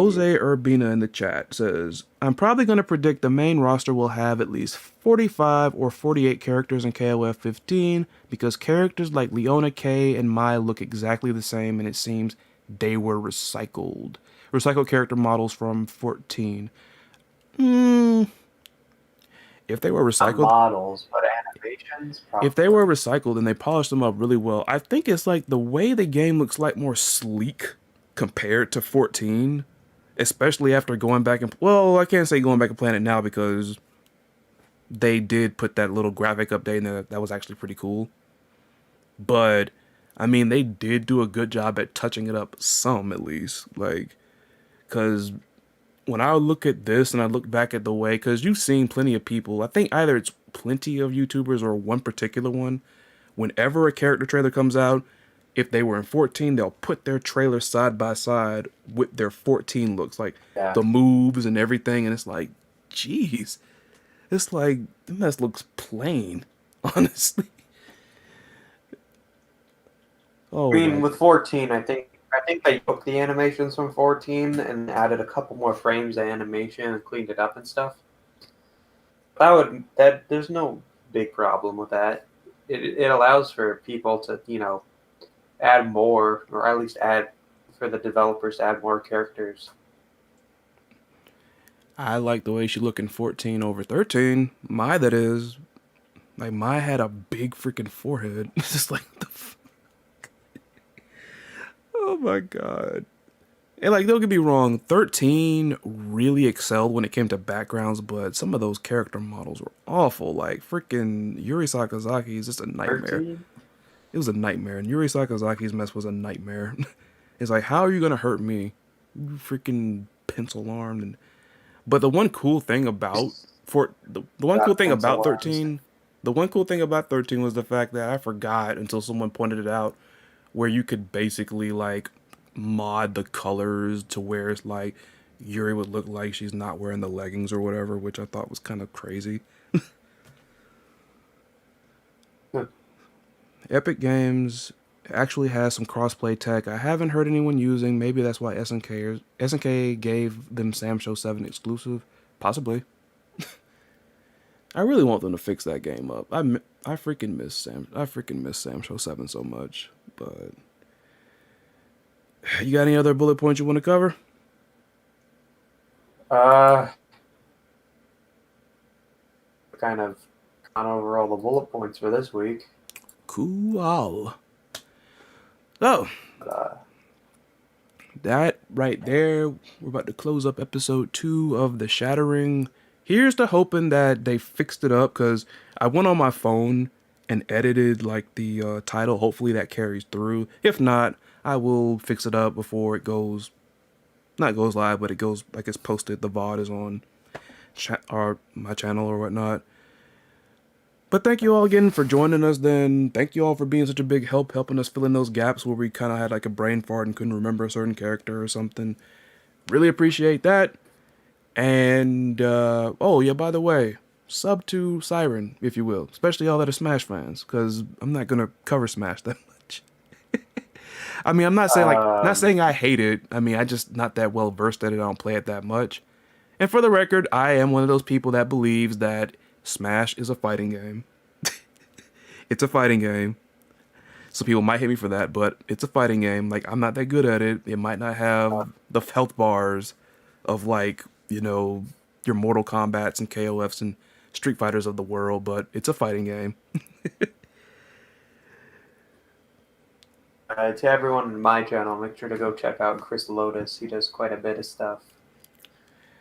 yeah. Jose Urbina in the chat says, I'm probably going to predict the main roster will have at least 45 or 48 characters in KOF 15 because characters like Leona K and Mai look exactly the same and it seems they were recycled. Recycled character models from 14. Hmm. If they were Not recycled, models, but animations, if they were probably. recycled and they polished them up really well, I think it's like the way the game looks like more sleek compared to 14, especially after going back and, well, I can't say going back and playing it now because they did put that little graphic update in there that was actually pretty cool. But I mean, they did do a good job at touching it up some at least, like, because when I look at this and I look back at the way, because you've seen plenty of people, I think either it's plenty of YouTubers or one particular one, whenever a character trailer comes out, if they were in 14, they'll put their trailer side by side with their 14 looks, like Yeah. the moves and everything, and it's like, jeez, it's like, the mess looks plain, honestly. I Oh mean, my, with 14, I think they took the animations from 14 and added a couple more frames of animation and cleaned it up and stuff. That there's no big problem with that. It allows for people to add more, or at least add for the developers to add more characters. I like the way she look in 14 over 13. My, that is, like, my had a big freaking forehead. It's just like, oh my god. And like, don't get me wrong, 13 really excelled when it came to backgrounds, but some of those character models were awful. Like, freaking Yuri Sakazaki is just a nightmare. 13? It was a nightmare, and Yuri Sakazaki's mess was a nightmare. It's like, how are you gonna hurt me? You freaking pencil armed. And but the one cool Got thing about pencil arms. 13, the one cool thing about 13 was the fact that I forgot until someone pointed it out, where you could basically like mod the colors to where it's like Yuri would look like she's not wearing the leggings or whatever, which I thought was kind of crazy. Epic Games actually has some crossplay tech I haven't heard anyone using. Maybe that's why SNK gave them Sam Show 7 exclusive. Possibly. I really want them to fix that game up. I freaking miss Sam Show 7 so much. But you got any other bullet points you want to cover? Uh, kind of gone over all the bullet points for this week. Cool. Oh, Uh, that right there, we're about to close up episode 2 of the Shattering. Here's to hoping that they fixed it up, because I went on my phone and edited like the title. Hopefully that carries through. If not, I will fix it up before it goes, not goes live, but it goes like it's posted. The VOD is on or my channel or whatnot. But thank you all again for joining us then. Thank you all for being such a big help, helping us fill in those gaps where we kind of had like a brain fart and couldn't remember a certain character or something. Really appreciate that. And, oh yeah, by the way, sub to Syrin, if you will. Especially all that are Smash fans, because I'm not going to cover Smash that much. I mean, not um, saying I hate it. I mean, I just not that well versed at it. I don't play it that much. And for the record, I am one of those people that believes that Smash is a fighting game. It's a fighting game. Some people might hate me for that, but it's a fighting game. Like, I'm not that good at it. It might not uh, have the health bars of, like, your Mortal Kombats and KOFs and Street Fighters of the world, but it's a fighting game. To everyone on my channel, make sure to go check out Chris Lotus. He does quite a bit of stuff,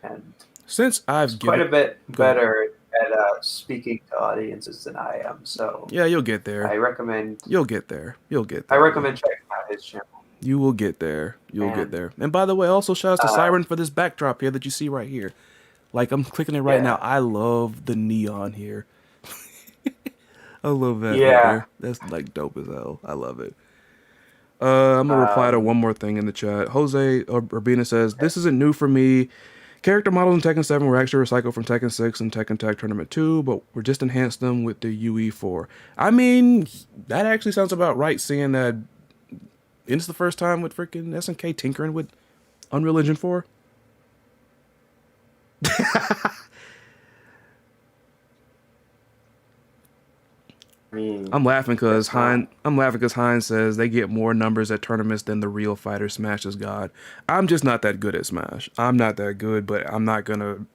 and Since he's I've quite given, a bit go ahead. better at speaking to audiences than I am. So Yeah, you'll get there. I recommend You'll get there. You'll get I there, buddy. recommend checking out his channel. You will get there. You'll get And there. And by the way, also shouts to uh, Syrin for this backdrop here that you see right here. Like I'm clicking it right now. yeah, I love the neon here. I love that right yeah. there. That's like dope as hell. I love it. I'm gonna reply to Um, one more thing in the chat. Jose Urbina says, "This isn't new for me. Character models in Tekken 7 were actually recycled from Tekken 6 and Tekken Tag Tournament 2, but we just enhanced them with the UE4." I mean, that actually sounds about right, seeing that it's the first time with freaking SNK tinkering with Unreal Engine 4. I mean, I'm laughing because that's not. Heinz says they get more numbers at tournaments than the real fighter. Smash is God. I'm just not that good at Smash. I'm not that good, but I'm not gonna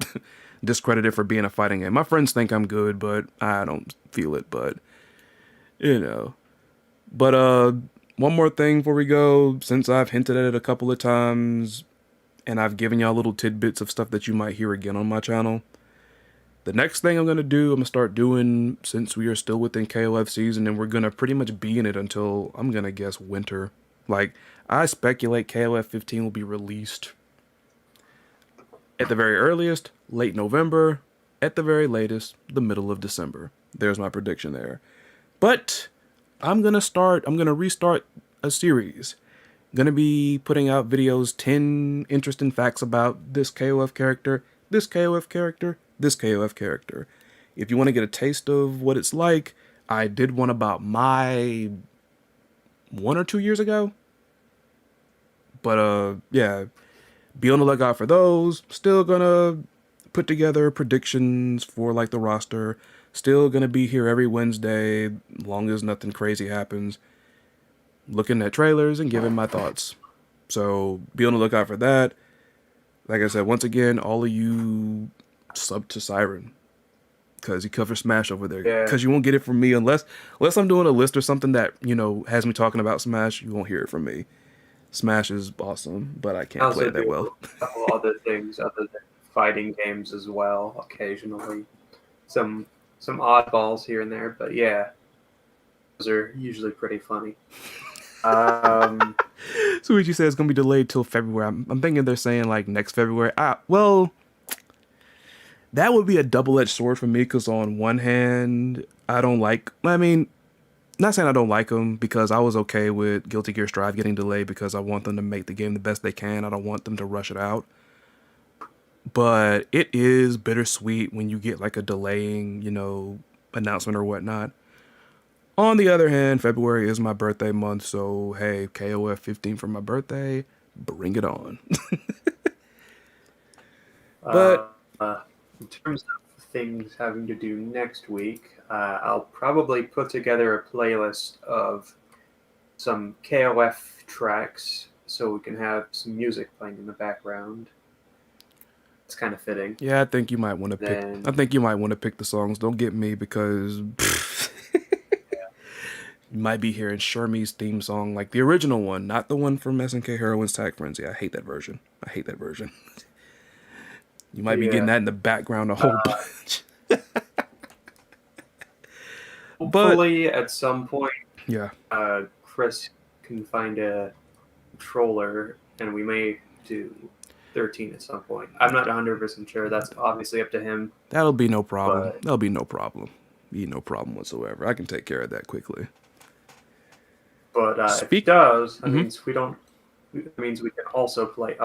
discredit it for being a fighting game. My friends think I'm good, but I don't feel it. But you know. But one more thing before we go, since I've hinted at it a couple of times, and I've given y'all little tidbits of stuff that you might hear again on my channel. The next thing I'm going to do, I'm going to start doing, since we are still within KOF season, and we're going to pretty much be in it until, I'm going to guess, winter. Like, I speculate KOF 15 will be released at the very earliest, late November, at the very latest, the middle of December. There's my prediction there. But I'm going to restart a series. Going to be putting out videos, 10 interesting facts about this KOF character, this KOF character, this KOF character. If you want to get a taste of what it's like, I did one about my 1 or 2 years ago. But yeah, be on the lookout for those. Still gonna put together predictions for like the roster. Still gonna be here every Wednesday, long as nothing crazy happens. Looking at trailers and giving my thoughts. So be on the lookout for that. Like I said, once again, all of you sub to Syrin because he covers Smash over there. Yeah. Because you won't get it from me unless I'm doing a list or something that has me talking about Smash. You won't hear it from me. Smash is awesome, but I I can't play also it that do well. a couple other things other than fighting games as well. Occasionally, some oddballs here and there, but yeah, those are usually pretty funny. Um, Suichi says it's gonna be delayed till February. I'm thinking they're saying like next February. Well, that would be a double-edged sword for me because on one hand, I don't like. I mean, not saying I don't like them because I was okay with Guilty Gear Strive getting delayed because I want them to make the game the best they can. I don't want them to rush it out. But it is bittersweet when you get like a delaying, announcement or whatnot. On the other hand, February is my birthday month, so hey, KOF 15 for my birthday, bring it on. uh, But in terms of things having to do next week, I'll probably put together a playlist of some KOF tracks so we can have some music playing in the background. It's kind of fitting. yeah, I think you might want to pick. I Then think you might want to pick the songs. Don't get me because you might be hearing Shermie's theme song, like the original one, not the one from SNK Heroines Tag Frenzy. I hate that version. I hate that version. You might be getting yeah, that in the background a whole bunch. But hopefully at some point yeah, Chris can find a controller, and we may do 13 at some point. I'm not 100% sure. That's obviously up to him. that'll be no problem. But That'll be no problem. Be no problem whatsoever. I can take care of that quickly. if he Speak. does, that Mhm. means we don't. That means we can also play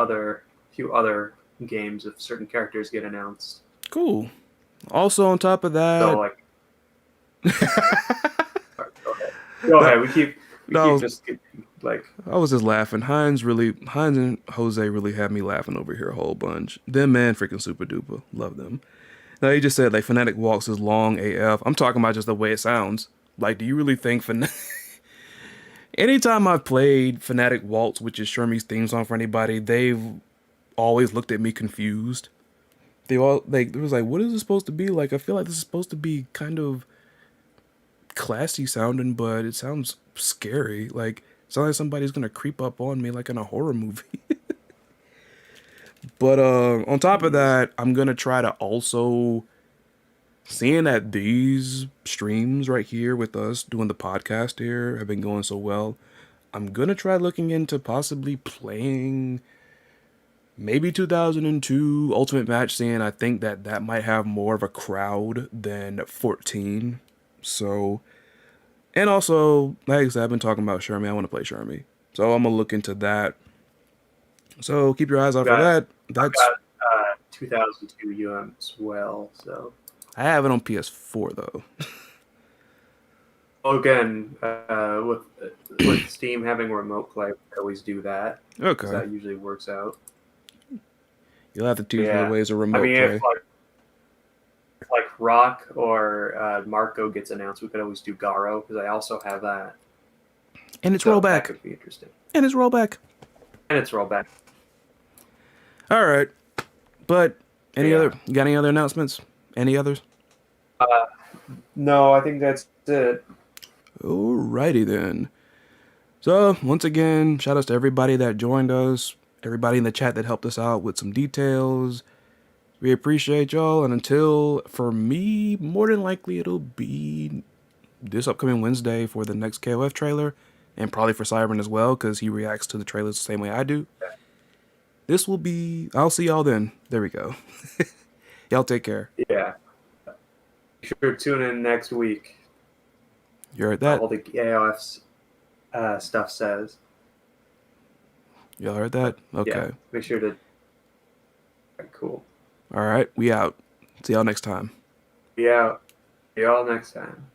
few other games if certain characters get announced. Cool. Also, on top of So that, like, go ahead. Go that, ahead. We that keep was, just like I was just laughing. Heinz and Jose really had me laughing over here a whole bunch. Them man freaking super duper. Love them. Now he just said like Fnatic Walks is long AF. I'm talking about just the way it sounds. Like, do you really think anytime I've played Fnatic Waltz, which is Shermie's theme song for anybody, they've always looked at me confused. They was like, what is this supposed to be? Like, I feel like this is supposed to be kind of classy sounding, but it sounds scary. Like, Sounds like somebody's gonna creep up on me like in a horror movie. But on top of Jeez. that, I'm gonna try to also, seeing that these streams right here with us doing the podcast here have been going so well, I'm gonna try looking into possibly playing maybe 2002 Ultimate Match, seeing I think that that might have more of a crowd than 14. So, and also, like I said, I've been talking about Shermie. I want to play Shermie. So I'm gonna look into that. So keep your eyes out for Got that. I've That's got 2002 as well. So I have it on PS4 though. again, with Steam having remote play, I always do that because Okay. that usually works out. You'll have to teach me the Yeah, ways of I remote mean, if play. like Rock or Marco gets announced, we could always do Garo because I also have that. And it's So that rollback. could be interesting. And it's rollback. And it's rollback. All right. But any Yeah. other? You got any other announcements? Any others? Uh, no, I think that's it. Alrighty then. So once again, shout outs to everybody that joined us, everybody in the chat that helped us out with some details. We appreciate y'all, and until, for me, more than likely it'll be this upcoming Wednesday for the next KOF trailer, and probably for Syrin as well, because he reacts to the trailers the same way I do. This will be, I'll see y'all then. There we go. Y'all take care. Yeah. Be sure to tune in next week. You heard that? All the AOF's stuff says. Y'all heard that? Okay. Yeah, make sure to. Cool. All right, we out. See y'all next time. Be out. See y'all next time.